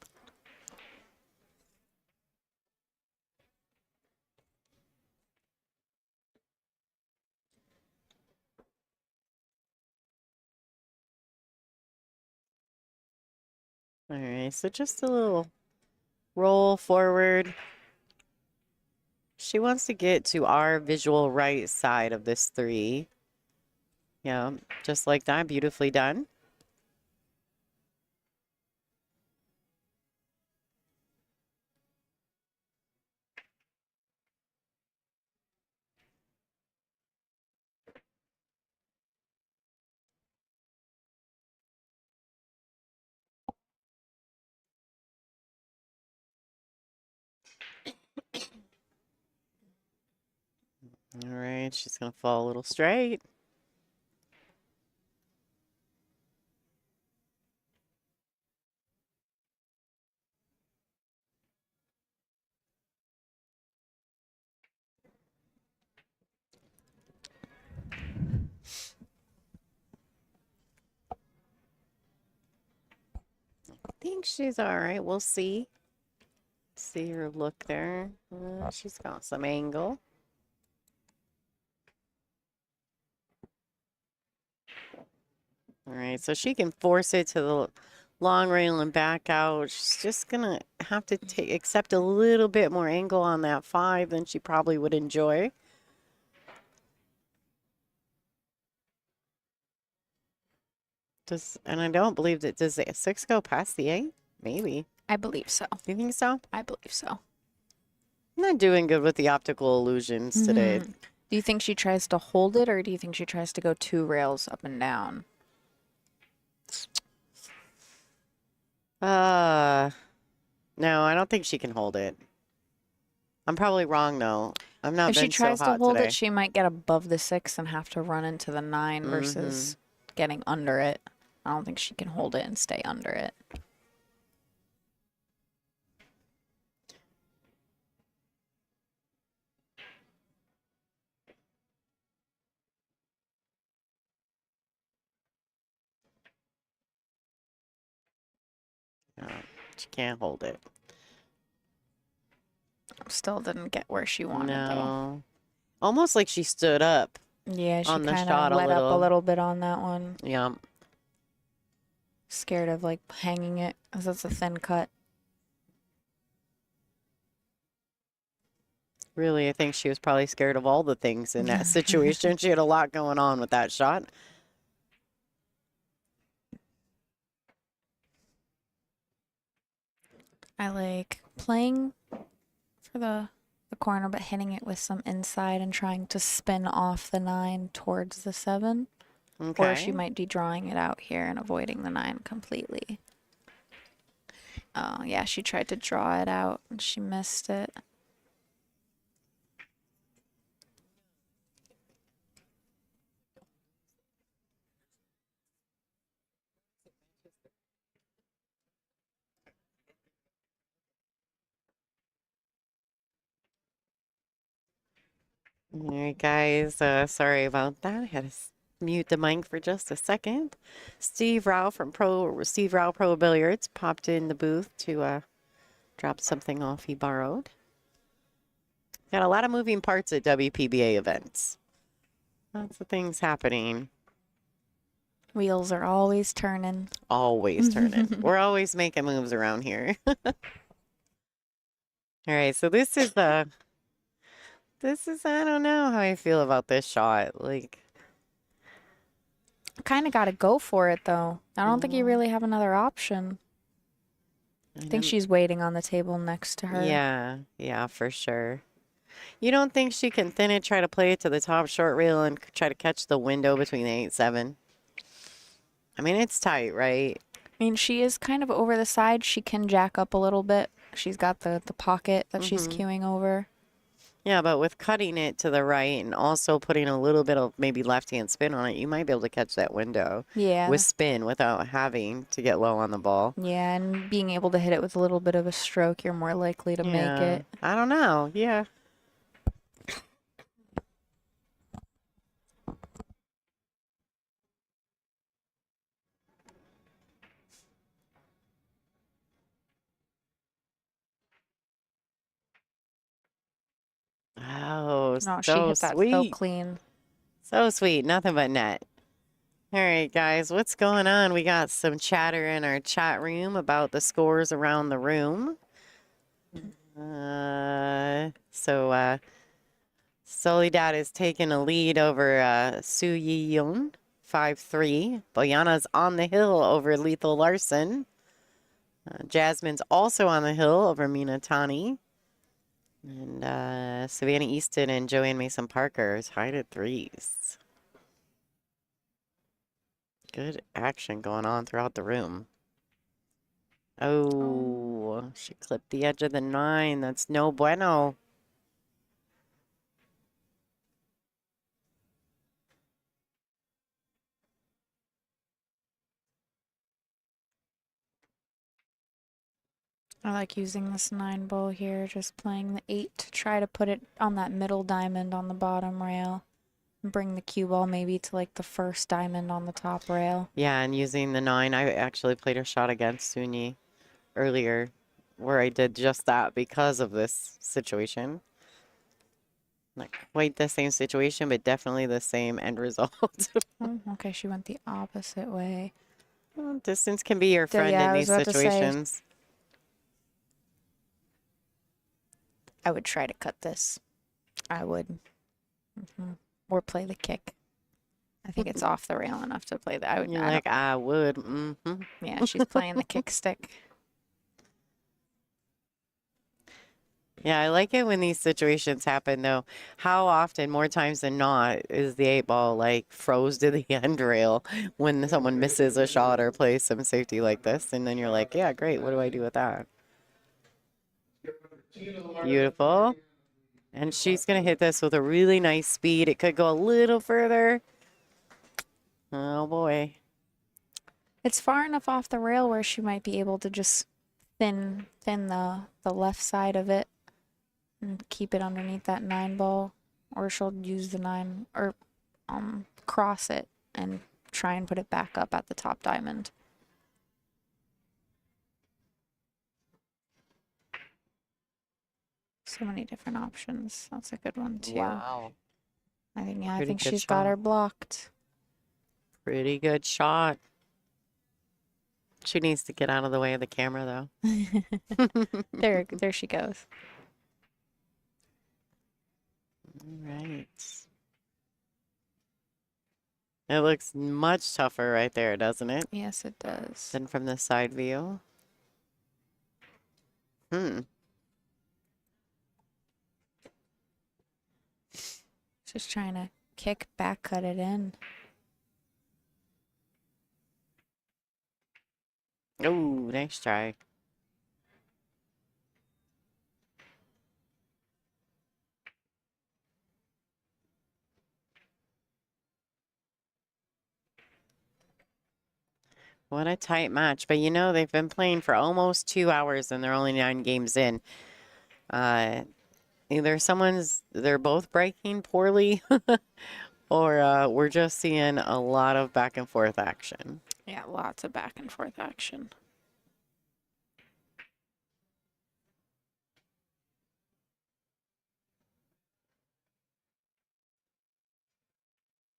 All right, so just a little roll forward. She wants to get to our visual right side of this 3. Yeah, just like that, beautifully done. All right, she's going to fall a little straight. I think she's all right. We'll see. See her look there. She's got some angle. All right, so she can force it to the long rail and back out. She's just gonna have to accept a little bit more angle on that 5 than she probably would enjoy. And I don't believe that, does the 6 go past the 8? Maybe. I believe so. Do you think so? I believe so. I'm not doing good with the optical illusions today. Do you think she tries to hold it, or do you think she tries to go 2 rails up and down? No, I don't think she can hold it. I'm probably wrong though. I'm not If she been tries so to hot hold today. it, she might get above the 6 and have to run into the 9 versus getting under it. I don't think she can hold it and stay under it. No, she can't hold it. Still didn't get where she wanted though. No. Almost like she stood up. Yeah, she On the kind shot of a let up a little. little bit on that one. Yeah. Scared of like hanging it, because it's a thin cut. Really, I think she was probably scared of all the things in that situation. She had a lot going on with that shot. I like playing for the corner, but hitting it with some inside and trying to spin off the 9 towards the 7. Okay. Or she might be drawing it out here and avoiding the 9 completely. Oh, yeah, she tried to draw it out and she missed it. All right, guys. Sorry about that. I had to mute the mic for just a second. Steve Rao Pro Billiards popped in the booth to drop something off he borrowed. Got a lot of moving parts at WPBA events. Lots of things happening. Wheels are always turning. Always turning. We're always making moves around here. All right, so this is I don't know how I feel about this shot. Like, Kind of got to go for it, though. I don't think you Mhm. really have another option. I think she's waiting on the table next to her. Yeah, yeah, for sure. You don't think she can thin it, try to play it to the top short rail and try to catch the window between the 8-7? I mean, it's tight, right? I mean, she is kind of over the side. She can jack up a little bit. She's got the pocket that she's queuing over. Yeah, but with cutting it to the right and also putting a little bit of maybe left-hand spin on it, you might be able to catch that window Yeah. with spin without having to get low on the ball. Yeah, and being able to hit it with a little bit of a stroke, you're more likely to make it. I don't know. Yeah. Oh, No, she so hit that so sweet. clean. So sweet. Nothing but net. All right, guys, what's going on? We got some chatter in our chat room about the scores around the room. Soledad is taking a lead over Su Yi-yoon, 5-3. Boyana's on the hill over Lethal Larson. Jasmine's also on the hill over Mina Tani. And Savannah Easton and Joanne Mason Parker is tied at 3s. Good action going on throughout the room. Oh, she clipped the edge of the 9. That's no bueno. I like using this 9 ball here, just playing the 8 to try to put it on that middle diamond on the bottom rail. And bring the cue ball maybe to like the first diamond on the top rail. Yeah, and using the 9, I actually played a shot against Sunyi earlier where I did just that because of this situation. Not quite the same situation, but definitely the same end result. Oh, okay, she went the opposite way. Well, distance can be your friend yeah, in I these was about to say- situations. I would try to cut this. I would. Or play the kick. I think it's off the rail enough to play that. I would. You're like, I would. Yeah, she's playing the kick stick. Yeah, I like it when these situations happen, though. How often, more times than not, is the 8 ball like froze to the end rail when someone misses a shot or plays some safety like this? And then you're like, yeah, great. What do I do with that? Beautiful. And she's going to hit this with a really nice speed. It could go a little further. Oh, boy. It's far enough off the rail where she might be able to just thin the left side of it and keep it underneath that 9 ball, or she'll use the 9 or cross it and try and put it back up at the top diamond. So many different options. That's a good one too. Wow. I think I Pretty think good she's got shot. her blocked. Pretty good shot. She needs to get out of the way of the camera, though. There she goes. All right. It looks much tougher right there, doesn't it? Yes, it does. Than from the side view. Just trying to kick back, cut it in. Oh, nice try. What a tight match. But you know, they've been playing for almost 2 hours and they're only 9 games in. Either they're both breaking poorly or we're just seeing a lot of back and forth action. Yeah, lots of back and forth action.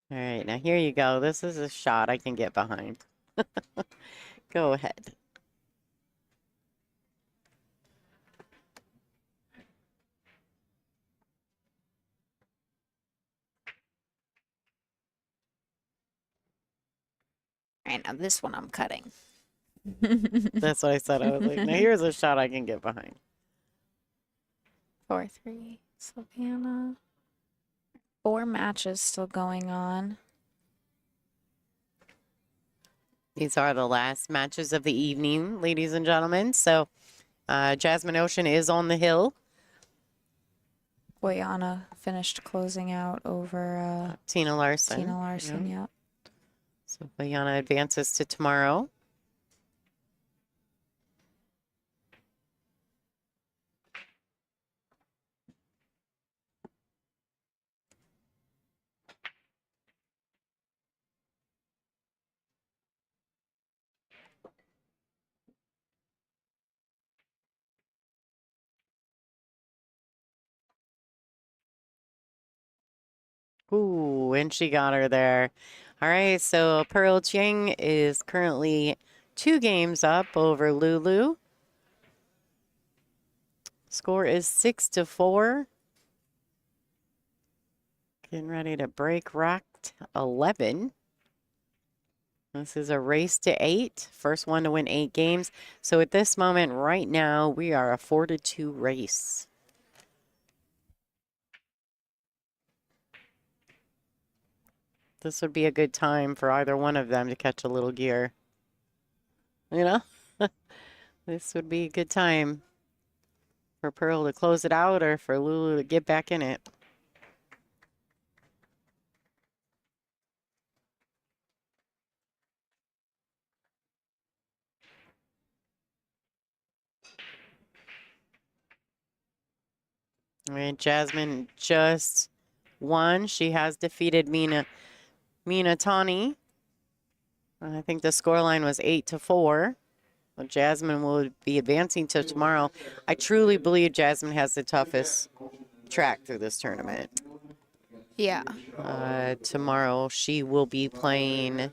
All right, now here you go. This is a shot I can get behind. Go ahead. All right, now this one I'm cutting. That's what I said. I was like, now here's a shot I can get behind. 4-3, Savannah. 4 matches still going on. These are the last matches of the evening, ladies and gentlemen. So Jasmine Ocean is on the hill. Boyana finished closing out over Tina Larson. Tina Larson, yep. So Bayana advances to tomorrow. Ooh, and she got her there. All right, so Pearl Ching is currently 2 games up over Lulu. Score is 6-4. Getting ready to break racked 11. This is a race to 8. First one to win 8 games. So at this moment right now, we are a 4-2 race. This would be a good time for either one of them to catch a little gear. You know? This would be a good time for Pearl to close it out or for Lulu to get back in it. All right, Jasmine just won. She has defeated Mina Tani. I think the scoreline was 8-4. Well, Jasmine will be advancing to tomorrow. I truly believe Jasmine has the toughest track through this tournament. Yeah. Tomorrow she will be playing.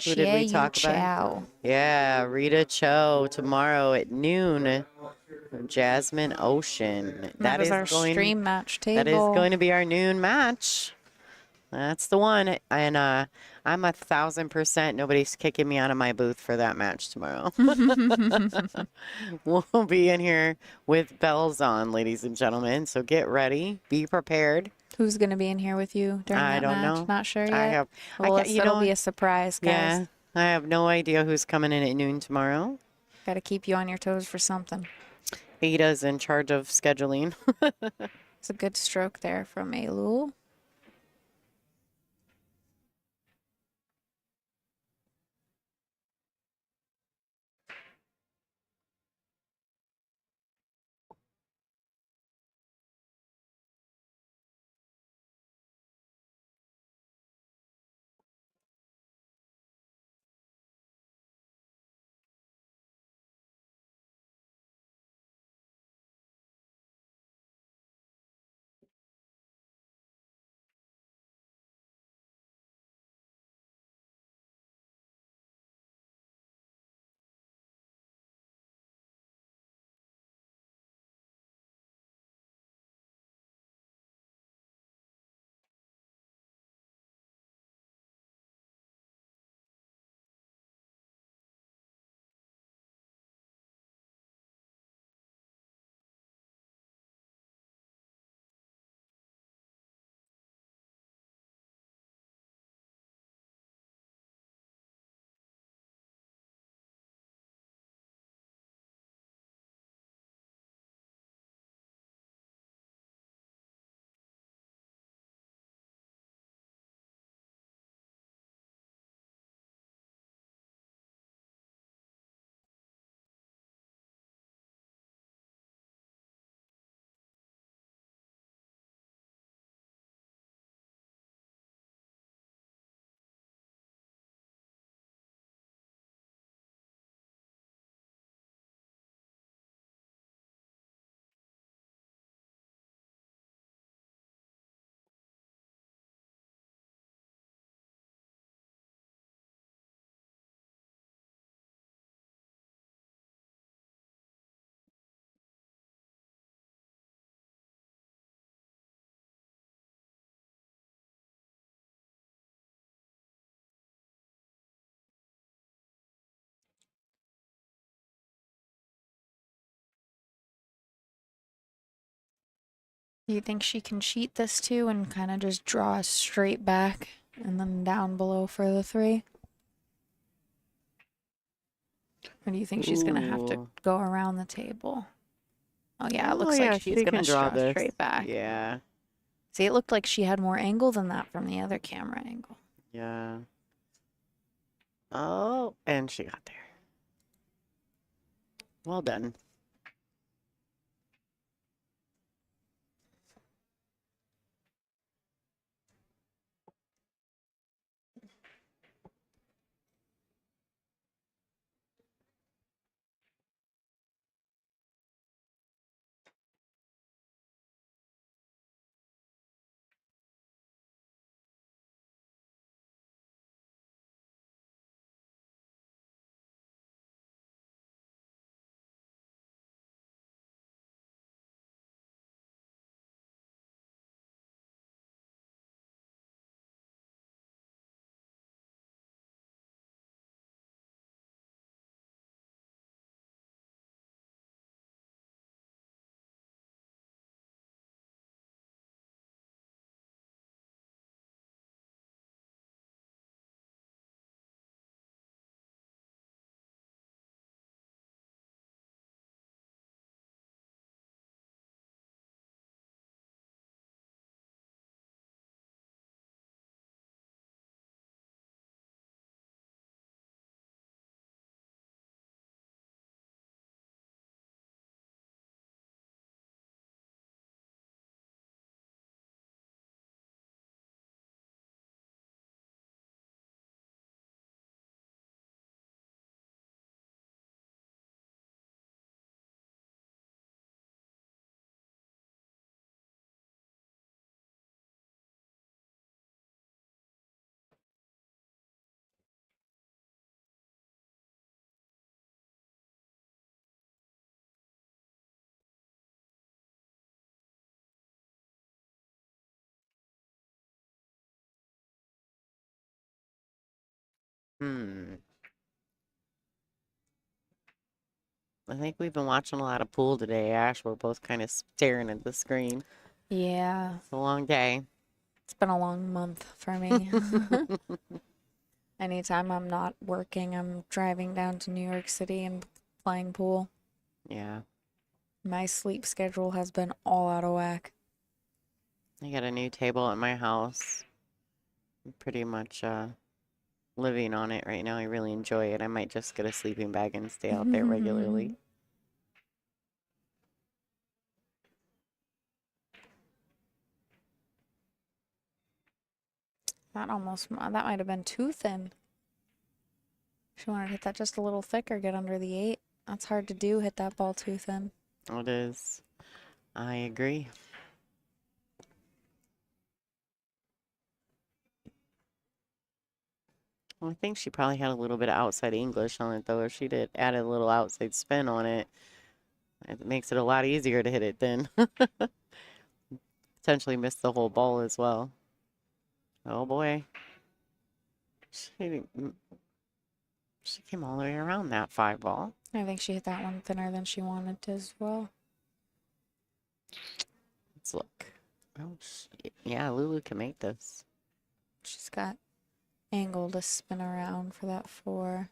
Who did we talk about? Chow. Yeah, Rita Cho tomorrow at noon. Jasmine Ocean. That is our stream match table. That is going to be our noon match. That's the one. And I'm 1,000% nobody's kicking me out of my booth for that match tomorrow. We'll be in here with bells on, ladies and gentlemen. So get ready. Be prepared. Who's going to be in here with you during I that don't match? know. Not sure yet? I have. Well, you it'll know, be a surprise, guys. yeah, I have no idea who's coming in at noon tomorrow. Got to keep you on your toes for something. Ada's in charge of scheduling. It's a good stroke there from Eylul. Do you think she can cheat this too and kind of just draw us straight back and then down below for the 3? Or do you think she's going to have to Ooh. go around the table? Oh, yeah, it Oh, looks yeah, like she's she going can to draw draw this. straight back. Yeah. See, it looked like she had more angle than that from the other camera angle. Yeah. Oh, and she got there. Well done. Hmm. I think we've been watching a lot of pool today, Ash. We're both kind of staring at the screen. Yeah, It's a long day. it's been a long month for me. Anytime I'm not working, I'm driving down to New York City and playing pool. Yeah. My sleep schedule has been all out of whack. I got a new table at my house. I'm pretty much living on it right now. I really enjoy it. I might just get a sleeping bag and stay out there regularly. That might have been too thin. She wanted to hit that just a little thicker, get under the 8. That's hard to do, hit that ball too thin. It is. I agree. Well, I think she probably had a little bit of outside English on it, though. If she did add a little outside spin on it, it makes it a lot easier to hit it then. Potentially miss the whole ball as well. Oh boy. She, she came all the way around that 5 ball. I think she hit that one thinner than she wanted to as well. Let's look. Oh, yeah, Lulu can make this. She's got angle to spin around for that 4.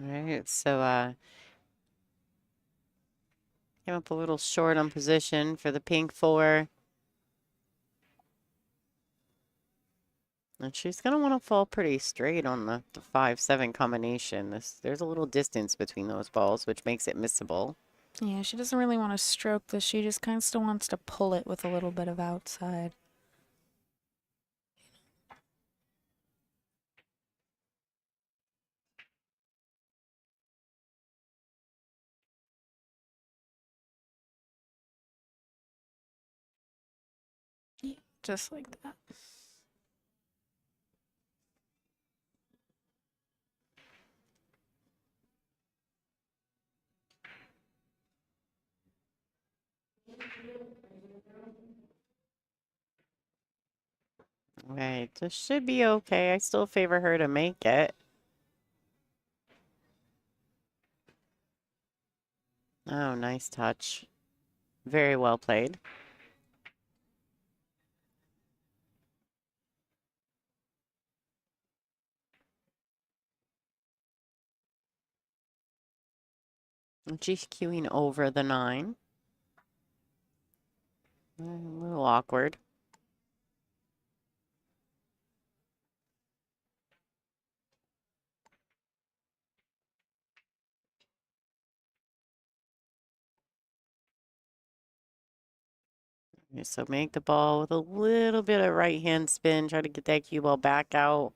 All right, so came up a little short on position for the pink 4. And she's going to want to fall pretty straight on the 5-7 combination. There's a little distance between those balls, which makes it missable. Yeah, she doesn't really want to stroke this. She just kind of still wants to pull it with a little bit of outside. just like that. Right, this should be okay. I still favor her to make it. Oh, nice touch. Very well played. And she's queuing over the 9. A little awkward. Okay, so make the ball with a little bit of right hand spin. Try to get that cue ball back out.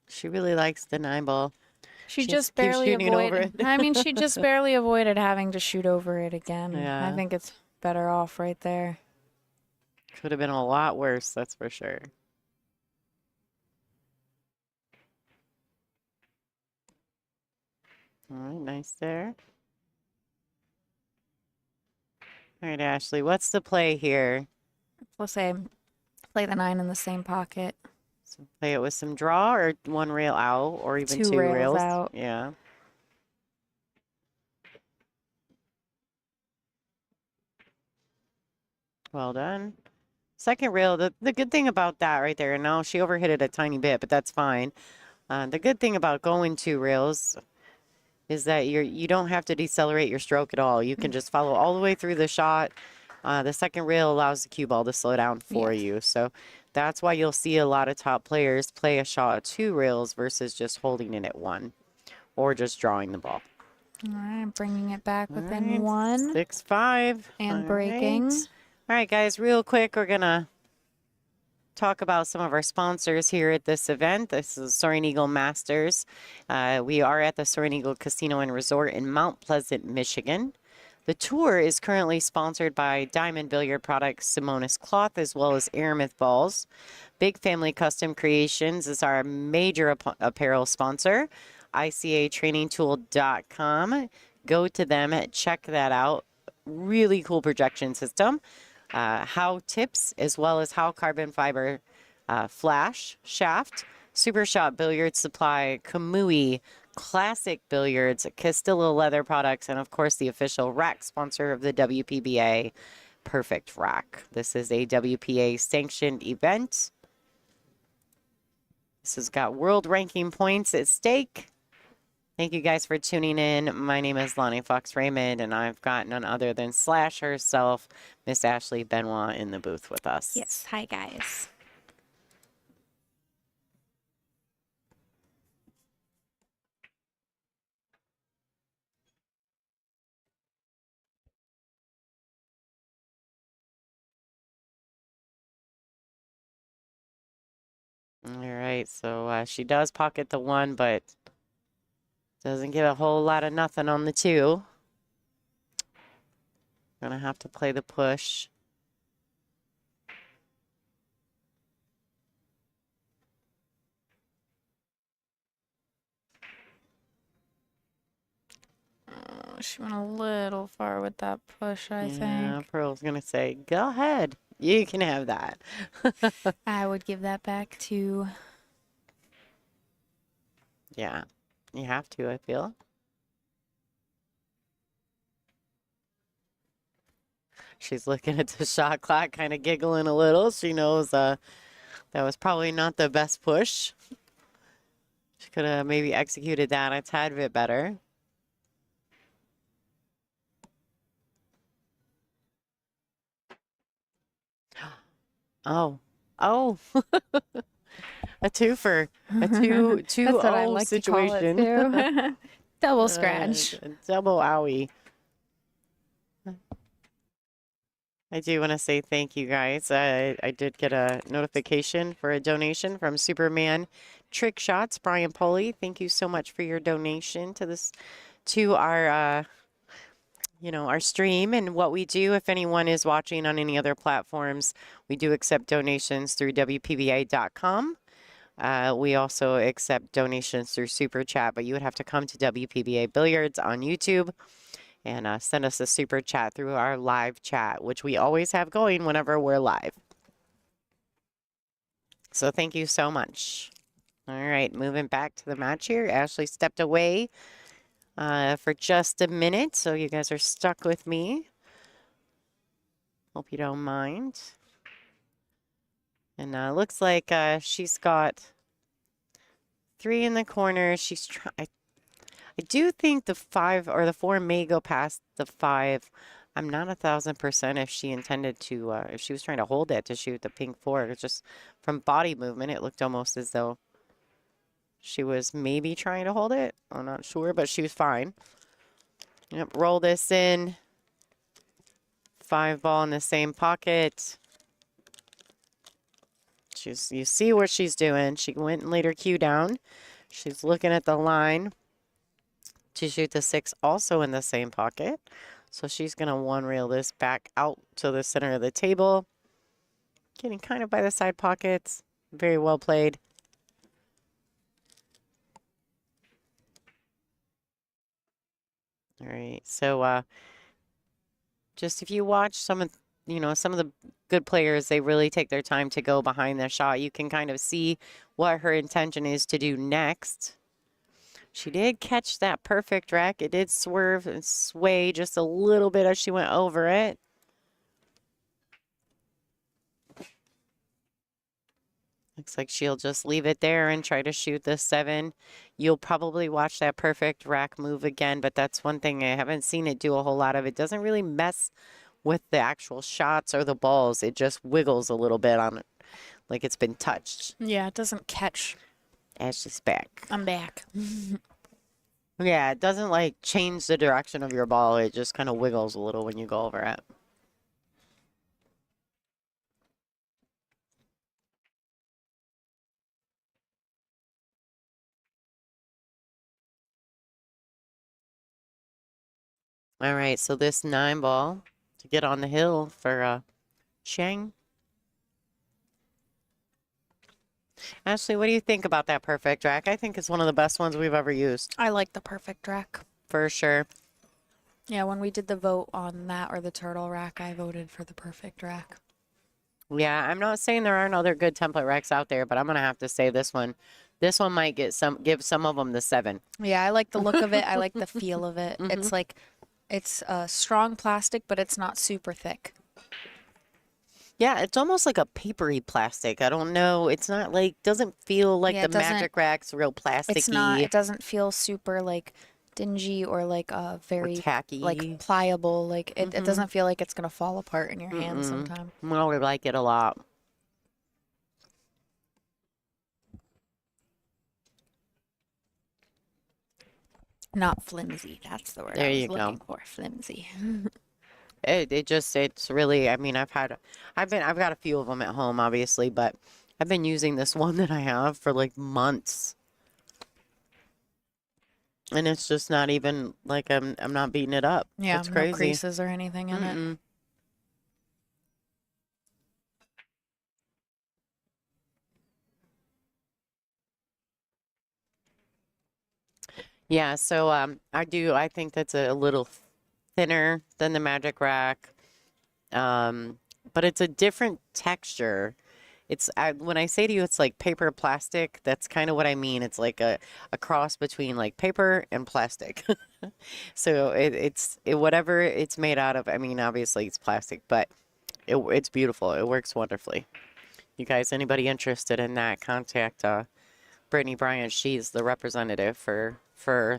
She really likes the 9 ball. She Just just keeps barely shooting over avoided. it. I mean, she just barely avoided having to shoot over it again. Yeah. I think it's better off right there. Could have been a lot worse, that's for sure. All right, nice there. All right, Ashley, what's the play here? Let's say play the 9 in the same pocket. So play it with some draw or 1 rail out or even 2 2 rails rails? out. Yeah. Well done. Second rail, the good thing about that right there, now she overhit it a tiny bit, but that's fine. The good thing about going 2 rails is that you don't have to decelerate your stroke at all. You can just follow all the way through the shot. The second rail allows the cue ball to slow down for you. So that's why you'll see a lot of top players play a shot at 2 rails versus just holding it at 1 or just drawing the ball. All right, bringing it back All within right, 1 6-5. and All breaking. right. All right, guys, real quick, we're going to talk about some of our sponsors here at this event. This is Soaring Eagle Masters. We are at the Soaring Eagle Casino and Resort in Mount Pleasant, Michigan. The tour is currently sponsored by Diamond Billiard Products, Simonis Cloth, as well as Aramith Balls. Big Family Custom Creations is our major apparel sponsor. ICATrainingTool.com. Go to them, check that out. Really cool projection system. How Tips, as well as How Carbon Fiber Flash Shaft, Super Shot Billiard Supply, Kamui, Classic Billiards, Castillo Leather Products, and of course the official rack sponsor of the WPBA, Perfect Rack. This is a WPA sanctioned event. This has got world ranking points at stake. Thank you guys for tuning in. My name is Lonnie Fox Raymond, and I've got none other than Slash herself, Miss Ashley Benoit, in the booth with us. Yes, hi guys. All right, so she does pocket the 1, but doesn't get a whole lot of nothing on the 2. Gonna have to play the push. Oh, she went a little far with that push, I Yeah, think. Pearl's gonna say, go ahead. You can have that. I would give that back to... Yeah, you have to, I feel. She's looking at the shot clock, kind of giggling a little. She knows that was probably not the best push. She could have maybe executed that a tad bit better. Oh, oh, a twofer, a 2-2-0 That's what I like situation. to call it too. Double scratch. Double owie. I do want to say thank you guys. I did get a notification for a donation from Superman Trick Shots, Brian Poley. Thank you so much for your donation to this, to our our stream and what we do. If anyone is watching on any other platforms, we do accept donations through WPBA.com. We also accept donations through Super Chat, but you would have to come to WPBA Billiards on YouTube and send us a Super Chat through our live chat, which we always have going whenever we're live. So thank you so much. All right, moving back to the match here. Ashley stepped away for just a minute, so you guys are stuck with me. Hope you don't mind. And looks like she's got 3 in the corner. She's trying. I do think the 5 or the 4 may go past the 5. I'm not 1,000% if she intended to, if she was trying to hold it to shoot the pink 4. It's just from body movement, it looked almost as though she was maybe trying to hold it. I'm not sure, but she was fine. Yep, roll this in. 5 ball in the same pocket. You see what she's doing. She went and laid her cue down. She's looking at the line to shoot the 6 also in the same pocket. So she's going to one reel this back out to the center of the table. Getting kind of by the side pockets. Very well played. All right. So just if you watch some of the good players, they really take their time to go behind the shot. You can kind of see what her intention is to do next. She did catch that perfect rack. It did swerve and sway just a little bit as she went over it. Looks like she'll just leave it there and try to shoot the 7. You'll probably watch that perfect rack move again, but that's one thing I haven't seen it do a whole lot of. It doesn't really mess with the actual shots or the balls. It just wiggles a little bit on it, like it's been touched. Yeah, it doesn't catch. Ashley's back. I'm back. Yeah, it doesn't like change the direction of your ball. It just kind of wiggles a little when you go over it. All right, so this 9 ball to get on the hill for Chiang. Ashley, what do you think about that perfect rack? I think it's one of the best ones we've ever used. I like the perfect rack. For sure. Yeah, when we did the vote on that or the turtle rack, I voted for the perfect rack. Yeah, I'm not saying there aren't other good template racks out there, but I'm going to have to say this one. This one might give some of them the 7. Yeah, I like the look of it. I like the feel of it. It's like, it's strong plastic, but it's not super thick. Yeah, it's almost like a papery plastic. I don't know. It's not like, doesn't feel like the Magic Rack's real plasticky. It's not, it doesn't feel super like dingy or like very tacky. like pliable. Like it doesn't feel like it's going to fall apart in your hands sometime. Well, we like it a lot. Not flimsy. That's the word There I was you go. looking for. Flimsy. It's really, I mean, I've got a few of them at home, obviously, but I've been using this one that I have for like months. And it's just not even like I'm not beating it up. Yeah, it's no crazy. creases or anything in it. Yeah, so I think that's a little thinner than the Magic Rack. But it's a different texture. When I say to you it's like paper plastic, that's kind of what I mean. It's like a cross between like paper and plastic. So it's whatever it's made out of. I mean, obviously it's plastic, but it's beautiful. It works wonderfully. You guys, anybody interested in that, contact Brittany Bryant. She's the representative for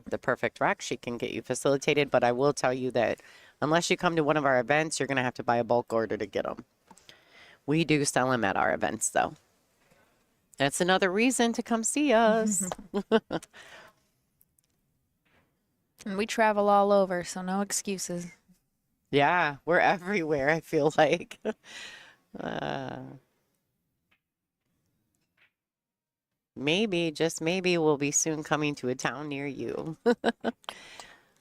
the Perfect Rack. She can get you facilitated, but I will tell you that unless you come to one of our events, you're going to have to buy a bulk order to get them. We do sell them at our events, though. That's another reason to come see us. And we travel all over, so no excuses. Yeah, we're everywhere, I feel like. Maybe, just maybe, we'll be soon coming to a town near you.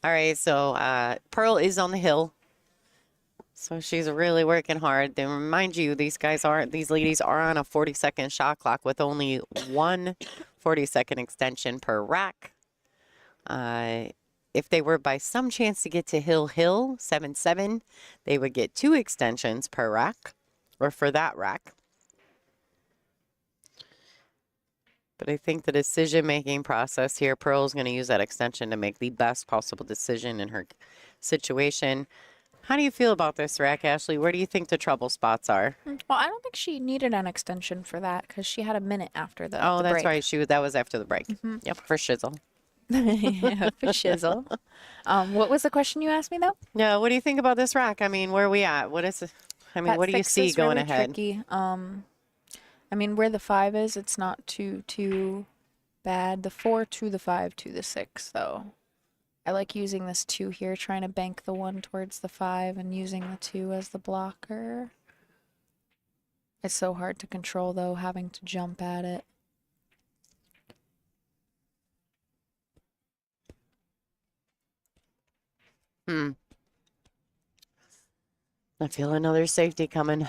All right, so Pearl is on the hill. So she's really working hard. Then remind you, these ladies are on a 40-second shot clock with only one 40-second extension per rack. If they were by some chance to get to hill 7-7, they would get 2 extensions per rack, or for that rack. But I think the decision-making process here, Pearl's going to use that extension to make the best possible decision in her situation. How do you feel about this rack, Ashley? Where do you think the trouble spots are? Well, I don't think she needed an extension for that because she had a minute after the Oh, the that's break. right. That was after the break. Yep, for shizzle. Yeah, for shizzle. What was the question you asked me though? No, what do you think about this rack? I mean, where are we at? What is it? I mean, That what do you 6 see is going really ahead? Tricky. I mean, where the 5 is, it's not too bad. The 4 to the 5 to the 6, though. I like using this 2 here, trying to bank the 1 towards the 5 and using the 2 as the blocker. It's so hard to control, though, having to jump at it. I feel another safety coming.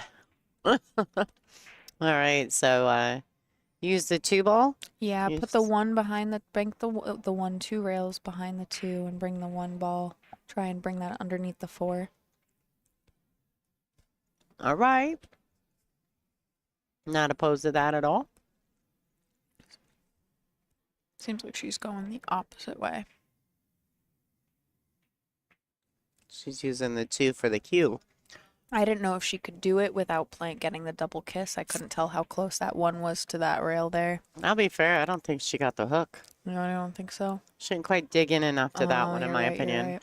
All right, so use the 2 ball. Yeah, Yes. put the 1 behind the bank the 1-2 rails behind the 2 and bring the 1 ball. Try and bring that underneath the 4. All right. Not opposed to that at all. Seems like she's going the opposite way. She's using the 2 for the cue. I didn't know if she could do it without getting the double kiss. I couldn't tell how close that 1 was to that rail there. I'll be fair. I don't think she got the hook. No, I don't think so. She didn't quite dig in enough to that Oh, one, in you're my right, you're opinion. right.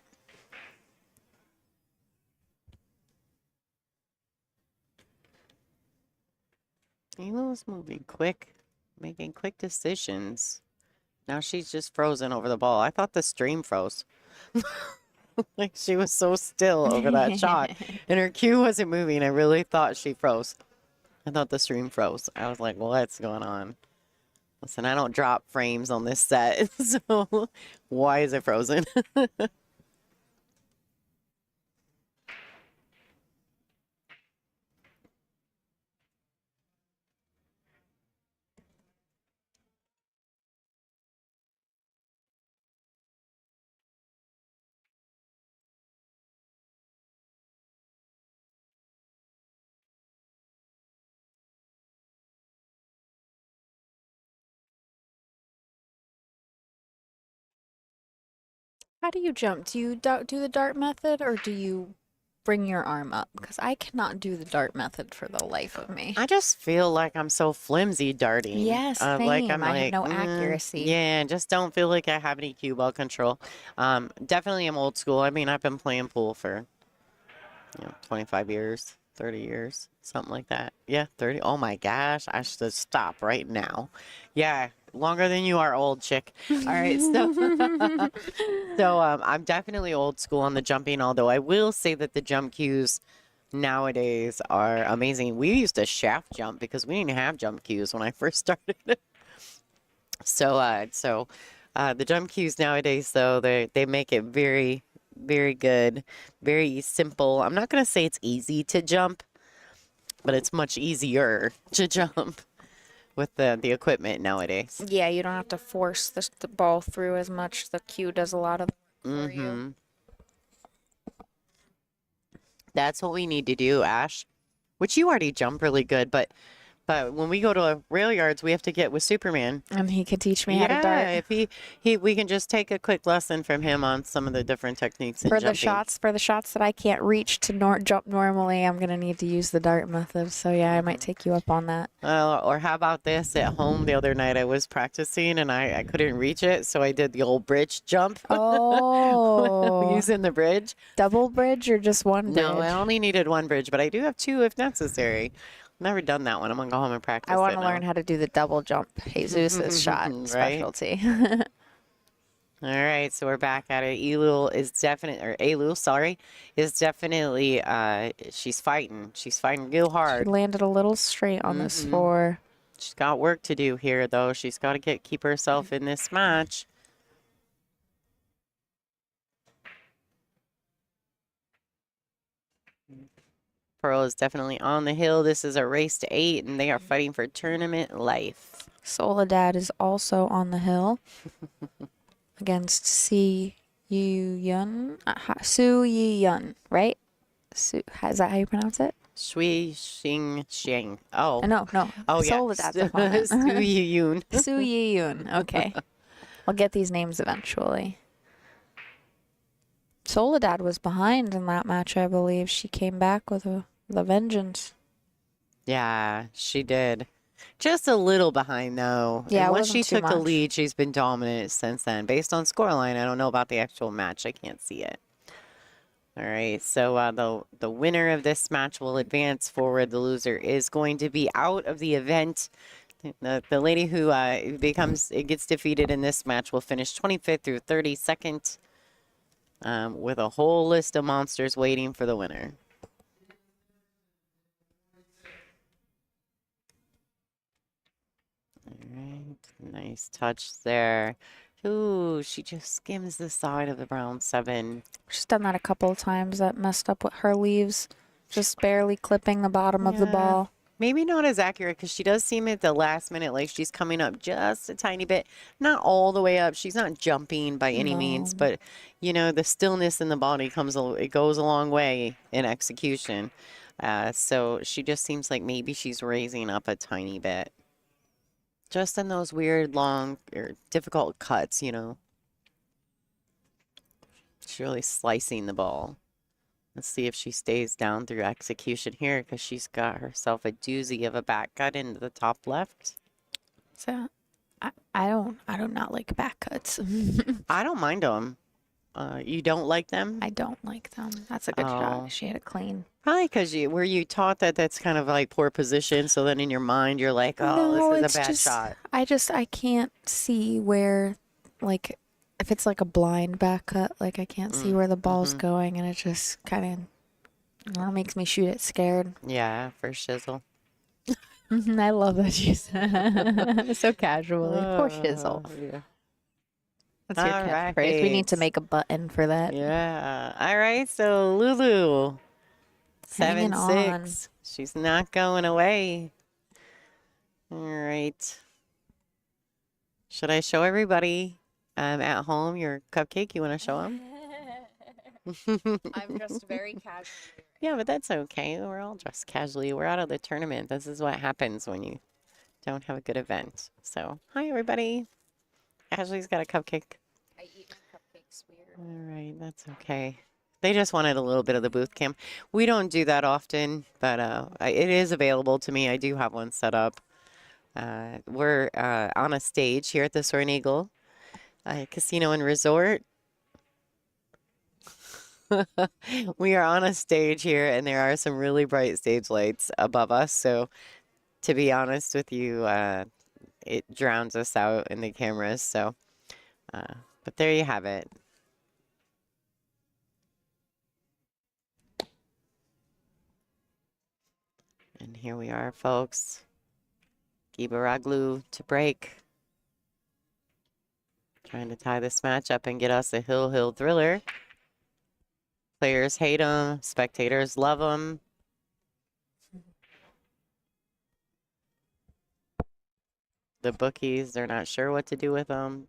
Eylul's moving quick, making quick decisions. Now she's just frozen over the ball. I thought the stream froze. Like she was so still over that shot. And her cue wasn't moving. I really thought she froze. I thought the stream froze. I was like, what's going on? Listen, I don't drop frames on this set. So why is it frozen? How do you jump? Do you do the dart method or do you bring your arm up? Because I cannot do the dart method for the life of me. I just feel like I'm so flimsy darting. Yes, Like I'm same. I like, have no accuracy. Yeah, just don't feel like I have any cue ball control. Definitely I'm old school. I mean, I've been playing pool for 25 years, 30 years, something like that. Yeah, 30. Oh my gosh, I should stop right now. Yeah, longer than you are, old chick. All right, so I'm definitely old school on the jumping, although I will say that the jump cues nowadays are amazing. We used to shaft jump because we didn't have jump cues when I first started. So the jump cues nowadays, though, they make it very, very good, very simple. I'm not going to say it's easy to jump, but it's much easier to jump with the equipment nowadays. Yeah, you don't have to force the ball through as much. The cue does a lot of for you. That's what we need to do, Ash, which you already jump really good, but when we go to rail yards, we have to get with Superman. And he could teach me how to dart. If we can just take a quick lesson from him on some of the different techniques in For jumping. the shots that I can't reach to jump normally, I'm gonna need to use the dart method. So yeah, I might take you up on that. Or how about this? At home the other night, I was practicing and I couldn't reach it, so I did the old bridge jump. Oh, Using the bridge. double bridge or just one bridge? No, I only needed one bridge, but I do have 2 if necessary. Never done that one. I'm gonna go home and practice. I want to now. learn how to do the double jump. Jesus's shot Right? specialty. All right, so we're back at it. Eylul is definitely she's fighting. She's fighting real She hard. landed a little straight on this 4. She's got work to do here, though. She's got to keep herself in this match. Pearl is definitely on the hill. This is a race to 8, and they are fighting for tournament life. Soledad is also on the hill against Si Yu Yun. Su Yi Yun, right? Is that how you pronounce it? Shui, Xing, Chiang. Oh. No. Oh, yeah. Soledad's opponent. Su Yun. Su Yi Yun. Okay. I'll get these names eventually. Soledad was behind in that match, I believe. She came back with the vengeance. Yeah, she did. Just a little behind, though. Yeah, and it once she wasn't too took the much. lead, she's been dominant since then. Based on scoreline, I don't know about the actual match. I can't see it. All right, so the winner of this match will advance forward. The loser is going to be out of the event. The lady who gets defeated in this match will finish 25th through 32nd, with a whole list of monsters waiting for the winner. All right, nice touch there. Ooh, she just skims the side of the brown 7. She's done that a couple of times. That messed up with her leaves. Just barely clipping the bottom of the Yeah. ball. Maybe not as accurate because she does seem at the last minute like she's coming up just a tiny bit. Not all the way up. She's not jumping by any means, but, you know, the stillness in the body it goes a long way in execution. So she just seems like maybe she's raising up a tiny bit. Just in those weird, long, or difficult cuts, you know. She's really slicing the ball. Let's see if she stays down through execution here because she's got herself a doozy of a back cut into the top left. So I do not like back cuts. I don't mind them. You don't like them? I don't like them. That's a good Oh. shot. She had it clean. Probably because were you taught that that's kind of like poor position, so then in your mind you're like, oh, No, this is it's a bad just, shot. I can't see where, like, if it's like a blind back cut, like I can't see where the ball's going, and it just kind of makes me shoot it scared. Yeah, for shizzle. I love that you said so casually. Poor shizzle. Yeah. That's your All catchphrase. We need to right. make a button for that. Yeah. All right. So Lulu, Hanging 7-6. She's not going away. All right. Should I show everybody at home your cupcake? You want to show them? I'm just very casual. Yeah, but that's okay. We're all dressed casually. We're out of the tournament. This is what happens when you don't have a good event. So, hi, everybody. Ashley's got a cupcake. I eat my cupcakes weird. All right, that's okay. They just wanted a little bit of the booth cam. We don't do that often, but it is available to me. I do have one set up. We're on a stage here at the Soaring Eagle Casino and Resort. We are on a stage here, and there are some really bright stage lights above us. So, to be honest with you, it drowns us out in the cameras. So, but there you have it. And here we are, folks. Kibaroglu to break. Trying to tie this match up and get us a hill thriller. Players hate them. Spectators love them. The bookies, they're not sure what to do with them.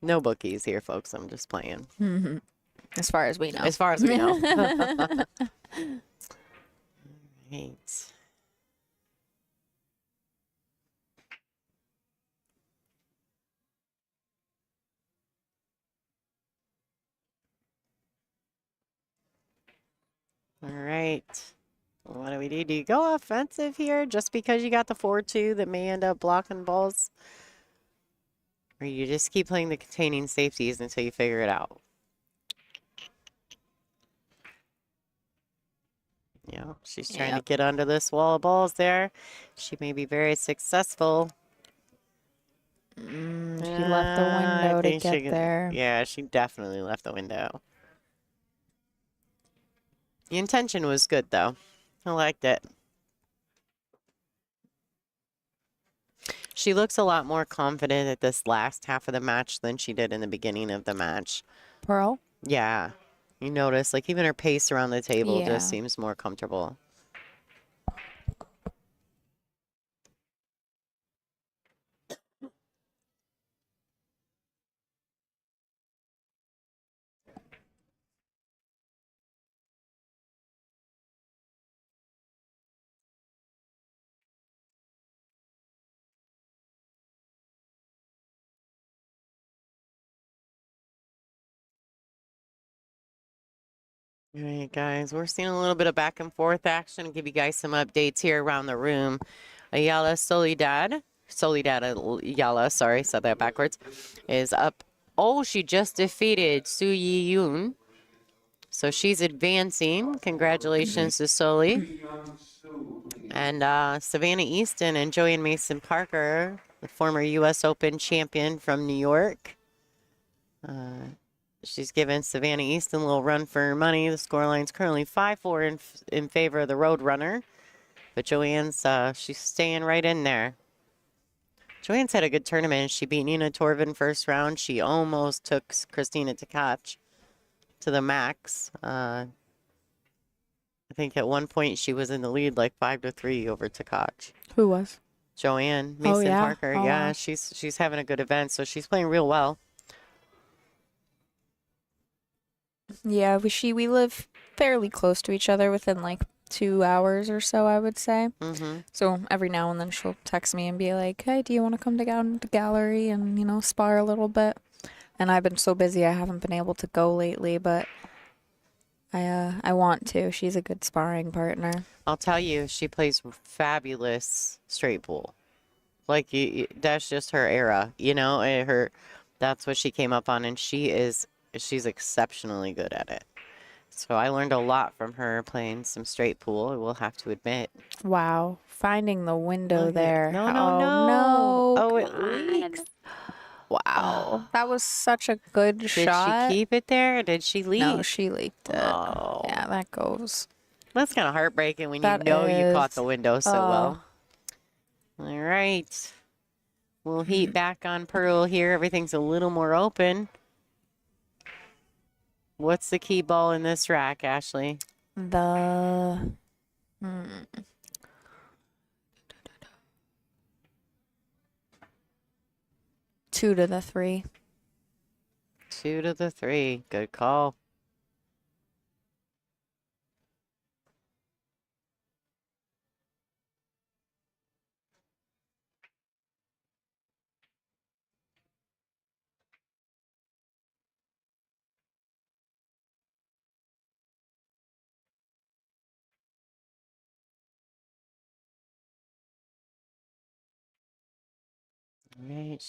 No bookies here, folks. I'm just playing. As far as we know. As far as we know. Right. All right. What do we do? Do you go offensive here just because you got the 4-2 that may end up blocking balls? Or you just keep playing the containing safeties until you figure it out? Yeah, she's trying to get under this wall of balls there. She may be very successful. She left the window to get there. Yeah, she definitely left the window. The intention was good, though. I liked it. She looks a lot more confident at this last half of the match than she did in the beginning of the match. Pearl? Yeah. You notice, like, even her pace around the table Yeah. just seems more comfortable. All right, guys, we're seeing a little bit of back and forth action. I'll give you guys some updates here around the room. Ayala Soledad Ayala, sorry, said that backwards, is up. Oh, she just defeated Su Yi Yoon. So she's advancing. Congratulations to Soli. And Savannah Easton and Joanne Mason Parker, the former U.S. Open champion from New York. She's giving Savannah Easton a little run for her money. The scoreline's currently 5-4 in favor of the Roadrunner. But Joanne's, she's staying right in there. Joanne's had a good tournament. She beat Nina Torvin first round. She almost took Christina Tkach to the max. I think at one point she was in the lead like 5-3 over Tkach. Who was? Joanne Mason yeah? Parker. Oh, Yeah, wow. she's having a good event, so she's playing real well. Yeah, we live fairly close to each other, within like 2 hours or so, I would say. Mm-hmm. So every now and then she'll text me and be like, "Hey, do you want to come down to the gallery and, spar a little bit?" And I've been so busy I haven't been able to go lately, but I want to. She's a good sparring partner. I'll tell you, she plays fabulous straight pool. Like that's just her era, that's what she came up on, and she's exceptionally good at it. So I learned a lot from her playing some straight pool, I will have to admit. Wow, finding the window Look there. no. Oh, it come on. leaks. Wow, that was such a good Did shot. she keep it there, or did she leak? No, she leaked it. Oh. Yeah, that goes. That's kind of heartbreaking when That you know you caught is. the window so well. All right. We'll heat back on Pearl here. Everything's a little more open. What's the key ball in this rack, Ashley? The 2 to the 3. 2 to the 3. Good call. All right.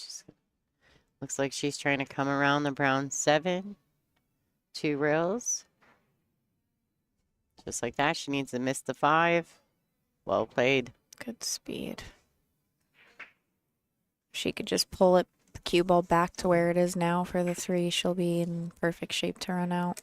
Looks like she's trying to come around the brown 7. 2 rails. Just like that. She needs to miss the 5. Well played. Good speed. She could just pull it, the cue ball back to where it is now for the 3. She'll be in perfect shape to run out.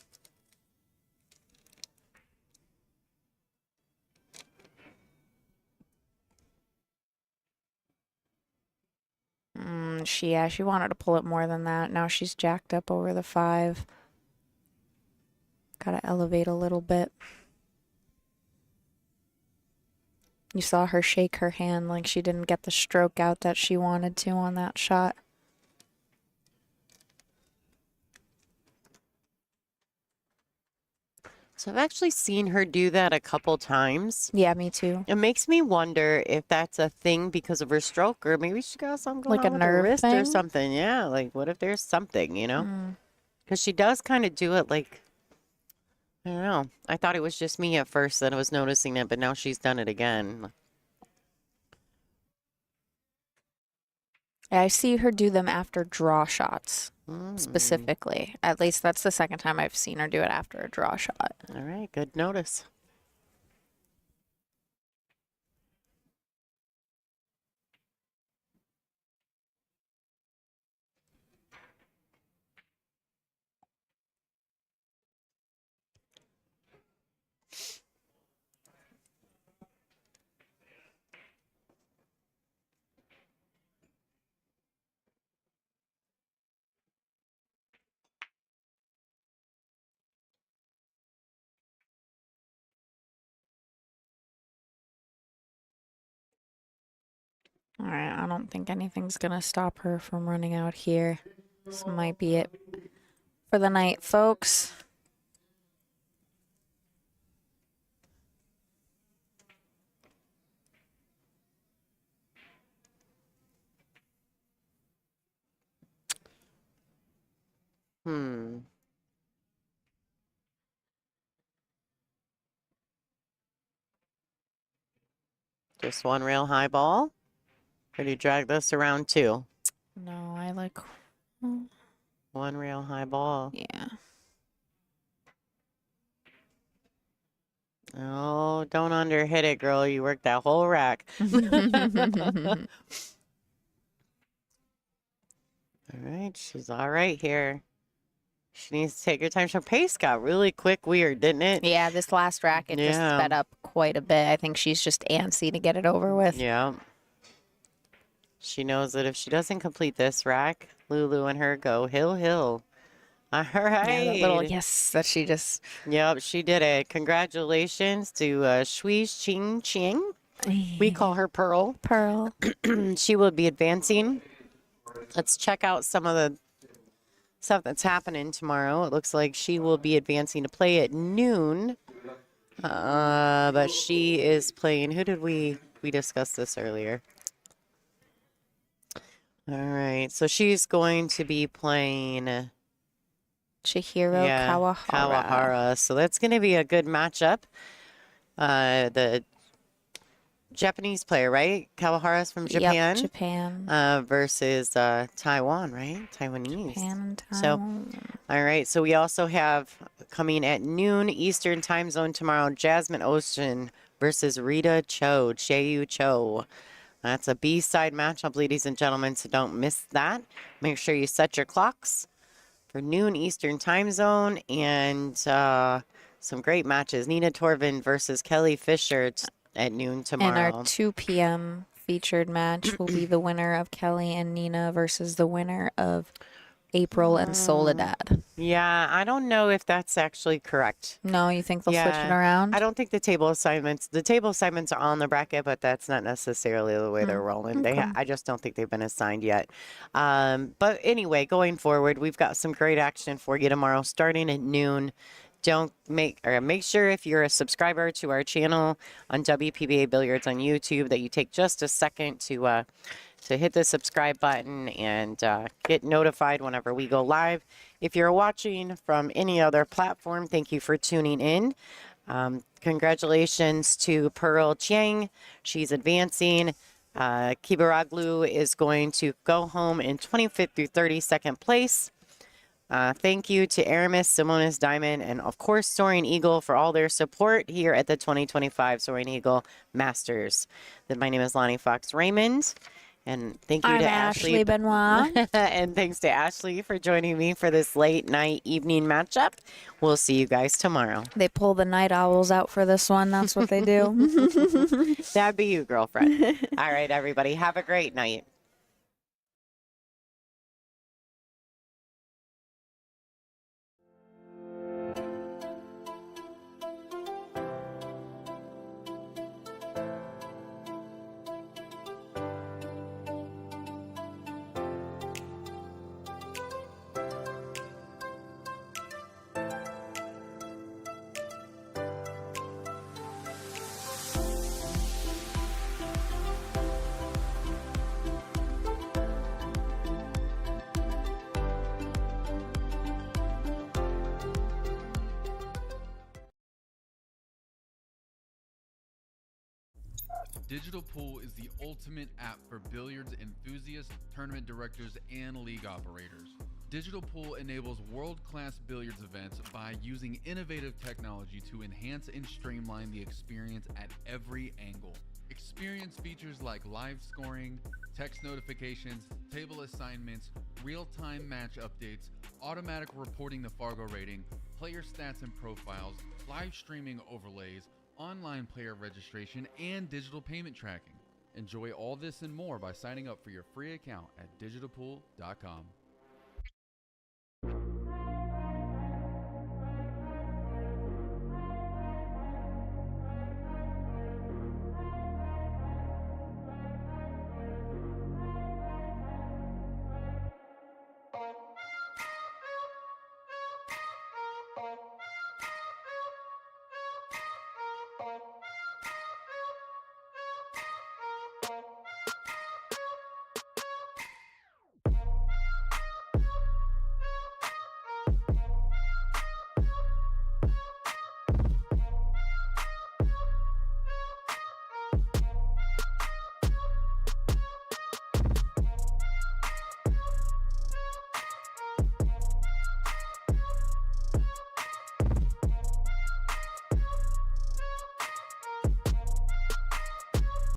She wanted to pull it more than that. Now she's jacked up over the 5. Gotta elevate a little bit. You saw her shake her hand like she didn't get the stroke out that she wanted to on that shot. So I've actually seen her do that a couple times. Yeah, me too. It makes me wonder if that's a thing because of her stroke, or maybe she got something going Like on a with her nerve wrist or thing? something. Yeah, like what if there's something, Because she does kind of do it like, I don't know. I thought it was just me at first that I was noticing it, but now she's done it again. I see her do them after draw shots, Mm. specifically. At least that's the second time I've seen her do it after a draw shot. All right, good notice. All right, I don't think anything's going to stop her from running out here. This might be it for the night, folks. Hmm. Just one real high ball? Or do you drag this around two? No, I like... One real high ball. Yeah. Oh, don't underhit it, girl. You worked that whole rack. All right, she's all right here. She needs to take her time. Her pace got really quick weird, didn't it? Yeah, this last racket just Yeah. sped up quite a bit. I think she's just antsy to get it over with. Yeah. She knows that if she doesn't complete this rack, Lulu and her go hill. All right. Yeah, that little yes that she just... Yep, she did it. Congratulations to Shui, Ching. We call her Pearl. Pearl. She will be advancing. Let's check out some of the stuff that's happening tomorrow. It looks like she will be advancing to play at noon. But she is playing. Who did we discussed this earlier? All right. So she's going to be playing Chihiro Kawahara. So that's going to be a good matchup. The Japanese player, right? Kawahara's from Japan. Yep, Japan. Versus Taiwan, right? Taiwanese. Japan, So, all right. So we also have coming at noon Eastern time zone tomorrow, Jasmine Ocean versus Rita Cho, Chaeyu Cho. That's a B-side matchup, ladies and gentlemen, so don't miss that. Make sure you set your clocks for noon Eastern time zone, and some great matches. Nina Torvin versus Kelly Fisher at noon tomorrow. And our 2 p.m. featured match will be the winner of Kelly and Nina versus the winner of April and Soledad. Yeah, I don't know if that's actually correct. No, you think they'll switch it Yeah, around? I don't think the table assignments are on the bracket, but that's not necessarily the way they're rolling. I just don't think they've been assigned yet. But anyway, going forward, we've got some great action for you tomorrow starting at noon. Make sure if you're a subscriber to our channel on WPBA Billiards on YouTube that you take just a second to hit the subscribe button and get notified whenever we go live. If you're watching from any other platform, thank you for tuning in. Congratulations to Pearl Chiang. She's advancing. Kibaroglu is going to go home in 25th through 32nd place. Thank you to Aramith, Simonis, Diamond, and of course Soaring Eagle for all their support here at the 2025 Soaring Eagle Masters. My name is Lonnie Fox Raymond, and thank you I'm to Ashley Benoit. and thanks to Ashley for joining me for this late night evening matchup. We'll see you guys tomorrow. They pull the night owls out for this one. That's what they do. That'd be you, girlfriend. All right, everybody. Have a great night. Digital Pool is the ultimate app for billiards enthusiasts, tournament directors, and league operators. Digital Pool enables world-class billiards events by using innovative technology to enhance and streamline the experience at every angle. Experience features like live scoring, text notifications, table assignments, real-time match updates, automatic reporting the Fargo rating, player stats and profiles, live streaming overlays, online player registration, and digital payment tracking. Enjoy all this and more by signing up for your free account at digitalpool.com. Bye.